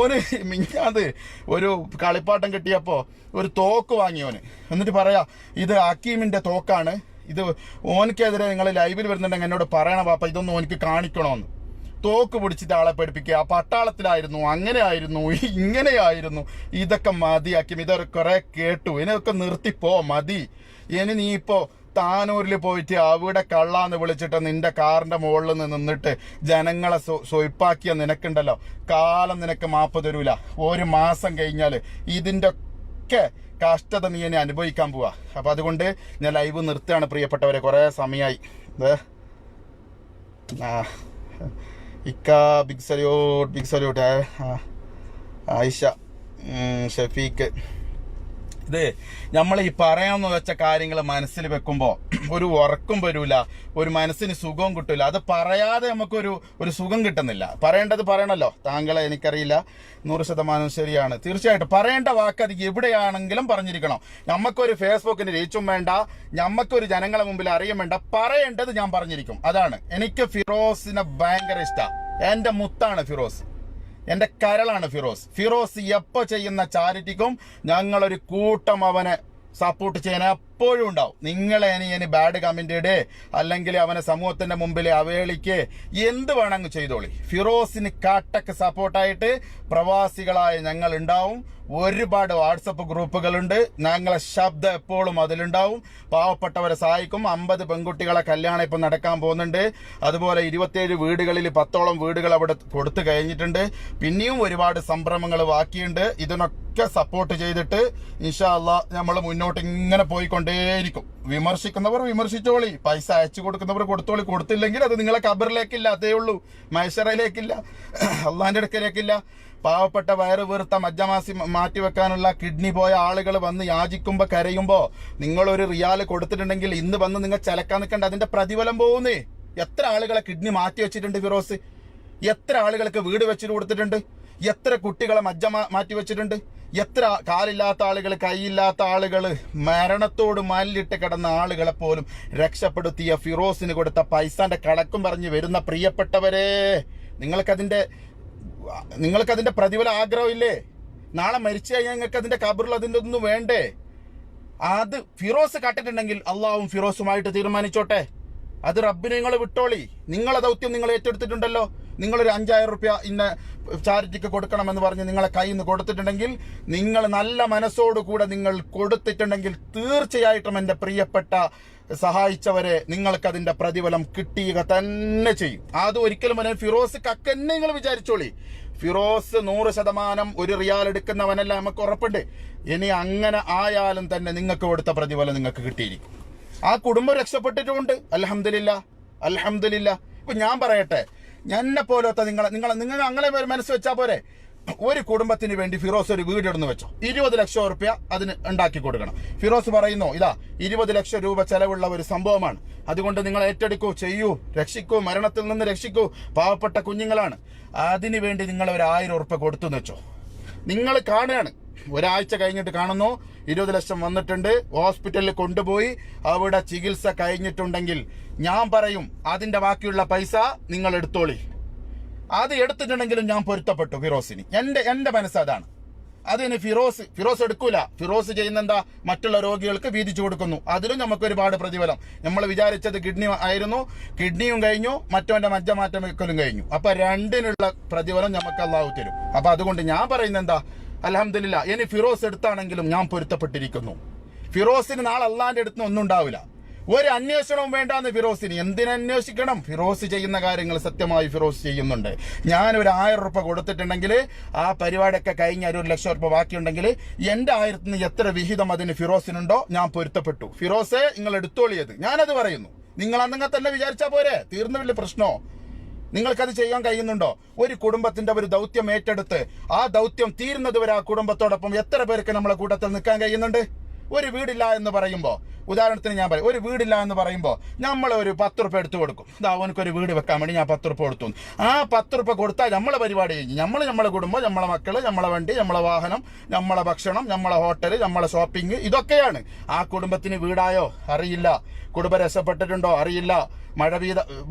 മിഞ്ഞാത് ഒരു കളിപ്പാട്ടം കിട്ടിയപ്പോ ഒരു തോക്ക് വാങ്ങിയോന്. എന്നിട്ട് പറയാ ഇത് ഹക്കീമിന്റെ തോക്കാണ്, ഇത് ഓനക്കെതിരെ നിങ്ങൾ ലൈവിൽ വരുന്നുണ്ടെങ്കിൽ എന്നോട് പറയണം വാപ്പ, ഇതൊന്നും ഓനിക്ക് കാണിക്കണോന്ന്. തോക്ക് പിടിച്ചിട്ട് ആളെ പഠിപ്പിക്കുക. പട്ടാളത്തിലായിരുന്നു, അങ്ങനെയായിരുന്നു, ഇങ്ങനെയായിരുന്നു. ഇതൊക്കെ മതിയാക്കി. ഇതൊക്കെ കുറെ കേട്ടു. ഇതിനൊക്കെ നിർത്തിപ്പോ, മതി. ഇനി നീ ഇപ്പോ താനൂരിൽ പോയിട്ട് അവിടെ കള്ളാന്ന് വിളിച്ചിട്ട് നിന്റെ കാറിന്റെ മുകളിൽ നിന്നിട്ട് ജനങ്ങളെ സ്വയ്പാക്കിയ നിനക്കുണ്ടല്ലോ, കാലം നിനക്ക് മാപ്പ് തരൂല. 1 മാസം കഴിഞ്ഞാല് ഇതിന്റെ ഒക്കെ കഷ്ടത നീ എന്നെ അനുഭവിക്കാൻ പോവാ. അപ്പൊ അതുകൊണ്ട് ഞാൻ ലൈവ് നിർത്തുകയാണ് പ്രിയപ്പെട്ടവരെ. കുറെ സമയമായി. ഇക്ക ബിഗ് സല്യൂട്ട് ആയിഷ ഷഫീഖ് ഇത് നമ്മൾ ഈ പറയാമെന്ന് വെച്ച കാര്യങ്ങൾ മനസ്സിൽ വെക്കുമ്പോൾ ഒരു ഉറക്കം വരൂല, ഒരു മനസ്സിന് സുഖവും കിട്ടൂല. അത് പറയാതെ നമുക്കൊരു സുഖം കിട്ടുന്നില്ല. പറയേണ്ടത് പറയണല്ലോ. താങ്കളെ എനിക്കറിയില്ല, 100% ശരിയാണ്. തീർച്ചയായിട്ടും പറയേണ്ട വാക്ക് അത് എവിടെയാണെങ്കിലും പറഞ്ഞിരിക്കണം. നമുക്കൊരു ഫേസ്ബുക്കിന് റീച്ചും വേണ്ട, നമുക്കൊരു ജനങ്ങളെ മുമ്പിൽ അറിയും വേണ്ട, പറയേണ്ടത് ഞാൻ പറഞ്ഞിരിക്കും. അതാണ്. എനിക്ക് ഫിറോസിനെ ഭയങ്കര ഇഷ്ടമാണ്. എന്റെ മുത്താണ് ഫിറോസ്, എന്റെ കരളാണ് ഫിറോസ്. ഫിറോസ് എപ്പോ ചെയ്യുന്ന ചാരിറ്റിക്കും ഞങ്ങളൊരു കൂട്ടം അവനെ സപ്പോർട്ട് ചെയ്യാൻ എപ്പോഴും ഉണ്ടാവും. നിങ്ങളെ ഇനി ബാഡ് കമന്റ് ഇടേ, അല്ലെങ്കിൽ അവനെ സമൂഹത്തിന്റെ മുമ്പിൽ അവഹേളിക്ക്, എന്ത് വേണമെങ്കിൽ ചെയ്തോളി. ഫിറോസിന് കാട്ടക്ക് സപ്പോർട്ടായിട്ട് പ്രവാസികളായ ഞങ്ങൾ ഉണ്ടാവും. ഒരുപാട് വാട്സപ്പ് ഗ്രൂപ്പുകളുണ്ട്. ഞങ്ങളെ ശബ്ദം എപ്പോഴും അതിലുണ്ടാവും. പാവപ്പെട്ടവരെ സഹായിക്കും. 50 പെൺകുട്ടികളെ കല്യാണം ഇപ്പം നടക്കാൻ പോകുന്നുണ്ട്. അതുപോലെ 27 വീടുകളിൽ 10ഓളം വീടുകൾ അവിടെ കൊടുത്തു കഴിഞ്ഞിട്ടുണ്ട്. പിന്നെയും ഒരുപാട് സംരംഭങ്ങൾ ബാക്കിയുണ്ട്. ഇതിനൊക്കെ സപ്പോർട്ട് ചെയ്തിട്ട് ഇൻഷാ അല്ലാഹ് നമ്മൾ മുന്നോട്ട് ഇങ്ങനെ പോയിക്കൊണ്ടേയിരിക്കും. വിമർശിക്കുന്നവർ വിമർശിച്ചോളി, പൈസ അയച്ചു കൊടുക്കുന്നവർ കൊടുത്തോളി. കൊടുത്തില്ലെങ്കിൽ അത് നിങ്ങളെ ഖബറിലേക്കില്ല, അതേ ഉള്ളൂ. മൈസറയിലേക്കില്ല, അള്ളാന്റെ അടുക്കലേക്കില്ല. പാവപ്പെട്ട വയറ് വീർത്ത മജ്ജമാസി മാറ്റിവെക്കാനുള്ള കിഡ്നി പോയ ആളുകൾ വന്ന് യാചിക്കുമ്പോ കരയുമ്പോ നിങ്ങളൊരു റിയാല് കൊടുത്തിട്ടുണ്ടെങ്കിൽ ഇന്ന് വന്ന് നിങ്ങൾ ചിലക്കാൻ നിൽക്കേണ്ട, അതിന്റെ പ്രതിഫലം പോകുന്നേ. എത്ര ആളുകളെ കിഡ്നി മാറ്റി വെച്ചിട്ടുണ്ട് ഫിറോസ്, എത്ര ആളുകൾക്ക് വീട് വെച്ചിട്ട് കൊടുത്തിട്ടുണ്ട്, എത്ര കുട്ടികളെ മജ്ജ മാറ്റി വെച്ചിട്ടുണ്ട്, എത്ര കാലില്ലാത്ത ആളുകൾ, കൈയില്ലാത്ത ആളുകൾ, മരണത്തോട് മല്ലിട്ട് കിടന്ന ആളുകളെ പോലും രക്ഷപ്പെടുത്തിയ ഫിറോസിന് കൊടുത്ത പൈസന്റെ കണക്കും പറഞ്ഞ് വരുന്ന പ്രിയപ്പെട്ടവരെ, നിങ്ങൾക്കതിന്റെ പ്രതിഫലം ആഗ്രഹമില്ലേ? നാളെ മരിച്ചു കഴിഞ്ഞാൽ നിങ്ങൾക്ക് അതിന്റെ ഖബറിൽ അതിന്റെ ഒന്നും വേണ്ടേ? അത് ഫിറോസ് കാട്ടിട്ടുണ്ടെങ്കിൽ അള്ളാഹും ഫിറോസുമായിട്ട് തീരുമാനിച്ചോട്ടെ. അത് റബ്ബിനെ നിങ്ങൾ വിട്ടോളി. നിങ്ങളെ ദൗത്യം നിങ്ങൾ ഏറ്റെടുത്തിട്ടുണ്ടല്ലോ. നിങ്ങളൊരു 5000 റുപ്യ ഇന്ന ചാരിറ്റിക്ക് കൊടുക്കണമെന്ന് പറഞ്ഞ് നിങ്ങളെ കയ്യിൽ നിന്ന് കൊടുത്തിട്ടുണ്ടെങ്കിൽ, നിങ്ങൾ നല്ല മനസ്സോടുകൂടെ നിങ്ങൾ കൊടുത്തിട്ടുണ്ടെങ്കിൽ തീർച്ചയായിട്ടും എൻ്റെ പ്രിയപ്പെട്ട സഹായിച്ചവരെ നിങ്ങൾക്ക് അതിന്റെ പ്രതിഫലം കിട്ടുക തന്നെ ചെയ്യും. അത് ഒരിക്കലും ഫിറോസ് കക്കന്നെ നിങ്ങൾ വിചാരിച്ചോളി. ഫിറോസ് 100% ഒരു റിയാൽ എടുക്കുന്നവനല്ല, നമുക്ക് ഉറപ്പുണ്ട്. ഇനി അങ്ങനെ ആയാലും തന്നെ നിങ്ങൾക്ക് കൊടുത്ത പ്രതിഫലം നിങ്ങൾക്ക് കിട്ടിയിരിക്കും. ആ കുടുംബം രക്ഷപ്പെട്ടിട്ടുമുണ്ട്. അൽഹംദുലില്ലാ, അൽഹംദുലില്ലാ. ഇപ്പൊ ഞാൻ പറയട്ടെ, എന്നെ പോലത്തെ നിങ്ങൾ അങ്ങനെ മനസ്സ് വെച്ചാൽ പോരെ. ഒരു കുടുംബത്തിന് വേണ്ടി ഫിറോസ് ഒരു വീടെടുന്ന് വെച്ചോ, 20 ലക്ഷം റുപ്യ അതിന് ഉണ്ടാക്കി കൊടുക്കണം. ഫിറോസ് പറയുന്നു, ഇതാ 20 ലക്ഷം രൂപ ചെലവുള്ള ഒരു സംഭവമാണ്, അതുകൊണ്ട് നിങ്ങൾ ഏറ്റെടുക്കൂ, ചെയ്യൂ, രക്ഷിക്കൂ, മരണത്തിൽ നിന്ന് രക്ഷിക്കൂ, പാവപ്പെട്ട കുഞ്ഞുങ്ങളാണ്. അതിനു വേണ്ടി നിങ്ങൾ ഒരു 1000 റുപ്യ കൊടുത്തു വെച്ചോ. നിങ്ങൾ കാണുകയാണ്, ഒരാഴ്ച കഴിഞ്ഞിട്ട് കാണുന്നു 20 ലക്ഷം വന്നിട്ടുണ്ട്. ഹോസ്പിറ്റലിൽ കൊണ്ടുപോയി അവിടെ ചികിത്സ കഴിഞ്ഞിട്ടുണ്ടെങ്കിൽ ഞാൻ പറയും അതിന്റെ ബാക്കിയുള്ള പൈസ നിങ്ങൾ എടുത്തോളി. അത് എടുത്തിട്ടുണ്ടെങ്കിലും ഞാൻ പൊരുത്തപ്പെട്ടു ഫിറോസിന്. എന്റെ മനസ്സതാണ്. അതിന് ഫിറോസ് എടുക്കൂല. ഫിറോസ് ചെയ്യുന്നെന്താ, മറ്റുള്ള രോഗികൾക്ക് വീതിച്ചു കൊടുക്കുന്നു. അതിലും നമുക്ക് ഒരുപാട് പ്രതിഫലം. നമ്മൾ വിചാരിച്ചത് കിഡ്നി ആയിരുന്നു, കിഡ്നിയും കഴിഞ്ഞു, മറ്റവന്റെ മജ്ജ മാറ്റം വെക്കലും കഴിഞ്ഞു. അപ്പൊ രണ്ടിനുള്ള പ്രതിഫലം നമുക്ക് അള്ളാഹു തരും. അപ്പൊ അതുകൊണ്ട് ഞാൻ പറയുന്നത് എന്താ, അൽഹംദുലില്ലാ, ഇനി ഫിറോസ് എടുത്താണെങ്കിലും ഞാൻ പൊരുത്തപ്പെട്ടിരിക്കുന്നു. ഫിറോസിന് നാളെ അള്ളാന്റെ അടുത്ത് ഒന്നും ഉണ്ടാവില്ല. ഒരു അന്വേഷണവും വേണ്ടാന്ന് ഫിറോസിന്. എന്തിനന്വേഷിക്കണം? ഫിറോസ് ചെയ്യുന്ന കാര്യങ്ങൾ സത്യമായി ഫിറോസ് ചെയ്യുന്നുണ്ട്. ഞാൻ ഒരു 1000 റുപ്യ കൊടുത്തിട്ടുണ്ടെങ്കിൽ ആ പരിപാടിയൊക്കെ കഴിഞ്ഞ 1 ലക്ഷം റുപ്യ ബാക്കിയുണ്ടെങ്കിൽ എന്റെ 1000ത്തിൽ നിന്ന് എത്ര വിഹിതം അതിന് ഫിറോസിനുണ്ടോ ഞാൻ പൊരുത്തപ്പെട്ടു. ഫിറോസെ നിങ്ങൾ എടുത്തോളിയത്, ഞാനത് പറയുന്നു. നിങ്ങൾ അന്നങ്ങനെ തന്നെ വിചാരിച്ചാ പോരെ, തീർന്ന വലിയ പ്രശ്നമോ? നിങ്ങൾക്കത് ചെയ്യാൻ കഴിയുന്നുണ്ടോ? ഒരു കുടുംബത്തിന്റെ ഒരു ദൗത്യം ഏറ്റെടുത്ത് ആ ദൗത്യം തീരുന്നത് വരെ ആ കുടുംബത്തോടൊപ്പം എത്ര പേർക്ക് നമ്മളെ കൂട്ടത്തിൽ നിൽക്കാൻ കഴിയുന്നുണ്ട്? ഒരു വീടില്ല എന്ന് പറയുമ്പോൾ, ഉദാഹരണത്തിന് ഞാൻ പറയും, ഒരു വീടില്ല എന്ന് പറയുമ്പോൾ നമ്മൾ ഒരു 10 റുപ്യ എടുത്തു കൊടുക്കും. ഇതാ അവനക്കൊരു വീട് വെക്കാൻ വേണ്ടി ഞാൻ 10 റുപ്യ കൊടുത്തു. ആ 10 റുപ്യ കൊടുത്താൽ നമ്മളെ പരിപാടി കഴിഞ്ഞു. നമ്മളെ കുടുംബം, നമ്മളെ മക്കള്, നമ്മളെ വണ്ടി, നമ്മളെ വാഹനം, നമ്മളെ ഭക്ഷണം, നമ്മളെ ഹോട്ടല്, നമ്മളെ ഷോപ്പിംഗ്, ഇതൊക്കെയാണ്. ആ കുടുംബത്തിന് വീടായോ അറിയില്ല, കുടുംബം രക്ഷപ്പെട്ടിട്ടുണ്ടോ അറിയില്ല,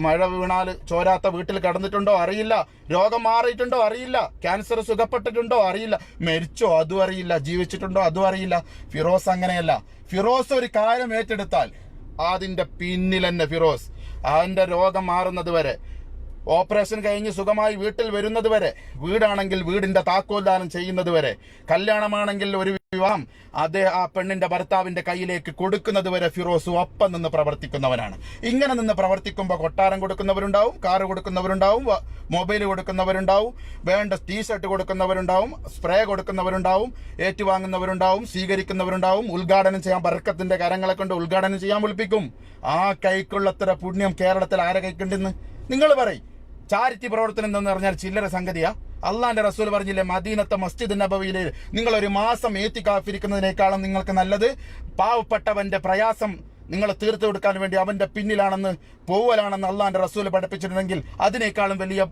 മഴ വീണാൽ ചോരാത്ത വീട്ടിൽ കിടന്നിട്ടുണ്ടോ അറിയില്ല, രോഗം മാറിയിട്ടുണ്ടോ അറിയില്ല, ക്യാൻസർ സുഖപ്പെട്ടിട്ടുണ്ടോ അറിയില്ല, മരിച്ചോ അതും അറിയില്ല, ജീവിച്ചിട്ടുണ്ടോ അതും അറിയില്ല. ഫിറോസ് അങ്ങനെയല്ല. ഫിറോസ് ഒരു കാര്യം ഏറ്റെടുത്താൽ അതിന്റെ പിന്നിൽ തന്നെ ഫിറോസ് അതിന്റെ രോഗം മാറുന്നത് വരെ, ഓപ്പറേഷൻ കഴിഞ്ഞ് സുഖമായി വീട്ടിൽ വരുന്നത് വരെ, വീടാണെങ്കിൽ വീടിന്റെ താക്കോൽദാനം ചെയ്യുന്നത് വരെ, കല്യാണമാണെങ്കിൽ ഒരു വിവാഹം അതേ ആ പെണ്ണിന്റെ ഭർത്താവിന്റെ കയ്യിലേക്ക് കൊടുക്കുന്നത് വരെ ഫിറോസ് ഒപ്പം നിന്ന് പ്രവർത്തിക്കുന്നവനാണ്. ഇങ്ങനെ നിന്ന് പ്രവർത്തിക്കുമ്പോൾ കൊട്ടാരം കൊടുക്കുന്നവരുണ്ടാവും, കാറ് കൊടുക്കുന്നവരുണ്ടാവും, മൊബൈൽ കൊടുക്കുന്നവരുണ്ടാവും, വേണ്ട ടീഷർട്ട് കൊടുക്കുന്നവരുണ്ടാവും, സ്പ്രേ കൊടുക്കുന്നവരുണ്ടാവും, ഏറ്റുവാങ്ങുന്നവരുണ്ടാവും, സ്വീകരിക്കുന്നവരുണ്ടാവും, ഉദ്ഘാടനം ചെയ്യാൻ ബർക്കത്തിന്റെ കരങ്ങളെ കൊണ്ട് ഉദ്ഘാടനം ചെയ്യാൻ വിളിപ്പിക്കും. ആ കൈക്കുള്ളത്ര പുണ്യം കേരളത്തിൽ ആരെ കൈക്കുണ്ടെന്ന് നിങ്ങൾ പറയും? ചാരിറ്റി പ്രവർത്തനം എന്ന് പറഞ്ഞാൽ ചില്ലറ സംഗതിയാ? അള്ളാന്റെ റസൂൽ പറഞ്ഞില്ലേ, മദീനത്തെ മസ്ജിദ് നബവിയിൽ നിങ്ങൾ ഒരു മാസം ഏത്തിക്കാഫിരിക്കുന്നതിനേക്കാളും നിങ്ങൾക്ക് നല്ലത് പാവപ്പെട്ടവന്റെ പ്രയാസം നിങ്ങൾ തീർത്തു കൊടുക്കാൻ വേണ്ടി അവന്റെ പിന്നിലാണെന്ന് പോവലാണെന്ന് അള്ളാന്റെ റസൂൽ പഠിപ്പിച്ചിട്ടുണ്ടെങ്കിൽ അതിനേക്കാളും വലിയ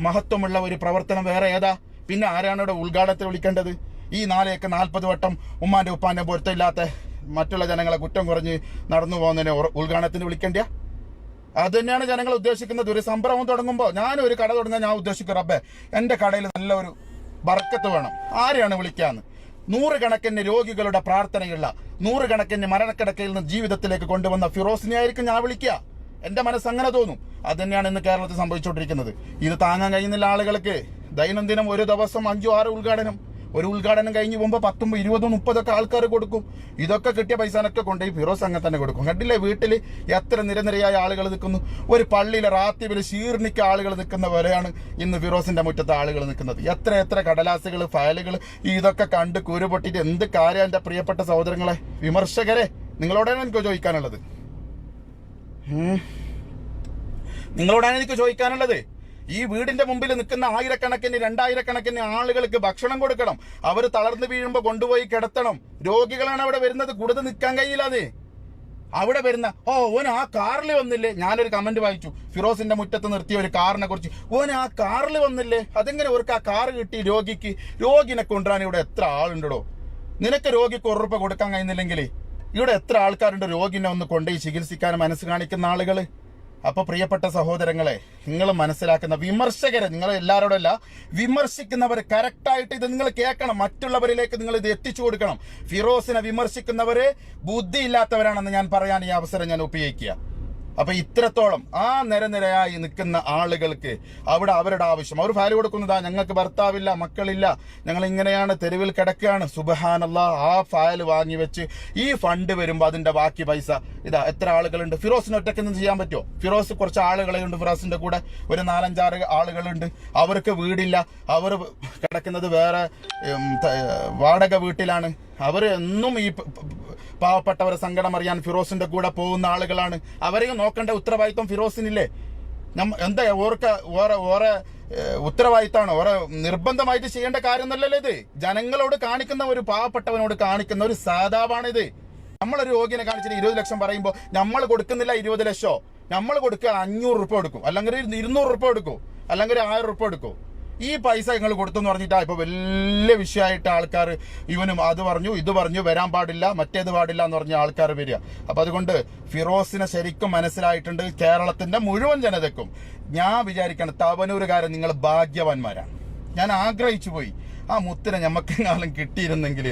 മഹത്വമുള്ള ഒരു പ്രവർത്തനം വേറെ ഏതാ? പിന്നെ ആരാണ് ഇവിടെ ഉദ്ഘാടനത്തിൽ വിളിക്കേണ്ടത്? ഈ 40 വട്ടം ഉമ്മാന്റെ ഉപ്പാന്റെ പൊരുത്തമില്ലാത്ത മറ്റുള്ള ജനങ്ങളെ കുറ്റം കുറഞ്ഞ് നടന്നു പോകുന്നതിനെ ഉദ്ഘാടനത്തിന് വിളിക്കേണ്ട? അത് തന്നെയാണ് ജനങ്ങൾ ഉദ്ദേശിക്കുന്നത്. ഒരു സംരംഭം തുടങ്ങുമ്പോൾ, ഞാനൊരു കട തുടങ്ങാൻ ഞാൻ ഉദ്ദേശിക്കും, റബ്ബേ എന്റെ കടയിൽ നല്ലൊരു ബർക്കത്ത് വേണം. ആരെയാണ് വിളിക്കാന്ന്? 100 കണക്കിന് രോഗികളുടെ പ്രാർത്ഥനയുള്ള, 100 കണക്കിന് മരണക്കിടക്കയിൽ നിന്ന് ജീവിതത്തിലേക്ക് കൊണ്ടുവന്ന ഫിറോസിനെ ആയിരിക്കും ഞാൻ വിളിക്കുക. എന്റെ മനസ്സ് അങ്ങനെ തോന്നും. അത് തന്നെയാണ് ഇന്ന് കേരളത്തിൽ സംഭവിച്ചുകൊണ്ടിരിക്കുന്നത്. ഇത് താങ്ങാൻ കഴിയുന്നില്ല ആളുകൾക്ക്. ദൈനംദിനം ഒരു ദിവസം 5-6 ഉദ്ഘാടനം. ഒരു ഉദ്ഘാടനം കഴിഞ്ഞ് പോകുമ്പോൾ 10, 20, 30 ആൾക്കാർ കൊടുക്കും. ഇതൊക്കെ കിട്ടിയ പൈസനൊക്കെ കൊണ്ടുപോയി ഫിറോസ് അങ്ങനെ തന്നെ കൊടുക്കും. കണ്ടില്ലേ വീട്ടിൽ എത്ര നിരനിരയായ ആളുകൾ നിൽക്കുന്നു. ഒരു പള്ളിയിലെ റാത്തിബിൽ ശീർണിക്ക ആളുകൾ നിൽക്കുന്ന പോലെയാണ് ഇന്ന് ഫിറോസിന്റെ മുറ്റത്ത് ആളുകൾ നിൽക്കുന്നത്. എത്ര കടലാസുകൾ, ഫയലുകൾ, ഇതൊക്കെ കണ്ട് കൂരുപൊട്ടിട്ട് എന്ത് കാര്യം? എന്റെ പ്രിയപ്പെട്ട സഹോദരങ്ങളെ, വിമർശകരെ, നിങ്ങളോടാണ് എനിക്ക് ചോദിക്കാനുള്ളത്. നിങ്ങളോടാണ് എനിക്ക് ചോദിക്കാനുള്ളത്. ഈ വീടിന്റെ മുമ്പിൽ നിൽക്കുന്ന 1000കണക്കിന് 2000കണക്കിന് ആളുകൾക്ക് ഭക്ഷണം കൊടുക്കണം. അവർ തളർന്നു വീഴുമ്പോൾ കൊണ്ടുപോയി കിടത്തണം. രോഗികളാണ് അവിടെ വരുന്നത്. കൂടുതൽ നിൽക്കാൻ കഴിയില്ലാതെ അവിടെ വരുന്ന ഓൻ ആ കാറിൽ വന്നില്ലേ? ഞാനൊരു കമന്റ് വായിച്ചു, ഫിറോസിന്റെ മുറ്റത്ത് നിർത്തിയ ഒരു കാറിനെ കുറിച്ച്. ഓൻ ആ കാറിൽ വന്നില്ലേ? അതെങ്ങനെ ഓർക്ക് ആ കാറ് കിട്ടി? രോഗിനെ കൊണ്ടുവരാൻ ഇവിടെ എത്ര ആളുണ്ടോ? നിനക്ക് രോഗിക്ക് 1 രൂപ കൊടുക്കാൻ കഴിയുന്നില്ലെങ്കിൽ ഇവിടെ എത്ര ആൾക്കാരുണ്ട് രോഗിനെ ഒന്ന് കൊണ്ടുപോയി ചികിത്സിക്കാൻ മനസ്സ് കാണിക്കുന്ന ആളുകൾ? അപ്പൊ പ്രിയപ്പെട്ട സഹോദരങ്ങളെ, നിങ്ങൾ മനസ്സിലാക്കുന്ന വിമർശകരെ, നിങ്ങൾ എല്ലാവരോടല്ല, വിമർശിക്കുന്നവർ കറക്റ്റായിട്ട് ഇത് നിങ്ങൾ കേൾക്കണം. മറ്റുള്ളവരിലേക്ക് നിങ്ങൾ ഇത് എത്തിച്ചു കൊടുക്കണം. ഫിറോസിനെ വിമർശിക്കുന്നവര് ബുദ്ധിയില്ലാത്തവരാണെന്ന് ഞാൻ പറയാൻ ഈ അവസരം ഞാൻ ഉപയോഗിക്കുക. അപ്പൊ ഇത്രത്തോളം ആ നിരനിരയായി നിൽക്കുന്ന ആളുകൾക്ക് അവിടെ അവരുടെ ആവശ്യം, അവർ ഫയൽ കൊടുക്കുന്നതാ, ഞങ്ങൾക്ക് ഭർത്താവില്ല, മക്കളില്ല, ഞങ്ങൾ ഇങ്ങനെയാണ്, തെരുവിൽ കിടക്കുകയാണ്. സുബ്ഹാനല്ലാഹ്, ആ ഫയൽ വാങ്ങി വെച്ച് ഈ ഫണ്ട് വരുമ്പോൾ അതിന്റെ ബാക്കി പൈസ ഇതാ എത്ര ആളുകളുണ്ട്? ഫിറോസിന് ഒറ്റയ്ക്കൊന്നും ചെയ്യാൻ പറ്റുമോ? ഫിറോസ് കുറച്ച് ആളുകളെ ഉണ്ട്, ഫിറോസിന്റെ കൂടെ ഒരു 4-5 ആളുകളുണ്ട്. അവർക്ക് വീടില്ല, അവർ കിടക്കുന്നത് വേറെ വാടക വീട്ടിലാണ്. അവർ എന്നും ഈ പാവപ്പെട്ടവരെ സങ്കടം അറിയാൻ ഫിറോസിന്റെ കൂടെ പോകുന്ന ആളുകളാണ്. അവരെയും നോക്കേണ്ട ഉത്തരവാദിത്വം ഫിറോസിനില്ലേ? എന്താ ഓരോ ഉത്തരവാദിത്തമാണ്, ഓരോ നിർബന്ധമായിട്ട് ചെയ്യേണ്ട കാര്യമൊന്നുമല്ലല്ലോ ഇത്. ജനങ്ങളോട് കാണിക്കുന്ന, ഒരു പാവപ്പെട്ടവനോട് കാണിക്കുന്ന ഒരു സാധാവാണിത്. നമ്മളൊരു രോഗിനെ കാണിച്ചിട്ട് 20 ലക്ഷം പറയുമ്പോൾ നമ്മൾ കൊടുക്കുന്നില്ല 20 ലക്ഷോ, നമ്മൾ കൊടുക്കുക 500 രൂപ കൊടുക്കും, അല്ലെങ്കിൽ 200 രൂപ കൊടുക്കും, അല്ലെങ്കിൽ 1000 രൂപ കൊടുക്കും. ഈ പൈസ നിങ്ങൾ കൊടുത്തെന്ന് പറഞ്ഞിട്ടാ ഇപ്പൊ വലിയ വിഷയമായിട്ട് ആൾക്കാർ ഇവനും അത് പറഞ്ഞു, ഇത് പറഞ്ഞു, വരാൻ പാടില്ല, മറ്റേത് പാടില്ല എന്ന് പറഞ്ഞ ആൾക്കാർ വരിക. അപ്പൊ അതുകൊണ്ട് ഫിറോസിനെ ശരിക്കും മനസ്സിലായിട്ടുണ്ട് കേരളത്തിന്റെ മുഴുവൻ ജനതയ്ക്കും. ഞാൻ വിചാരിക്കണം, തവനൂരുകാരൻ നിങ്ങൾ ഭാഗ്യവാന്മാരാണ്. ഞാൻ ആഗ്രഹിച്ചു പോയി ആ മുത്തിനെ ഞമ്മക്കെങ്ങാലും കിട്ടിയിരുന്നെങ്കിൽ.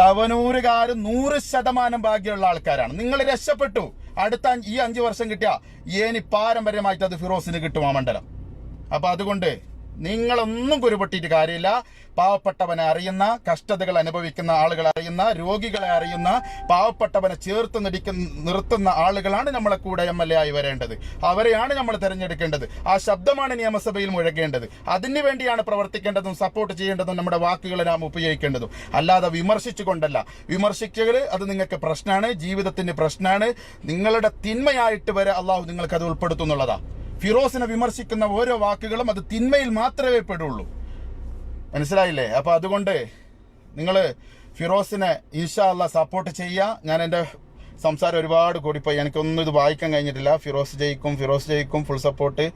തവനൂരുകാർ 100% ഭാഗ്യമുള്ള ആൾക്കാരാണ്. നിങ്ങൾ രക്ഷപ്പെട്ടു. അടുത്ത ഈ 5 വർഷം കിട്ടിയ ഏനി പാരമ്പര്യമായിട്ട് അത് ഫിറോസിന് കിട്ടും ആ മണ്ഡലം. അപ്പൊ അതുകൊണ്ട് നിങ്ങളൊന്നും കുരുപൊട്ടിയിട്ട് കാര്യമില്ല. പാവപ്പെട്ടവനെ അറിയുന്ന, കഷ്ടതകൾ അനുഭവിക്കുന്ന ആളുകളെ അറിയുന്ന, രോഗികളെ അറിയുന്ന, പാവപ്പെട്ടവനെ ചേർത്ത് നിർത്തുന്ന ആളുകളാണ് നമ്മളെ കൂടെ MLA ആയി വരേണ്ടത്. അവരെയാണ് നമ്മൾ തിരഞ്ഞെടുക്കേണ്ടത്. ആ ശബ്ദമാണ് നിയമസഭയിൽ മുഴങ്ങേണ്ടത്. അതിനു വേണ്ടിയാണ് പ്രവർത്തിക്കേണ്ടതും സപ്പോർട്ട് ചെയ്യേണ്ടതും നമ്മുടെ വാക്കുകളെ നാം ഉപയോഗിക്കേണ്ടതും. അല്ലാതെ വിമർശിച്ചുകൊണ്ടല്ല. വിമർശിക്കൽ അത് നിങ്ങൾക്ക് പ്രശ്നമാണ്, ജീവിതത്തിന്റെ പ്രശ്നമാണ്. നിങ്ങളുടെ തിന്മയായിട്ട് വരെ അള്ളാഹു നിങ്ങൾക്ക് അത് ഉൾപ്പെടുത്തുന്നുള്ളതാ. ഫിറോസിനെ വിമർശിക്കുന്ന ഓരോ വാക്കുകളും അത് തിന്മയിൽ മാത്രമേ പെടുള്ളൂ. മനസ്സിലായില്ലേ? അപ്പൊ അതുകൊണ്ട് നിങ്ങൾ ഫിറോസിനെ ഇൻഷാ അല്ലാഹ് സപ്പോർട്ട് ചെയ്യുക. ഞാൻ എൻ്റെ സംസാരം ഒരുപാട് കൂടിപ്പോയി, എനിക്കൊന്നും ഇത് വായിക്കാൻ കഴിഞ്ഞിട്ടില്ല. ഫിറോസ് ജയിക്കും, ഫുൾ സപ്പോർട്ട്.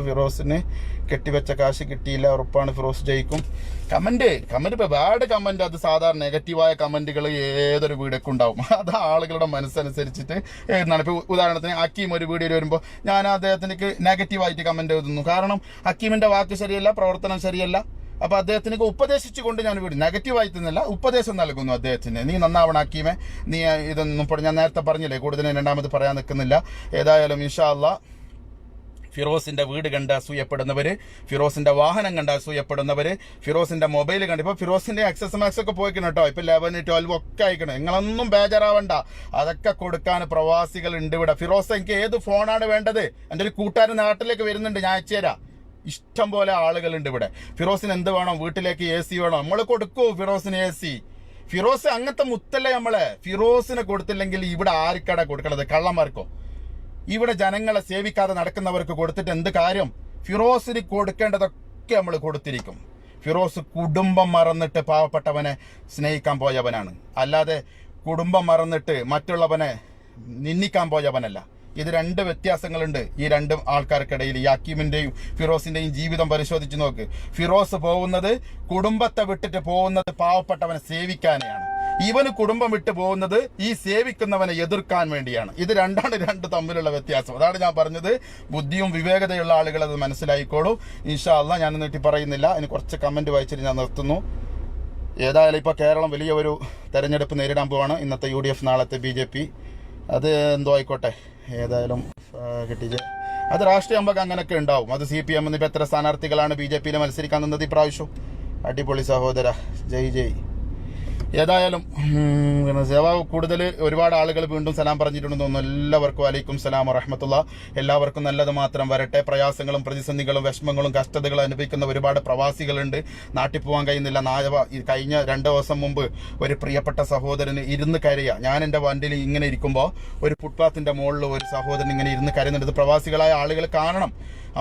ഫിറോസിന് കെട്ടിവെച്ച കാശ് കിട്ടിയില്ല, ഉറപ്പാണ് ഫിറോസ് ജയിക്കും. കമന്റ് ഇപ്പൊ ബാഡ് കമന്റ്, അത് സാധാരണ നെഗറ്റീവായ കമന്റുകൾ ഏതൊരു വീഡിയോക്ക് ഉണ്ടാവും. അത് ആളുകളുടെ മനസ്സനുസരിച്ചിട്ട് എഴുതുന്നതാണ്. ഇപ്പൊ ഉദാഹരണത്തിന് ഹക്കീം ഒരു വീഡിയോയിൽ വരുമ്പോൾ ഞാൻ അദ്ദേഹത്തിന് നെഗറ്റീവായിട്ട് കമന്റ് എഴുതുന്നു. കാരണം ഹക്കീമിന്റെ വാക്ക് ശരിയല്ല, പ്രവർത്തനം ശരിയല്ല. അപ്പൊ അദ്ദേഹത്തിന് ഉപദേശിച്ചുകൊണ്ട് ഞാൻ വീട് നെഗറ്റീവായി തന്നല്ല, ഉപദേശം നൽകുന്നു അദ്ദേഹത്തിന്. നീ നന്നാവണം ഹക്കീമെ, നീ ഇതൊന്നും ഞാൻ നേരത്തെ പറഞ്ഞില്ലേ, കൂടുതൽ രണ്ടാമത് പറയാൻ നിൽക്കുന്നില്ല. ഏതായാലും ഇൻഷാ അല്ലാഹ് ഫിറോസിന്റെ വീട് കണ്ട് അസൂയപ്പെടുന്നവര്, ഫിറോസിന്റെ വാഹനം കണ്ട് അസൂയപ്പെടുന്നവര്, ഫിറോസിന്റെ മൊബൈൽ കണ്ട്, ഇപ്പൊ ഫിറോസിന്റെ XS ഒക്കെ പോയിക്കണം കേട്ടോ. ഇപ്പൊ 11, 12 ഒക്കെ അയക്കണം. നിങ്ങളൊന്നും ബേജാറാവണ്ട, അതൊക്കെ കൊടുക്കാൻ പ്രവാസികൾ ഉണ്ട് ഇവിടെ. ഫിറോസ്, എനിക്ക് ഏത് ഫോണാണ് വേണ്ടത്? എൻ്റെ ഒരു കൂട്ടുകാരൻ നാട്ടിലേക്ക് വരുന്നുണ്ട്, ഞാൻ അയച്ചുതരാം. ഇഷ്ടം പോലെ ആളുകളുണ്ട് ഇവിടെ. ഫിറോസിന് എന്ത് വേണം? വീട്ടിലേക്ക് AC വേണം, നമ്മൾ കൊടുക്കൂ ഫിറോസിന് AC. ഫിറോസ് അങ്ങനത്തെ മുത്തല്ലേ നമ്മളെ. ഫിറോസിനെ കൊടുത്തില്ലെങ്കിൽ ഇവിടെ ആർക്കട കൊടുക്കണത്? കള്ളന്മാർക്കോ? ഇവിടെ ജനങ്ങളെ സേവിക്കാതെ നടക്കുന്നവർക്ക് കൊടുത്തിട്ട് എന്ത് കാര്യം? ഫിറോസിന് കൊടുക്കേണ്ടതൊക്കെ നമ്മൾ കൊടുത്തിരിക്കും. ഫിറോസ് കുടുംബം മറന്നിട്ട് പാവപ്പെട്ടവനെ സ്നേഹിക്കാൻ പോയവനാണ്, അല്ലാതെ കുടുംബം മറന്നിട്ട് മറ്റുള്ളവനെ നിന്ദിക്കാൻ പോയവനല്ല. ഇത് രണ്ട് വ്യത്യാസങ്ങളുണ്ട് ഈ രണ്ട് ആൾക്കാർക്കിടയിൽ. ഈ ഹക്കീമിന്റെയും ഫിറോസിന്റെയും ജീവിതം പരിശോധിച്ച് നോക്ക്. ഫിറോസ് പോകുന്നത്, കുടുംബത്തെ വിട്ടിട്ട് പോകുന്നത് പാവപ്പെട്ടവനെ സേവിക്കാനെയാണ്. ഇവന് കുടുംബം വിട്ടു പോകുന്നത് ഈ സേവിക്കുന്നവനെ എതിർക്കാൻ വേണ്ടിയാണ്. ഇത് രണ്ട് തമ്മിലുള്ള വ്യത്യാസം. അതാണ് ഞാൻ പറഞ്ഞത്. ബുദ്ധിയും വിവേകതയുള്ള ആളുകൾ അത് മനസ്സിലായിക്കോളൂ. ഇൻഷാ അല്ലാഹ് ഞാൻ നീട്ടി പറയുന്നില്ല. ഇനി കുറച്ച് കമന്റ് വായിച്ചിട്ട് ഞാൻ നിർത്തുന്നു. ഏതായാലും ഇപ്പോൾ കേരളം വലിയ ഒരു തെരഞ്ഞെടുപ്പ് നേരിടാൻ പോവാണ്. ഇന്നത്തെ UDF, നാളത്തെ BJP. അത് എന്തോ ആയിക്കോട്ടെ, ഏതായാലും കിട്ടിയത് അത് രാഷ്ട്രീയമ്പൊക്കെ അങ്ങനെയൊക്കെ ഉണ്ടാവും. അത് CPM ഇപ്പം എത്ര സ്ഥാനാർത്ഥികളാണ് BJPയിൽ മത്സരിക്കാൻ നിന്നത് ഇപ്രാവശ്യം? അടിപൊളി സഹോദര, ജയ് ജയ്. ഏതായാലും കൂടുതൽ ഒരുപാട് ആളുകൾ വീണ്ടും സലാം പറഞ്ഞിട്ടുണ്ടെന്ന് തോന്നുന്നു. എല്ലാവർക്കും വലൈക്കും സലാം വറഹ്മത്തുള്ളാ. എല്ലാവർക്കും നല്ലത് മാത്രം വരട്ടെ. പ്രയാസങ്ങളും പ്രതിസന്ധികളും വിഷമങ്ങളും കഷ്ടതകളും അനുഭവിക്കുന്ന ഒരുപാട് പ്രവാസികളുണ്ട്. നാട്ടിൽ പോകാൻ കഴിയുന്നില്ല. കഴിഞ്ഞ 2 ദിവസം മുമ്പ് ഒരു പ്രിയപ്പെട്ട സഹോദരന് ഇരുന്ന് കരയുക. ഞാൻ എൻ്റെ വണ്ടിയിൽ ഇങ്ങനെ ഇരിക്കുമ്പോൾ ഒരു ഫുട്പാത്തിന്റെ മുകളിൽ ഒരു സഹോദരൻ ഇങ്ങനെ ഇരുന്ന് കരയുന്നുണ്ട്. ഇത് പ്രവാസികളായ ആളുകൾ കാണണം.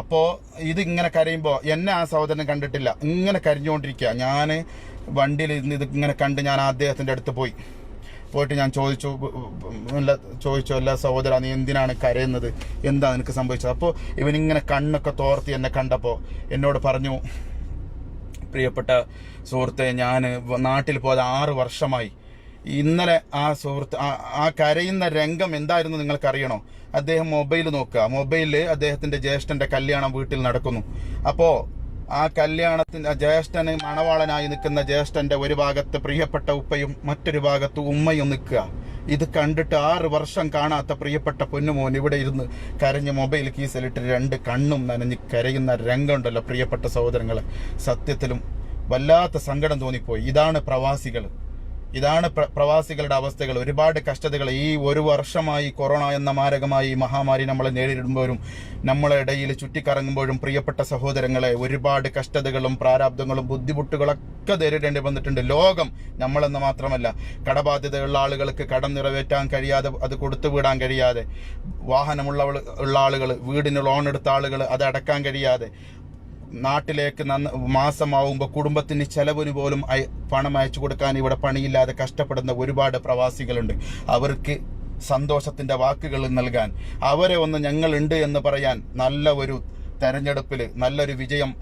അപ്പോൾ ഇതിങ്ങനെ കരയുമ്പോൾ എന്നെ ആ സഹോദരൻ കണ്ടിട്ടില്ല, ഇങ്ങനെ കരഞ്ഞുകൊണ്ടിരിക്കുക. ഞാൻ വണ്ടിയിൽ ഇരുന്ന് ഇത് ഇങ്ങനെ കണ്ട് ഞാൻ അദ്ദേഹത്തിൻ്റെ അടുത്ത് പോയിട്ട് ഞാൻ ചോദിച്ചു അല്ല സഹോദര, നീ എന്തിനാണ് കരയുന്നത്, എന്താ നിനക്ക് സംഭവിച്ചത്? അപ്പോൾ ഇവനിങ്ങനെ കണ്ണൊക്കെ തോർത്തി എന്നെ കണ്ടപ്പോൾ എന്നോട് പറഞ്ഞു, പ്രിയപ്പെട്ട സുഹൃത്തെ, ഞാൻ നാട്ടിൽ പോയത് 6 വർഷമായി. ഇന്നലെ ആ സുഹൃത്ത് ആ കരയുന്ന രംഗം എന്തായിരുന്നു നിങ്ങൾക്കറിയണോ? അദ്ദേഹം മൊബൈൽ നോക്കുക. മൊബൈലിൽ അദ്ദേഹത്തിന്റെ ജ്യേഷ്ഠന്റെ കല്യാണം വീട്ടിൽ നടക്കുന്നു. അപ്പോൾ ആ കല്യാണത്തിന് ജ്യേഷ്ഠന് മണവാളനായി നിൽക്കുന്ന ജ്യേഷ്ഠന്റെ ഒരു ഭാഗത്ത് പ്രിയപ്പെട്ട ഉപ്പയും മറ്റൊരു ഭാഗത്ത് ഉമ്മയും നിൽക്കുക. ഇത് കണ്ടിട്ട് 6 വർഷം കാണാത്ത പ്രിയപ്പെട്ട പൊന്നുമോൻ ഇവിടെ ഇരുന്ന് കരഞ്ഞ് മൊബൈൽ കീസിലിട്ട് 2 കണ്ണും നനഞ്ഞ് കരയുന്ന രംഗമുണ്ടല്ലോ പ്രിയപ്പെട്ട സഹോദരങ്ങളെ, സത്യത്തിലും വല്ലാത്ത സങ്കടം തോന്നിപ്പോയി. ഇതാണ് പ്രവാസികൾ, ഇതാണ് പ്രവാസികളുടെ അവസ്ഥകൾ. ഒരുപാട് കഷ്ടതകൾ ഈ 1 വർഷമായി കൊറോണ എന്ന മാരകമായി മഹാമാരി നമ്മളെ നേരിടുമ്പോഴും നമ്മളെ ഇടയിൽ ചുറ്റിക്കറങ്ങുമ്പോഴും പ്രിയപ്പെട്ട സഹോദരങ്ങളെ, ഒരുപാട് കഷ്ടതകളും പ്രാരാബ്ദങ്ങളും ബുദ്ധിമുട്ടുകളൊക്കെ നേരിടേണ്ടി വന്നിട്ടുണ്ട്. ലോകം നമ്മളെന്ന് മാത്രമല്ല, കടബാധ്യതയുള്ള ആളുകൾക്ക് കടം നിറവേറ്റാൻ കഴിയാതെ, അത് കൊടുത്തുവിടാൻ കഴിയാതെ, വാഹനമുള്ള ആളുകൾ, വീടിന് ലോൺ എടുത്ത ആളുകൾ അത് അടക്കാൻ കഴിയാതെ, നാട്ടിലേക്ക് മാസമാവുമ്പോൾ കുടുംബത്തിന് ചെലവിന് പോലും പണം അയച്ചു കൊടുക്കാൻ ഇവിടെ പണിയില്ലാതെ കഷ്ടപ്പെടുന്ന ഒരുപാട് പ്രവാസികളുണ്ട്. അവർക്ക് സന്തോഷത്തിന്റെ വാക്കുകൾ നൽകാൻ, അവരെ ഒന്ന് ഞങ്ങളുണ്ട് എന്ന് പറയാൻ, നല്ല ഒരു തെരഞ്ഞെടുപ്പിൽ നല്ലൊരു വിജയം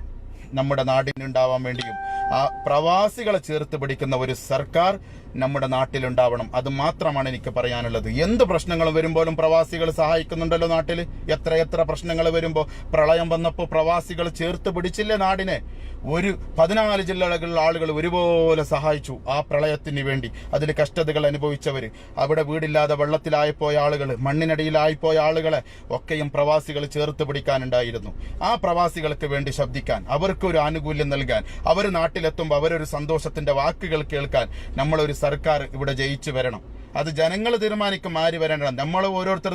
നമ്മുടെ നാടിനുണ്ടാവാൻ വേണ്ടിയും ആ പ്രവാസികളെ ചേർത്ത് പിടിക്കുന്ന ഒരു സർക്കാർ നമ്മുടെ നാട്ടിലുണ്ടാവണം. അത് മാത്രമാണ് എനിക്ക് പറയാനുള്ളത്. എന്ത് പ്രശ്നങ്ങൾ വരുമ്പോഴും പ്രവാസികൾ സഹായിക്കുന്നുണ്ടല്ലോ നാട്ടിൽ. എത്ര പ്രശ്നങ്ങൾ വരുമ്പോൾ, പ്രളയം വന്നപ്പോൾ പ്രവാസികൾ ചേർത്ത് പിടിച്ചില്ലേ നാടിനെ? 14 ജില്ലകളിലുള്ള ആളുകൾ ഒരുപോലെ സഹായിച്ചു ആ പ്രളയത്തിന് വേണ്ടി. അതിൽ കഷ്ടതകൾ അനുഭവിച്ചവര്, അവിടെ വീടില്ലാതെ വെള്ളത്തിലായിപ്പോയ ആളുകൾ, മണ്ണിനടിയിലായിപ്പോയ ആളുകളെ ഒക്കെയും പ്രവാസികൾ ചേർത്ത് പിടിക്കാനുണ്ടായിരുന്നു. ആ പ്രവാസികൾക്ക് വേണ്ടി ശബ്ദിക്കാൻ, അവർക്കൊരു ആനുകൂല്യം നൽകാൻ, അവർ നാട്ടിലെത്തുമ്പോൾ അവരൊരു സന്തോഷത്തിന്റെ വാക്കുകൾ കേൾക്കാൻ നമ്മളൊരു സർക്കാർ ഇവിടെ ജയിച്ചു വരണം. അത് ജനങ്ങൾ തീരുമാനിക്കും ആര് വരേണ്ടത്. നമ്മൾ ഓരോരുത്തർ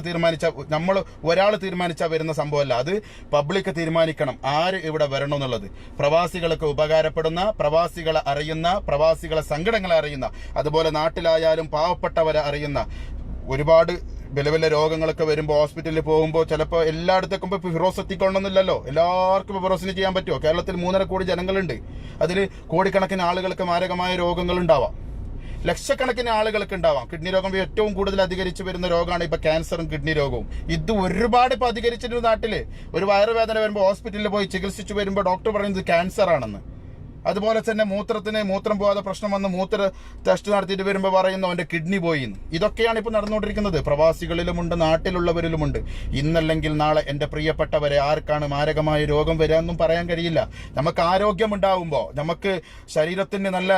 നമ്മൾ ഒരാൾ തീരുമാനിച്ചാൽ വരുന്ന സംഭവമല്ല. അത് പബ്ലിക് തീരുമാനിക്കണം ആര് ഇവിടെ വരണം എന്നുള്ളത്. പ്രവാസികൾക്ക് ഉപകാരപ്പെടുന്ന, പ്രവാസികളെ അറിയുന്ന, പ്രവാസികളെ സങ്കടങ്ങളെ അറിയുന്ന, അതുപോലെ നാട്ടിലായാലും പാവപ്പെട്ടവരെ അറിയുന്ന, ഒരുപാട് വലിയ രോഗങ്ങളൊക്കെ വരുമ്പോൾ ഹോസ്പിറ്റലിൽ പോകുമ്പോൾ ചിലപ്പോൾ എല്ലായിടത്തേക്കും ഇപ്പോൾ ഫിറോസ് എത്തിക്കൊള്ളണമെന്നില്ലല്ലോ. എല്ലാവർക്കും ഫിറോസിന് ചെയ്യാൻ പറ്റുമോ? കേരളത്തിൽ 3.5 കോടി ജനങ്ങളുണ്ട്. അതിൽ കോടിക്കണക്കിന് ആളുകൾക്ക് മാരകമായ രോഗങ്ങൾ ഉണ്ടാവാം, ലക്ഷക്കണക്കിന് ആളുകൾക്ക് ഉണ്ടാവാം. കിഡ്നി രോഗം ഏറ്റവും കൂടുതൽ അധികരിച്ചു വരുന്ന രോഗമാണ് ഇപ്പൊ ക്യാൻസറും കിഡ്നി രോഗവും. ഇത് ഒരുപാട് ഇപ്പൊ അധികരിച്ചിട്ടുണ്ട് നാട്ടില്. ഒരു വയറുവേദന വരുമ്പോൾ ഹോസ്പിറ്റലിൽ പോയി ചികിത്സിച്ചു വരുമ്പോൾ ഡോക്ടർ പറയുന്നത് ക്യാൻസർ ആണെന്ന്. അതുപോലെ തന്നെ മൂത്രം പോകാതെ പ്രശ്നം വന്ന് മൂത്ര ടെസ്റ്റ് നടത്തിയിട്ട് വരുമ്പോൾ പറയുന്നു അവന്റെ കിഡ്നി പോയി. ഇതൊക്കെയാണ് ഇപ്പൊ നടന്നുകൊണ്ടിരിക്കുന്നത്. പ്രവാസികളിലുമുണ്ട്, നാട്ടിലുള്ളവരിലുമുണ്ട്. ഇന്നല്ലെങ്കിൽ നാളെ എന്റെ പ്രിയപ്പെട്ടവരെ ആർക്കാണ് മാരകമായ രോഗം വരാമെന്നും പറയാൻ കഴിയില്ല. നമുക്ക് ആരോഗ്യമുണ്ടാവുമ്പോൾ, നമുക്ക് ശരീരത്തിന് നല്ല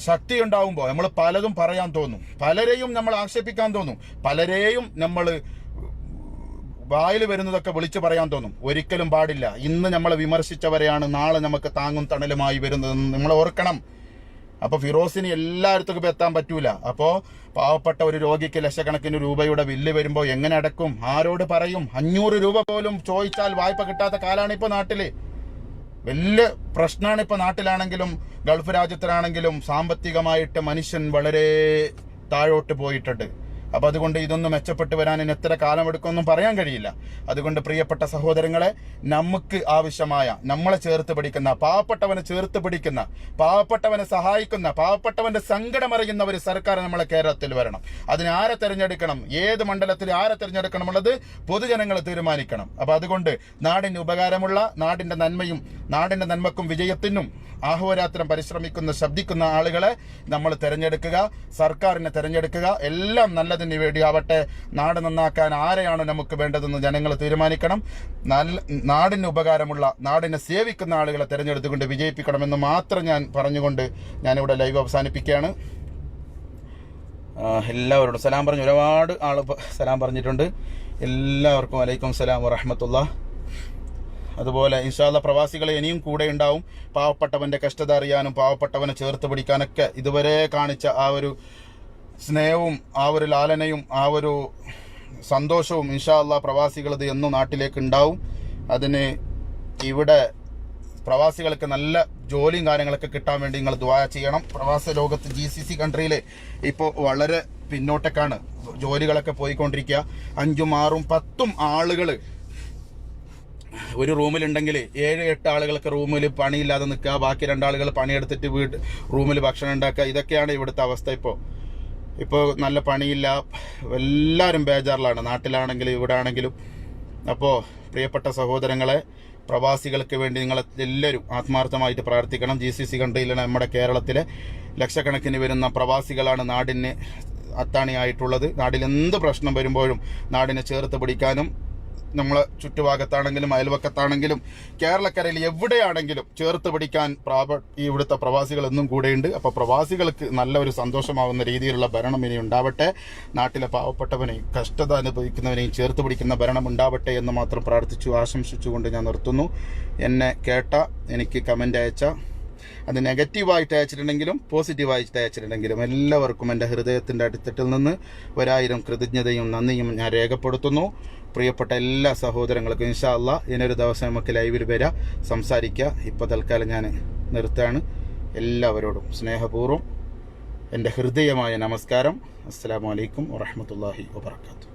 ശക്തി ഉണ്ടാവുമ്പോൾ നമ്മൾ പലതും പറയാൻ തോന്നും, പലരെയും നമ്മൾ ആക്ഷേപിക്കാൻ തോന്നും, പലരെയും നമ്മൾ വായിൽ വരുന്നതൊക്കെ വിളിച്ചു പറയാൻ തോന്നും. ഒരിക്കലും പാടില്ല. ഇന്ന് നമ്മളെ വിമർശിച്ചവരെയാണ് നാളെ നമുക്ക് താങ്ങും തണലുമായി വരുന്നതെന്ന് നമ്മൾ ഓർക്കണം. അപ്പൊ ഫിറോസിന് എല്ലായിടത്തും എത്താൻ പറ്റൂല. അപ്പോ പാവപ്പെട്ട ഒരു രോഗിക്ക് ലക്ഷക്കണക്കിന് രൂപയുടെ ബില്ല് വരുമ്പോൾ എങ്ങനെ അടക്കും? ആരോട് പറയും? 500 രൂപ പോലും ചോദിച്ചാൽ വായ്പ കിട്ടാത്ത കാലാണ് ഇപ്പൊ നാട്ടില്. വലിയ പ്രശ്നമാണ് ഇപ്പൊ നാട്ടിലാണെങ്കിലും ഗൾഫ് രാജ്യത്തിലാണെങ്കിലും. സാമ്പത്തികമായിട്ട് മനുഷ്യൻ വളരെ താഴോട്ട് പോയിട്ടുണ്ട്. അപ്പോൾ അതുകൊണ്ട് ഇതൊന്നും മെച്ചപ്പെട്ട് വരാൻ ഇനി എത്ര കാലമെടുക്കുമെന്നും പറയാൻ കഴിയില്ല. അതുകൊണ്ട് പ്രിയപ്പെട്ട സഹോദരങ്ങളെ, നമുക്ക് ആവശ്യമായ, നമ്മളെ ചേർത്ത് പിടിക്കുന്ന, പാവപ്പെട്ടവനെ ചേർത്ത് പിടിക്കുന്ന, പാവപ്പെട്ടവനെ സഹായിക്കുന്ന, പാവപ്പെട്ടവന്റെ സങ്കടമറിയുന്ന ഒരു സർക്കാർ നമ്മളെ കേരളത്തിൽ വരണം. അതിന് ആരെ തിരഞ്ഞെടുക്കണം, ഏത് മണ്ഡലത്തിൽ ആരെ തിരഞ്ഞെടുക്കണം എന്നുള്ളത് പൊതുജനങ്ങൾ തീരുമാനിക്കണം. അപ്പോൾ അതുകൊണ്ട് നാടിന് ഉപകാരമുള്ള, നാടിന്റെ നന്മയും നാടിന്റെ നന്മക്കും വിജയത്തിനും ആഹോരാത്രം പരിശ്രമിക്കുന്ന, ശബ്ദിക്കുന്ന ആളുകളെ നമ്മൾ തിരഞ്ഞെടുക്കുക, സർക്കാരിനെ തിരഞ്ഞെടുക്കുക. എല്ലാം നല്ലതിന് വേണ്ടി ആവട്ടെ. നാട് നന്നാക്കാൻ ആരെയാണ് നമുക്ക് വേണ്ടതെന്ന് ജനങ്ങൾ തീരുമാനിക്കണം. നാടിന് ഉപകാരമുള്ള, നാടിനെ സേവിക്കുന്ന ആളുകളെ തിരഞ്ഞെടുത്തുകൊണ്ട് വിജയിപ്പിക്കണമെന്ന് മാത്രം ഞാൻ പറഞ്ഞുകൊണ്ട് ഞാനിവിടെ ലൈവ് അവസാനിപ്പിക്കുകയാണ്. എല്ലാവരോടും സലാം പറഞ്ഞു. ഒരുപാട് ആൾ സലാം പറഞ്ഞിട്ടുണ്ട്. എല്ലാവർക്കും വലൈക്കും സലാം വറഹ്മത്തുള്ളാഹി. അതുപോലെ ഇൻഷാ അല്ലാഹ് പ്രവാസികളെ ഇനിയും കൂടെ ഉണ്ടാവും. പാവപ്പെട്ടവന്റെ കഷ്ടത അറിയാനും പാവപ്പെട്ടവനെ ചേർത്ത് പിടിക്കാനൊക്കെ ഇതുവരെ കാണിച്ച ആ ഒരു സ്നേഹവും ആ ഒരു ലാലനയും ആ ഒരു സന്തോഷവും ഇൻഷാ അല്ലാഹ് പ്രവാസികൾ ഇത് എന്നും നാട്ടിലേക്ക് ഉണ്ടാവും. അതിന് ഇവിടെ പ്രവാസികൾക്ക് നല്ല ജോലിയും കാര്യങ്ങളൊക്കെ കിട്ടാൻ വേണ്ടി നിങ്ങൾ ദുആ ചെയ്യണം. പ്രവാസ ലോകത്ത് GCC കൺട്രിയിൽ ഇപ്പോൾ വളരെ പിന്നോട്ടേക്കാണ് ജോലികളൊക്കെ പോയിക്കൊണ്ടിരിക്കുക. 5ഉം 6ഉം 10ഉം ആളുകൾ ഒരു റൂമിലുണ്ടെങ്കിൽ 7-8 ആളുകൾക്ക് റൂമിൽ പണിയില്ലാതെ നിൽക്കുക, ബാക്കി 2 ആളുകൾ പണിയെടുത്തിട്ട് റൂമിൽ ഭക്ഷണം ഉണ്ടാക്കുക. ഇതൊക്കെയാണ് ഇവിടുത്തെ അവസ്ഥ. ഇപ്പോൾ നല്ല പണിയില്ല, എല്ലാവരും ബേജാറിലാണ്, നാട്ടിലാണെങ്കിലും ഇവിടെ ആണെങ്കിലും. അപ്പോൾ പ്രിയപ്പെട്ട സഹോദരങ്ങളെ, പ്രവാസികൾക്ക് വേണ്ടി നിങ്ങൾ എല്ലാവരും ആത്മാർത്ഥമായിട്ട് പ്രാർത്ഥിക്കണം. GCC കൺട്രിയിലെ നമ്മുടെ കേരളത്തിലെ ലക്ഷക്കണക്കിന് വരുന്ന പ്രവാസികളാണ് നാടിന് അത്താണിയായിട്ടുള്ളത്. നാടിൽ എന്ത് പ്രശ്നം വരുമ്പോഴും നാടിനെ ചേർത്ത് പിടിക്കാനും നമ്മളെ ചുറ്റുഭാഗത്താണെങ്കിലും അയൽവക്കത്താണെങ്കിലും കേരളക്കരയിൽ എവിടെയാണെങ്കിലും ചേർത്ത് പിടിക്കാൻ ഇവിടുത്തെ പ്രവാസികൾ എന്നും കൂടെയുണ്ട്. അപ്പോൾ പ്രവാസികൾക്ക് നല്ല ഒരു സന്തോഷമാവുന്ന രീതിയിലുള്ള ഭരണം ഇനി ഉണ്ടാവട്ടെ. നാട്ടിലെ പാവപ്പെട്ടവനെയും കഷ്ടത അനുഭവിക്കുന്നവനെയും ചേർത്ത് പിടിക്കുന്ന ഭരണം ഉണ്ടാവട്ടെ എന്ന് മാത്രം പ്രാർത്ഥിച്ചു ആശംസിച്ചുകൊണ്ട് ഞാൻ നിർത്തുന്നു. എന്നെ കേട്ട, എനിക്ക് കമൻ്റ് അയച്ച, അത് നെഗറ്റീവായിട്ട് അയച്ചിട്ടുണ്ടെങ്കിലും പോസിറ്റീവായിട്ട് അയച്ചിട്ടുണ്ടെങ്കിലും എല്ലാവർക്കും എൻ്റെ ഹൃദയത്തിൻ്റെ അടിത്തട്ടിൽ നിന്ന് 1000 കൃതജ്ഞതയും നന്ദിയും ഞാൻ രേഖപ്പെടുത്തുന്നു. പ്രിയപ്പെട്ട എല്ലാ സഹോദരങ്ങൾക്കും ഇൻഷാ അല്ലാഹ് ഇനിയൊരു ദിവസം നമുക്ക് ലൈവിൽ വരാം, സംസാരിക്കുക. ഇപ്പോൾ തൽക്കാലം ഞാൻ നിർത്താണ്. എല്ലാവരോടും സ്നേഹപൂർവ്വം എൻ്റെ ഹൃദയമായ നമസ്കാരം. അസ്സലാമു അലൈക്കും വറഹ്മത്തുള്ളാഹി വബറകാതുഹു.